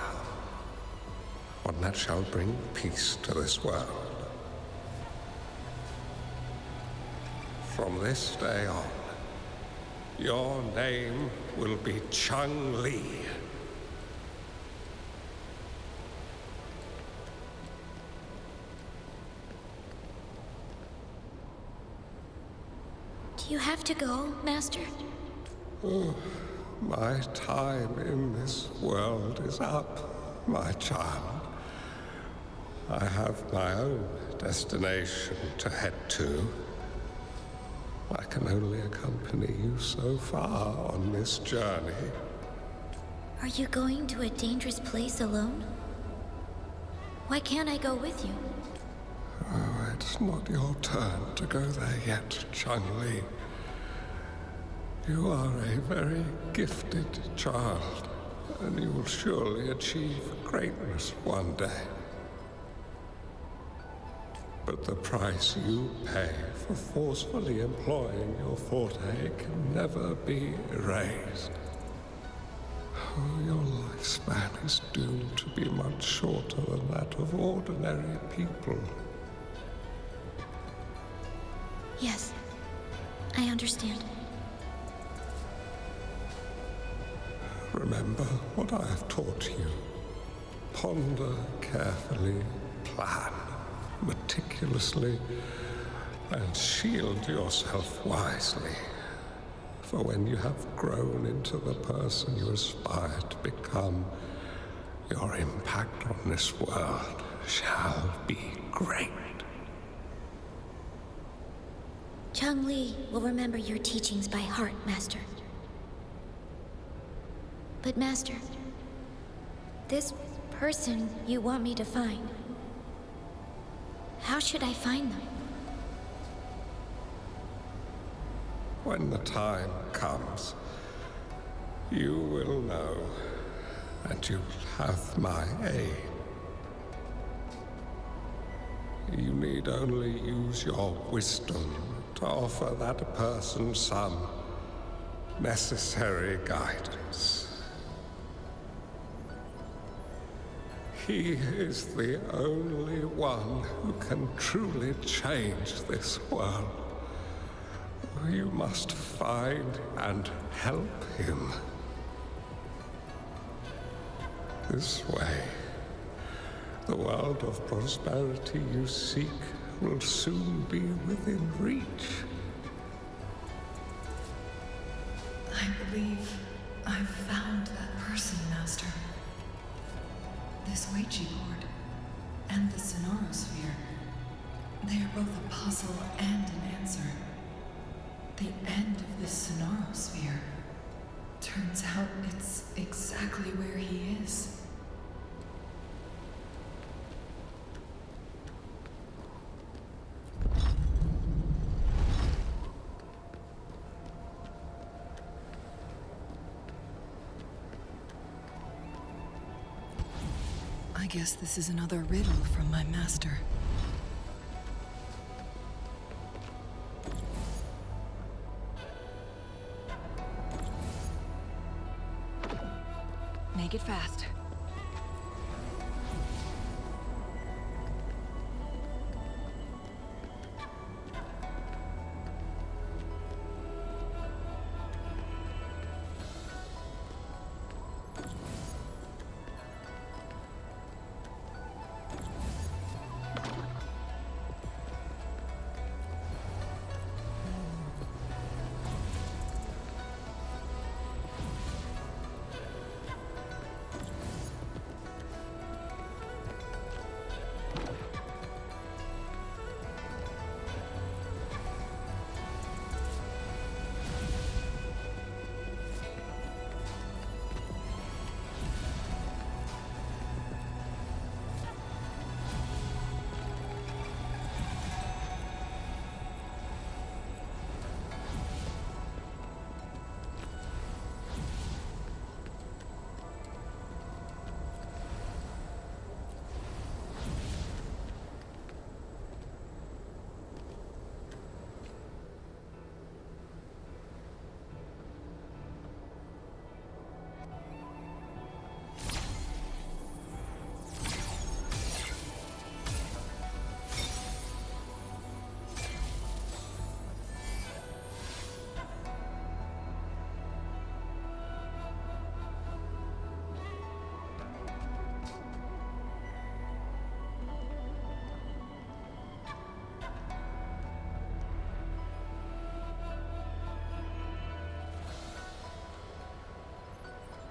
one that shall bring peace to this world. From this day on, your name will be Changli. Do you have to go, Master? Oh, my time in this world is up, my child. I have my own destination to head to. I can only accompany you so far on this journey. Are you going to a dangerous place alone? Why can't I go with you? Oh, it's not your turn to go there yet, Changli. You are a very gifted child, and you will surely achieve greatness one day. But the price you pay for forcefully employing your forte can never be erased. Oh, your lifespan is doomed to be much shorter than that of ordinary people. Yes, I understand. Remember what I have taught you. Ponder carefully, plan meticulously, and shield yourself wisely. For when you have grown into the person you aspire to become, your impact on this world shall be great. Changli will remember your teachings by heart, Master. But Master, this person you want me to find, how should I find them? When the time comes, you will know, and you will have my aid. You need only use your wisdom to offer that person some necessary guidance. He is the only one who can truly change this world. You must find and help him. This way, the world of prosperity you seek will soon be within reach. I believe I've found that person, Master. This Ouija board and the Sonorosphere, they are both a puzzle and an answer. The end of this Sonorosphere, turns out it's exactly where he is. I guess this is another riddle from my master. make it fast.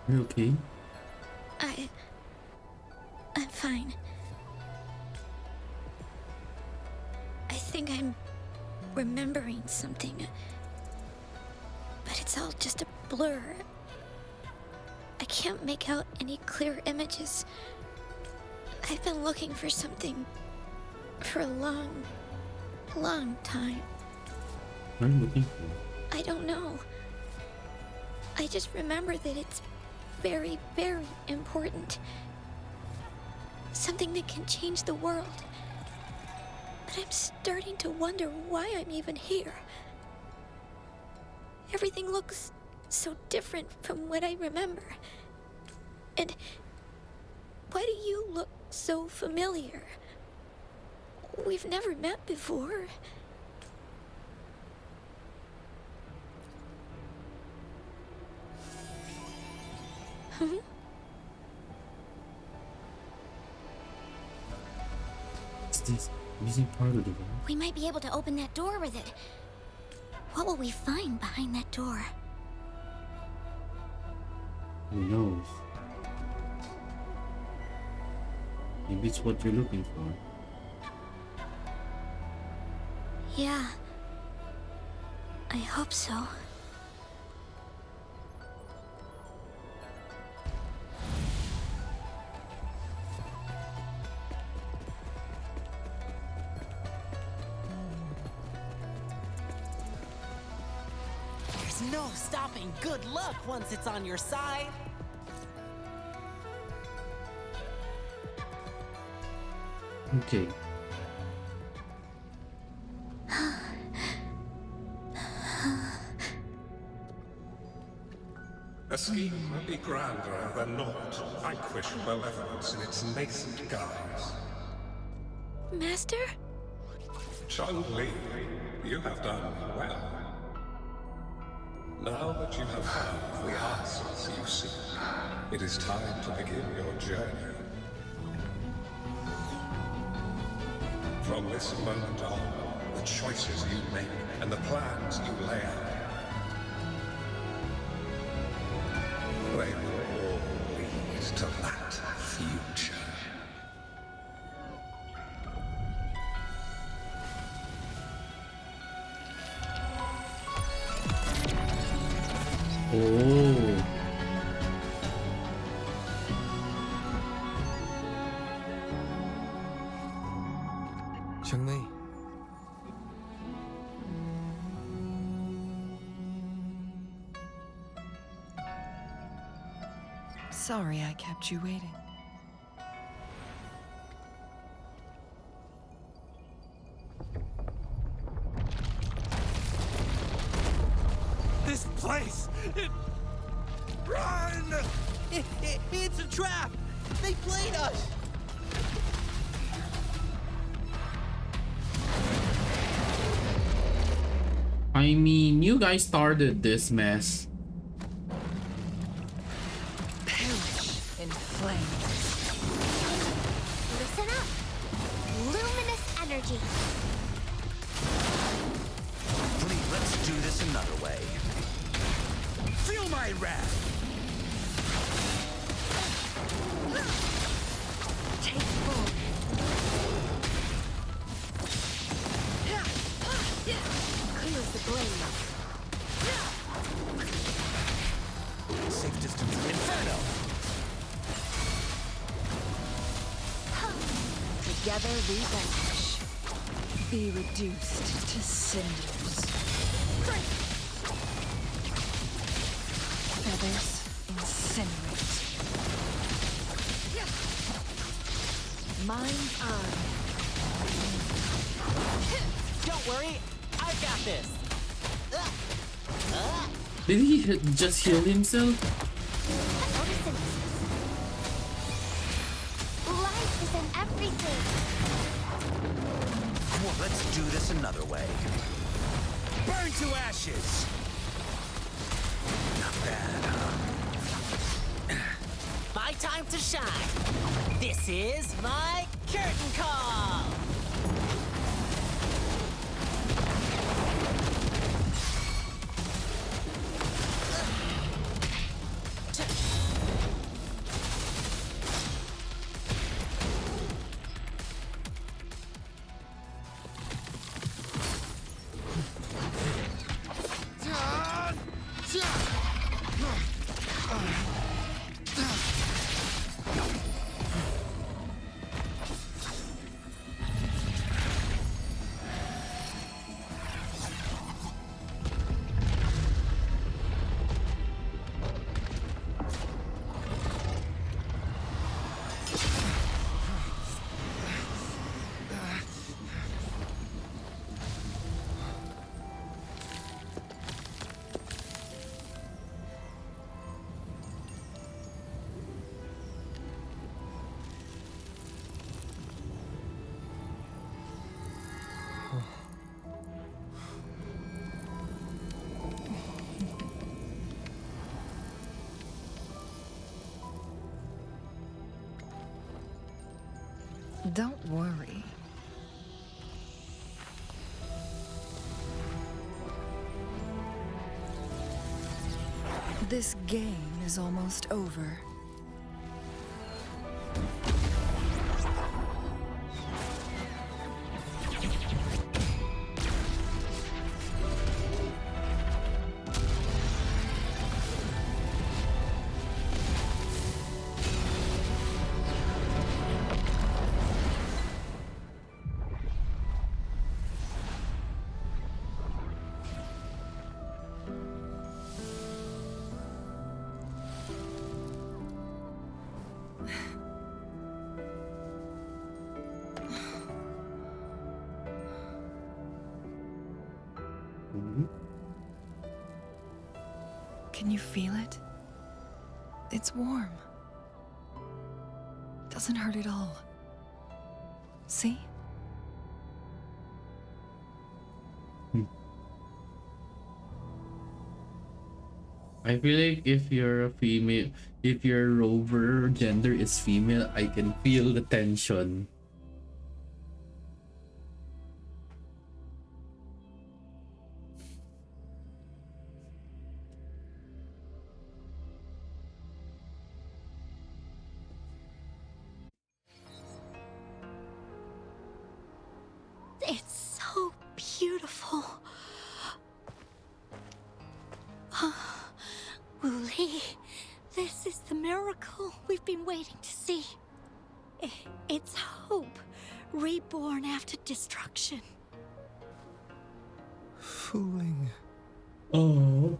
Are you okay? I'm fine. I think I'm remembering something, but it's all just a blur. I can't make out any clear images. I've been looking for something for a long, long time. What are you looking for? I don't know. I just remember that it's very, very important. Something that can change the world. But I'm starting to wonder why I'm even here. Everything looks so different from what I remember. And why do you look so familiar? We've never met before. Huh? What's this? Using part of the device? We might be able to open that door with it. What will we find behind that door? Who knows? Maybe it's what you're looking for. Yeah. I hope so. There's no stopping good luck once it's on your side. Okay. A scheme might be grander than naught, vanquish malevolence in its nascent guise. Master? Changli, you have done well. Now that you have found the answers you seek, it is time to begin your journey. From this moment on, the choices you make and the plans you lay out, they will all lead to that future. Oh. Changli. Sorry I kept you waiting. This place! Run! It's a trap! They played us! I mean, you guys started this mess. Perish in flames. Listen up. Luminous energy. Please, let's do this another way. Feel my wrath! Take full. Clears the blade. Safe distance. Inferno! Together we vanish. Be reduced to cinders. Feathers incinerate. Mind's eye. Don't worry, I've got this. Did he just heal himself? Life is in everything. Well, let's do this another way. Burn to ashes! Not bad, huh? My time to shine. This is my curtain call. Don't worry. This game is almost over. Can you feel it? It's warm. Doesn't hurt at all. See? I feel like if you're a female, if your rover gender is female, I can feel the tension. It's so beautiful. Wuli, this is the miracle we've been waiting to see. It's hope, reborn after destruction. Fooling. Oh.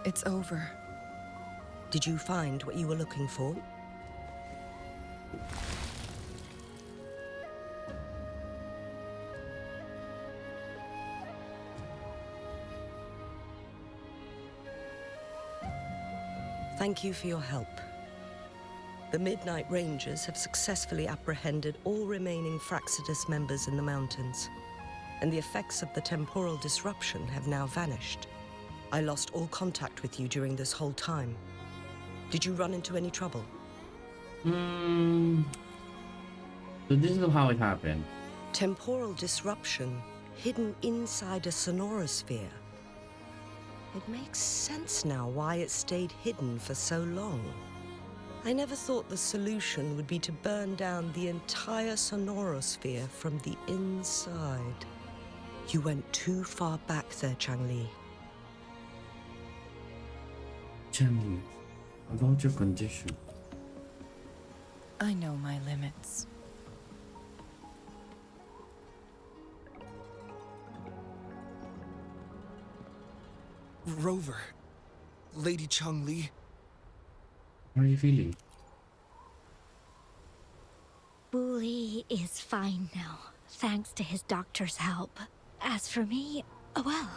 It's over. Did you find what you were looking for? Thank you for your help. The Midnight Rangers have successfully apprehended all remaining Fraxidus members in the mountains, and the effects of the temporal disruption have now vanished. I lost all contact with you during this whole time. Did you run into any trouble? So this is how it happened. Temporal disruption hidden inside a sonorosphere. It makes sense now why it stayed hidden for so long. I never thought the solution would be to burn down the entire sonorosphere from the inside. You went too far back there, Changli. Changli, about your condition. I know my limits. Rover, Lady Changli. How are you feeling? Wooly is fine now, thanks to his doctor's help. As for me, well,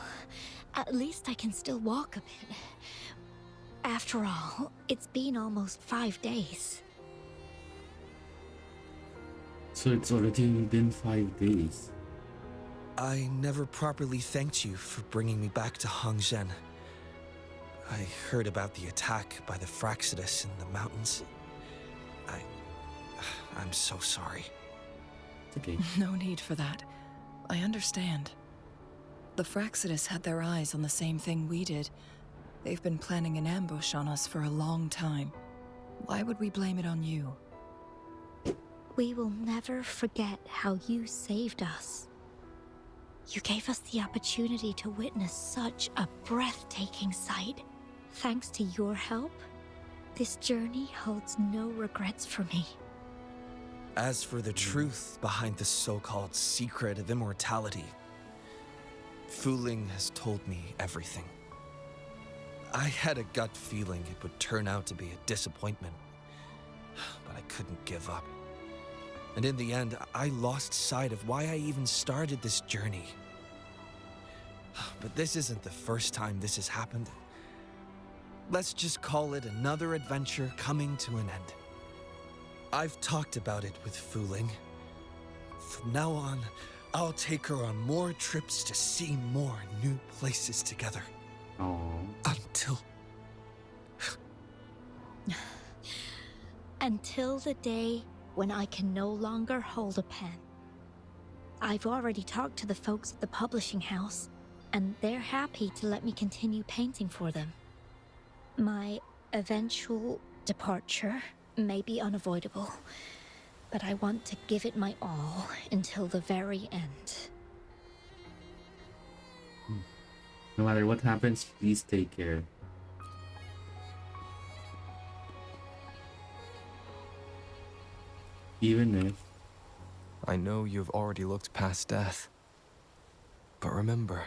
at least I can still walk a bit. After all, it's been almost 5 days. So it's already been 5 days. I never properly thanked you for bringing me back to Hongzhen. I heard about the attack by the Fraxidus in the mountains. I'm so sorry. It's okay. No need for that. I understand. The Fraxidus had their eyes on the same thing we did. They've been planning an ambush on us for a long time. Why would we blame it on you? We will never forget how you saved us. You gave us the opportunity to witness such a breathtaking sight. Thanks to your help, this journey holds no regrets for me. As for the truth behind the so-called secret of immortality, Wuthering has told me everything. I had a gut feeling it would turn out to be a disappointment, but I couldn't give up. And in the end, I lost sight of why I even started this journey. But this isn't the first time this has happened. Let's just call it another adventure coming to an end. I've talked about it with Wuthering. From now on, I'll take her on more trips to see more new places together. Oh. Until the day when I can no longer hold a pen. I've already talked to the folks at the publishing house, and they're happy to let me continue painting for them. My eventual departure may be unavoidable, but I want to give it my all until the very end. No matter what happens, please take care. Even if... I know you've already looked past death. But remember,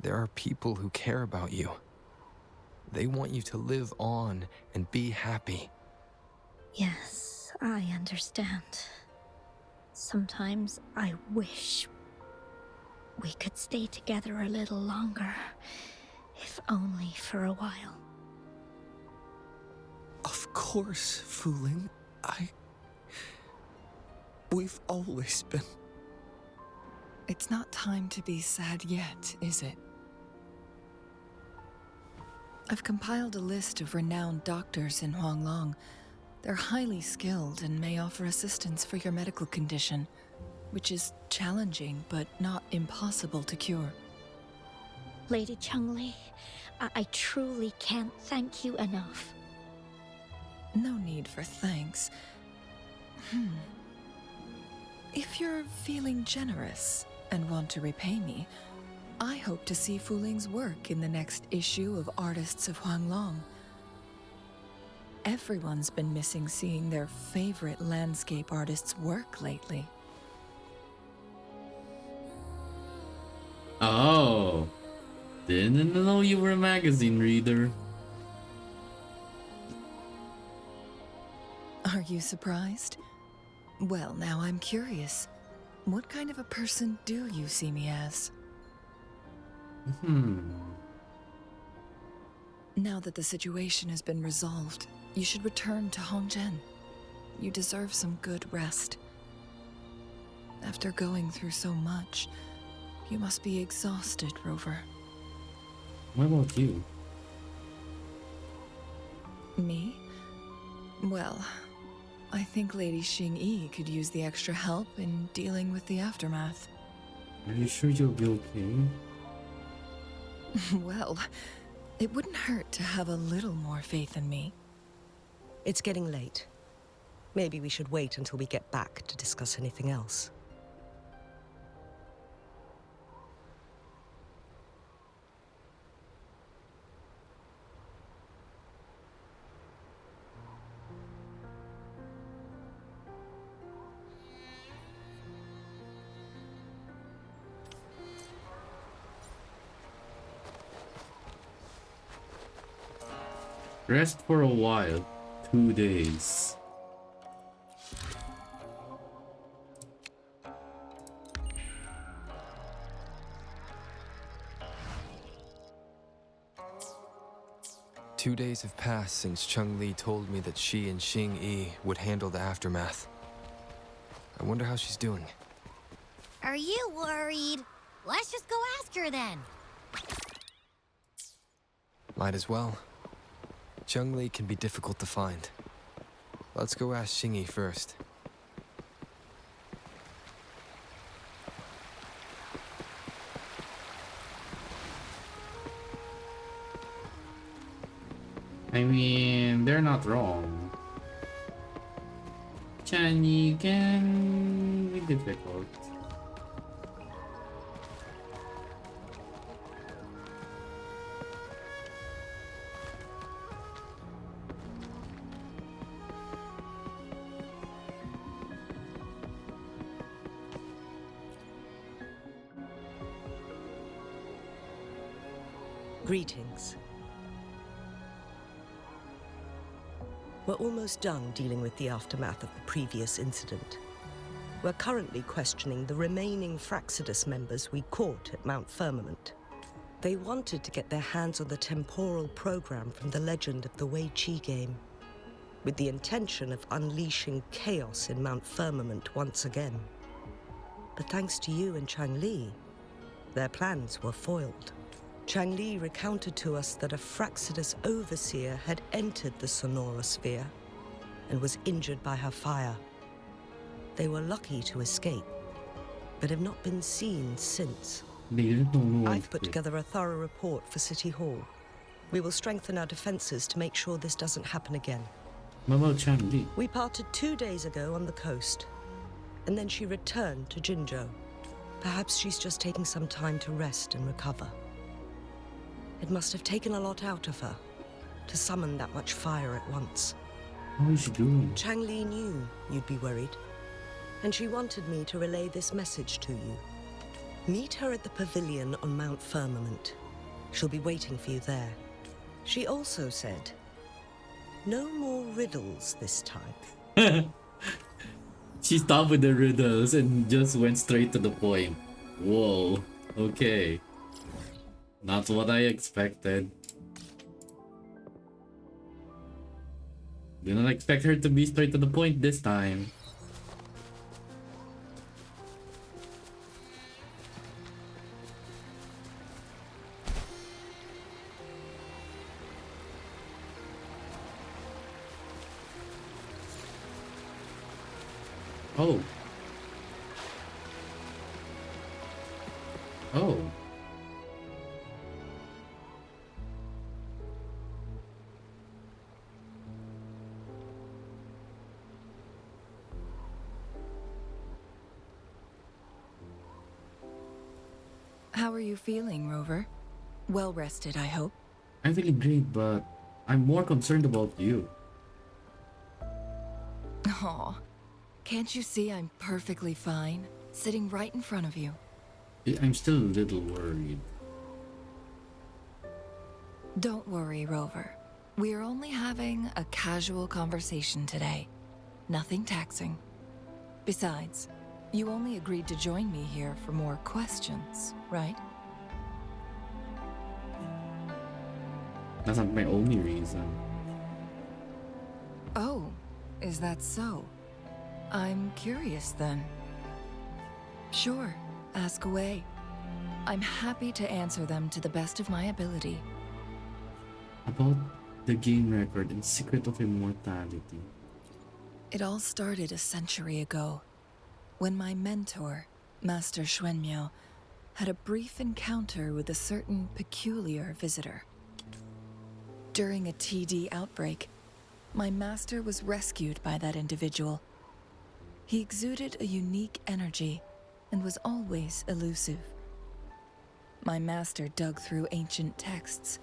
there are people who care about you. They want you to live on and be happy. Yes, I understand. Sometimes I wish we could stay together a little longer, if only for a while. Of course, Wuthering. We've always been... It's not time to be sad yet, is it? I've compiled a list of renowned doctors in Huanglong. They're highly skilled and may offer assistance for your medical condition, which is challenging but not impossible to cure. Lady Changli, I truly can't thank you enough. No need for thanks. If you're feeling generous and want to repay me, I hope to see Fuling's work in the next issue of Artists of Huanglong. Everyone's been missing seeing their favorite landscape artists work lately. Oh, didn't know you were a magazine reader. Are you surprised? Well, now I'm curious. What kind of a person do you see me as? Now that the situation has been resolved, you should return to Hongzhen. You deserve some good rest. After going through so much, you must be exhausted, Rover. What about you? Me? Well, I think Lady Xingyi could use the extra help in dealing with the aftermath. Are you sure you'll be okay? Well, it wouldn't hurt to have a little more faith in me. It's getting late. Maybe we should wait until we get back to discuss anything else. Rest for a while. 2 days. Two days have passed since Changli told me that she and Xingyi would handle the aftermath. I wonder how she's doing. Are you worried? Let's just go ask her then. Might as well. Changli can be difficult to find. Let's go ask Xingyi first. I mean, they're not wrong. Changli can be difficult. Greetings. We're almost done dealing with the aftermath of the previous incident. We're currently questioning the remaining Fraxidus members we caught at Mount Firmament. They wanted to get their hands on the temporal program from the legend of the Wei Qi game, with the intention of unleashing chaos in Mount Firmament once again. But thanks to you and Changli, their plans were foiled. Changli recounted to us that a Fraxidus overseer had entered the Sonora sphere and was injured by her fire. They were lucky to escape, but have not been seen since. I've put together a thorough report for City Hall. We will strengthen our defenses to make sure this doesn't happen again. What about Changli? We parted 2 days ago on the coast, and then she returned to Jinzhou. Perhaps she's just taking some time to rest and recover. It must have taken a lot out of her to summon that much fire at once. How is she doing? Changli knew you'd be worried, and she wanted me to relay this message to you. Meet her at the pavilion on Mount Firmament. She'll be waiting for you there. She also said, no more riddles this time. She stopped with the riddles and just went straight to the point. Whoa, okay. Not what I expected. Did not expect her to be straight to the point this time. Oh. Oh. How are you feeling, Rover? Well rested, I hope. I'm feeling great, but I'm more concerned about you. Aw, can't you see I'm perfectly fine, sitting right in front of you? I'm still a little worried. Don't worry, Rover. We're only having a casual conversation today. Nothing taxing. Besides, you only agreed to join me here for more questions, right? That's not my only reason. Oh, is that so? I'm curious then. Sure, ask away. I'm happy to answer them to the best of my ability. About the game record and Secret of Immortality. It all started a century ago, when my mentor, Master Xuanmiao, had a brief encounter with a certain peculiar visitor. During a TD outbreak, my master was rescued by that individual. He exuded a unique energy and was always elusive. My master dug through ancient texts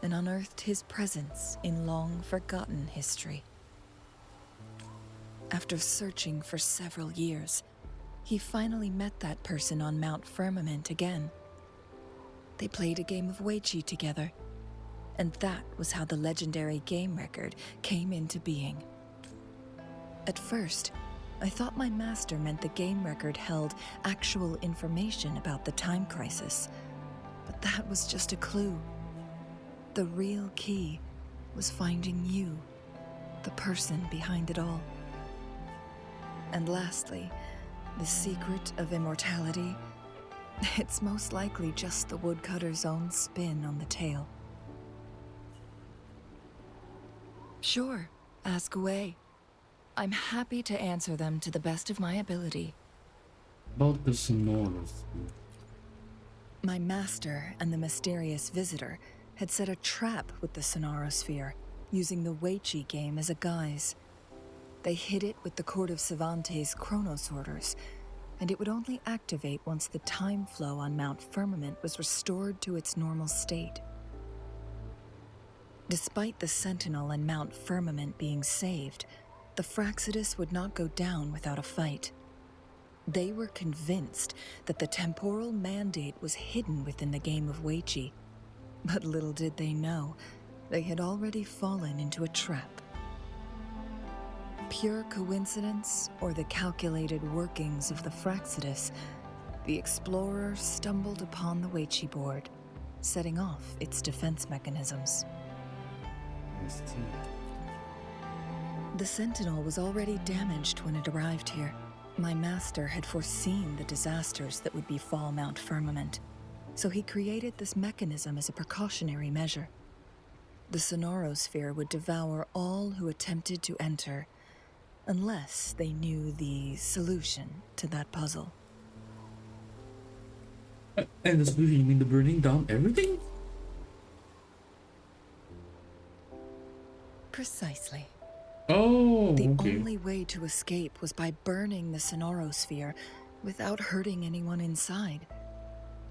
and unearthed his presence in long-forgotten history. After searching for several years, he finally met that person on Mount Firmament again. They played a game of Weiqi together, and that was how the legendary game record came into being. At first, I thought my master meant the game record held actual information about the time crisis, but that was just a clue. The real key was finding you, the person behind it all. And lastly, the secret of immortality, it's most likely just the woodcutter's own spin on the tale. Sure, ask away. I'm happy to answer them to the best of my ability. About the Sonoros. My master and the mysterious visitor had set a trap with the Sonorosphere, using the Weiqi game as a guise. They hid it with the Court of Cervantes' Chronos orders, and it would only activate once the time flow on Mount Firmament was restored to its normal state. Despite the Sentinel and Mount Firmament being saved, the Fraxidus would not go down without a fight. They were convinced that the temporal mandate was hidden within the game of Weiqi, but little did they know, they had already fallen into a trap. Pure coincidence or the calculated workings of the Fraxidus, the explorer stumbled upon the Weiqi board, setting off its defense mechanisms. The Sentinel was already damaged when it arrived here. My master had foreseen the disasters that would befall Mount Firmament, so he created this mechanism as a precautionary measure. The Sonorosphere would devour all who attempted to enter, unless they knew the solution to that puzzle. And the solution, you mean the burning down everything? Precisely. Oh, The okay. only way to escape was by burning the Sonorosphere without hurting anyone inside.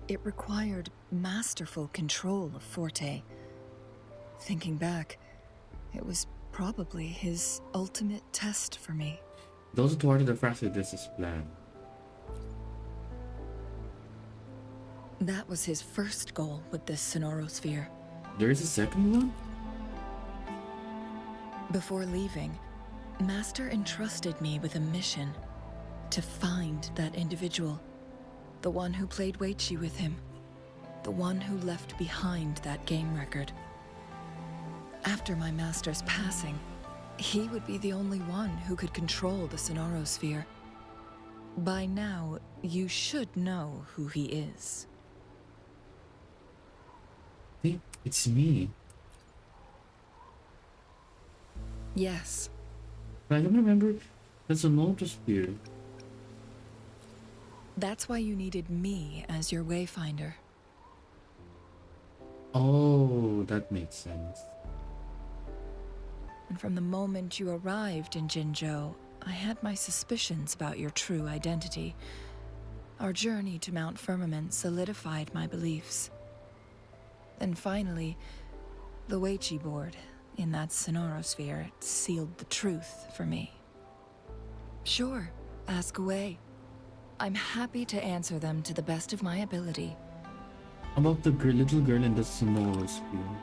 It required masterful control of Forte. Thinking back, it was probably his ultimate test for me. Those who thwarted the Fraxidus' plan. That was his first goal with this Sonorosphere. There is a second one? Before leaving, Master entrusted me with a mission to find that individual, the one who played Weiqi with him, the one who left behind that game record. After my master's passing, he would be the only one who could control the Sonorosphere. By now, you should know who he is. I think it's me. Yes. But I don't remember. There's a Notosphere. That's why you needed me as your wayfinder. Oh, that makes sense. And from the moment you arrived in Jinzhou, I had my suspicions about your true identity. Our journey to Mount Firmament solidified my beliefs. And finally, the Weiqi board in that Sonorosphere sealed the truth for me. Sure, ask away. I'm happy to answer them to the best of my ability. About the little girl in the Sonorosphere.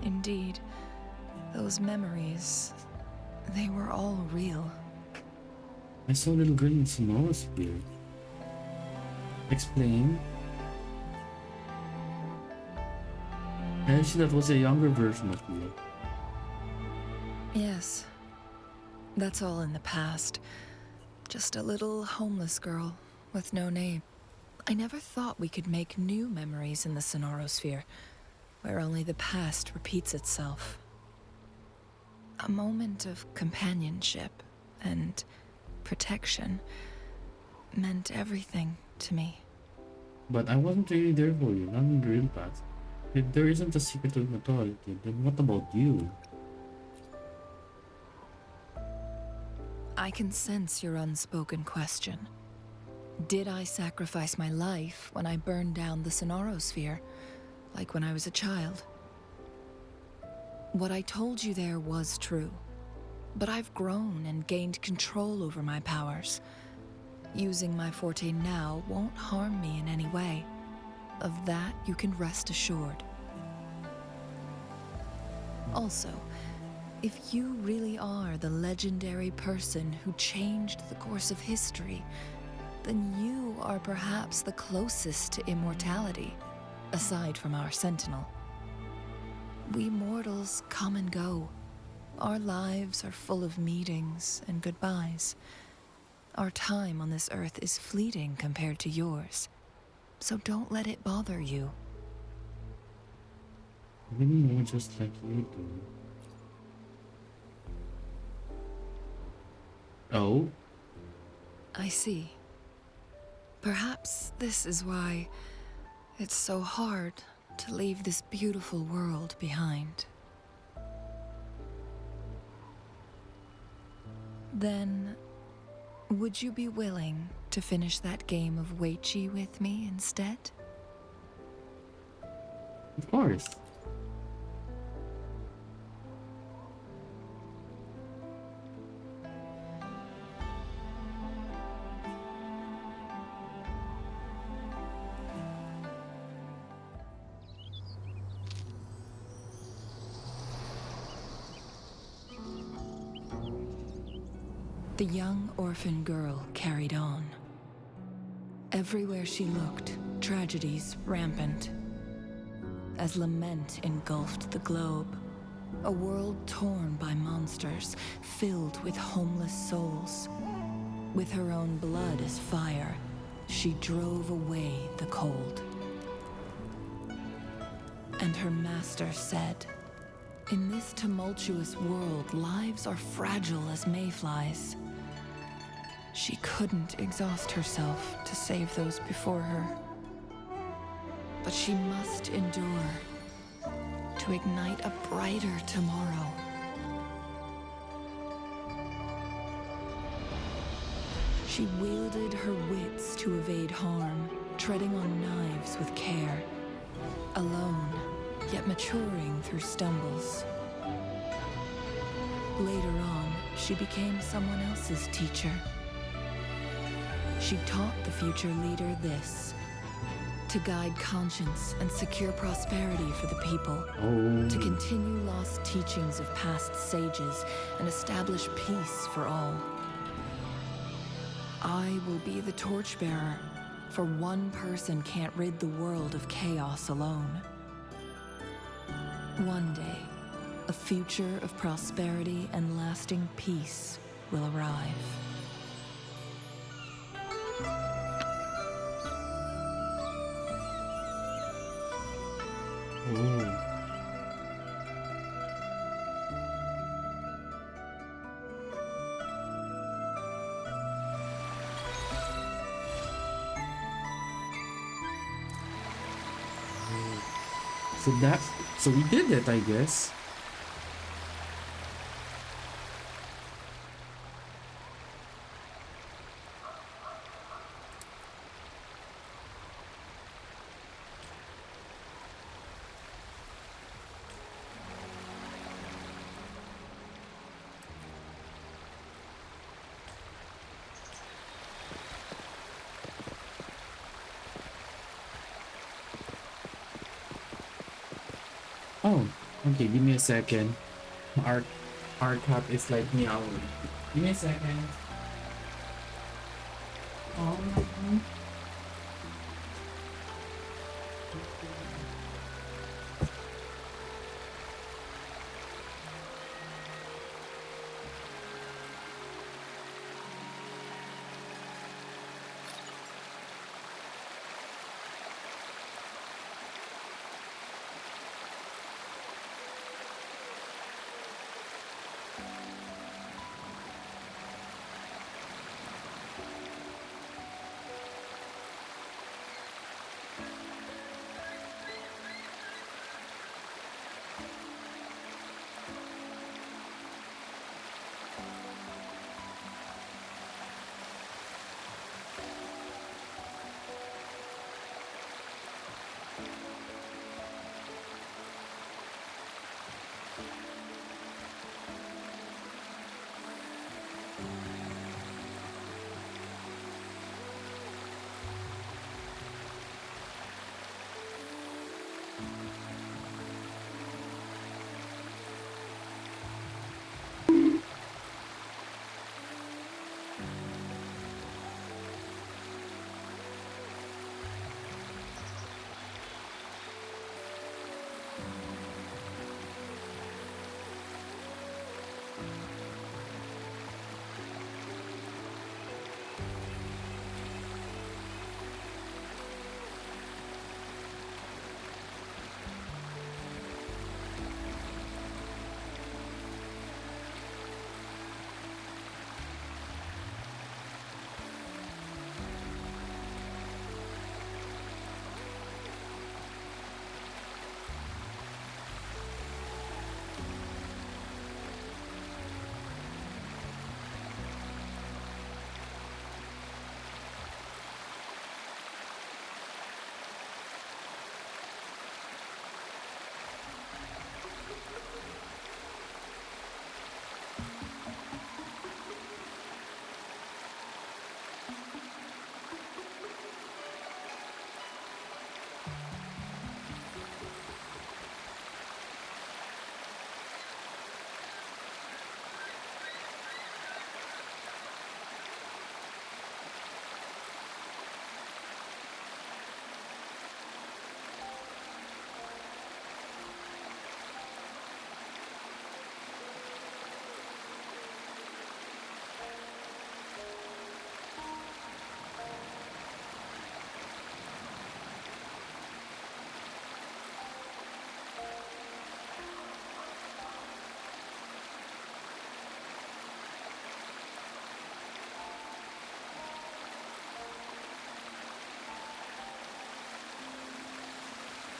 Indeed, those memories, they were all real. I saw a little girl in the Sonorosphere. Explain. Actually, that was a younger version of you. Yes. That's all in the past. Just a little homeless girl with no name. I never thought we could make new memories in the Sonorosphere, where only the past repeats itself. A moment of companionship and protection meant everything to me. But I wasn't really there for you, not in the real past. If there isn't a secret of authority, then what about you? I can sense your unspoken question. Did I sacrifice my life when I burned down the Sonorosphere, like when I was a child? What I told you there was true, but I've grown and gained control over my powers. Using my forte now won't harm me in any way. Of that, you can rest assured. Also, if you really are the legendary person who changed the course of history, then you are perhaps the closest to immortality, aside from our sentinel. We mortals come and go. Our lives are full of meetings and goodbyes. Our time on this earth is fleeting compared to yours, so don't let it bother you. I didn't know just like you do. Oh? I see. Perhaps this is why it's so hard to leave this beautiful world behind. Then, would you be willing to finish that game of Weichi with me instead? Of course. The young orphan girl carried on. Everywhere she looked, tragedies rampant. As lament engulfed the globe, a world torn by monsters, filled with homeless souls. With her own blood as fire, she drove away the cold. And her master said, "In this tumultuous world, lives are fragile as mayflies." She couldn't exhaust herself to save those before her. But she must endure to ignite a brighter tomorrow. She wielded her wits to evade harm, treading on knives with care. Alone, yet maturing through stumbles. Later on, she became someone else's teacher. She taught the future leader this: to guide conscience and secure prosperity for the people. To continue lost teachings of past sages and establish peace for all. I will be the torchbearer, for one person can't rid the world of chaos alone. One day, a future of prosperity and lasting peace will arrive. So we did it, I guess. Oh, okay, give me a second. Our cat is like meowing. Give me a second. Oh.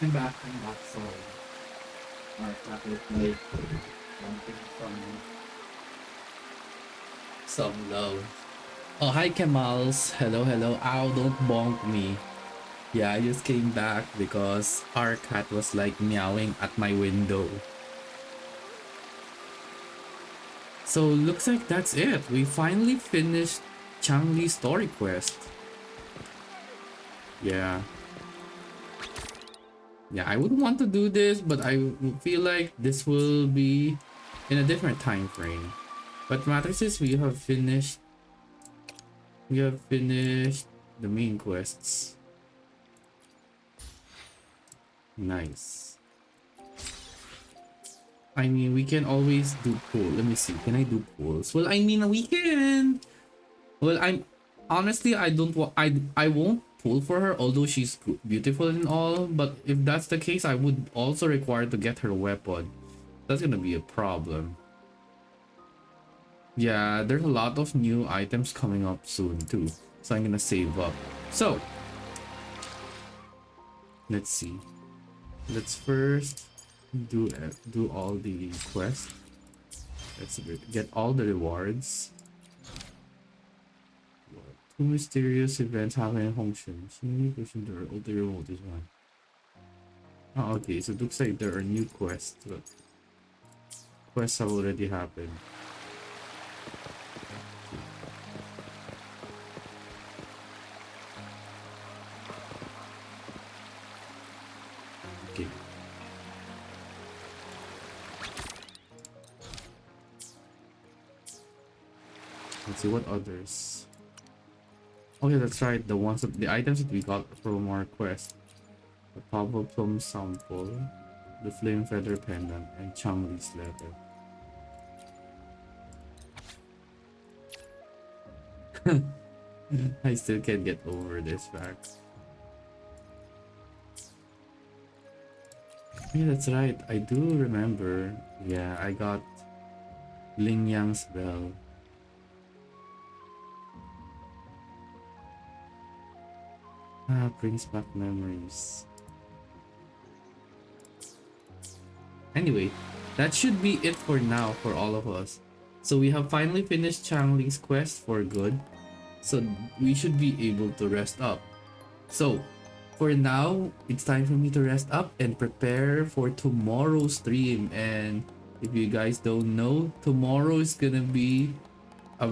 I'm back. Sorry. Our chat was late. Wanting some love. Oh, hi, Kamals. Hello. Ow, don't bonk me. Yeah, I just came back because our cat was like meowing at my window. So looks like that's it. We finally finished Changli's story quest. Yeah, I wouldn't want to do this, but I feel like this will be in a different time frame. But matters is we have finished the main quests. Nice. I mean, we can always do pull. Let me see. Can I do pulls? Well, I mean, we can. Well, I'm honestly, I don't want. I won't pull for her, although she's beautiful and all. But if that's the case, I would also require to get her weapon. That's gonna be a problem. Yeah, there's a lot of new items coming up soon too, so I'm gonna save up. So let's see. Let's first do all the quests. Let's get all the rewards. Two mysterious events happening in Hongshan. Changli pushing the older remote is one. Oh, okay, so it looks like there are new quests. But quests have already happened. Okay. Let's see what others. Oh yeah, that's right. The items that we got from our quest: the Pavo Plum sample, the Flame Feather pendant, and Changli's letter. I still can't get over this fact. Yeah, that's right. I do remember. Yeah, I got Ling Yang's bell. Brings back memories. Anyway, that should be it for now for all of us. So we have finally finished Changli's quest for good. So we should be able to rest up. So for now, it's time for me to rest up and prepare for tomorrow's stream. And if you guys don't know, tomorrow is gonna be a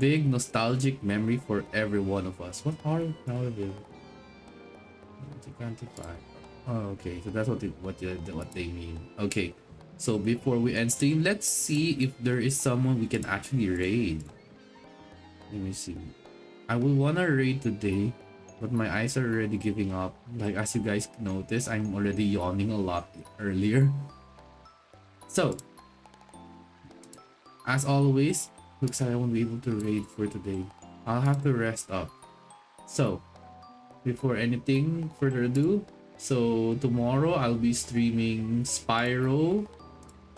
big nostalgic memory for every one of us. What are now available? 25. Oh, okay, so that's what they mean. Okay, so before we end stream, let's see if there is someone we can actually raid. Let me see. I would wanna raid today, but my eyes are already giving up. Like, as you guys notice, I'm already yawning a lot earlier. So, as always, looks like I won't be able to raid for today. I'll have to rest up. So, before anything further ado, so tomorrow I'll be streaming Spyro,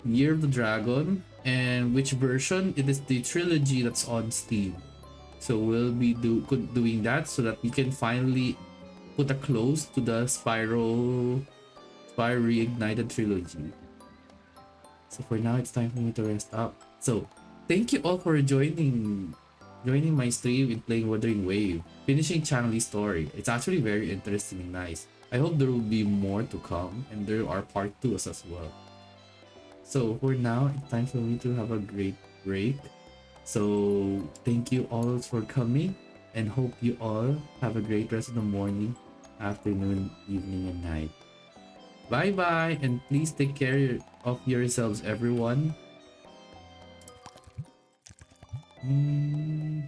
Year of the Dragon, and which version? It is the trilogy that's on Steam. So we'll be doing that so that we can finally put a close to the Spyro Reignited trilogy. So for now, it's time for me to rest up. So thank you all for joining my stream in playing Wuthering Wave, finishing Changli's story. It's actually very interesting and nice. I hope there will be more to come, and there are part 2s as well. So for now, it's time for me to have a great break. So thank you all for coming, and hope you all have a great rest of the morning, afternoon, evening, and night. Bye bye, and please take care of yourselves, everyone. Mm-hmm.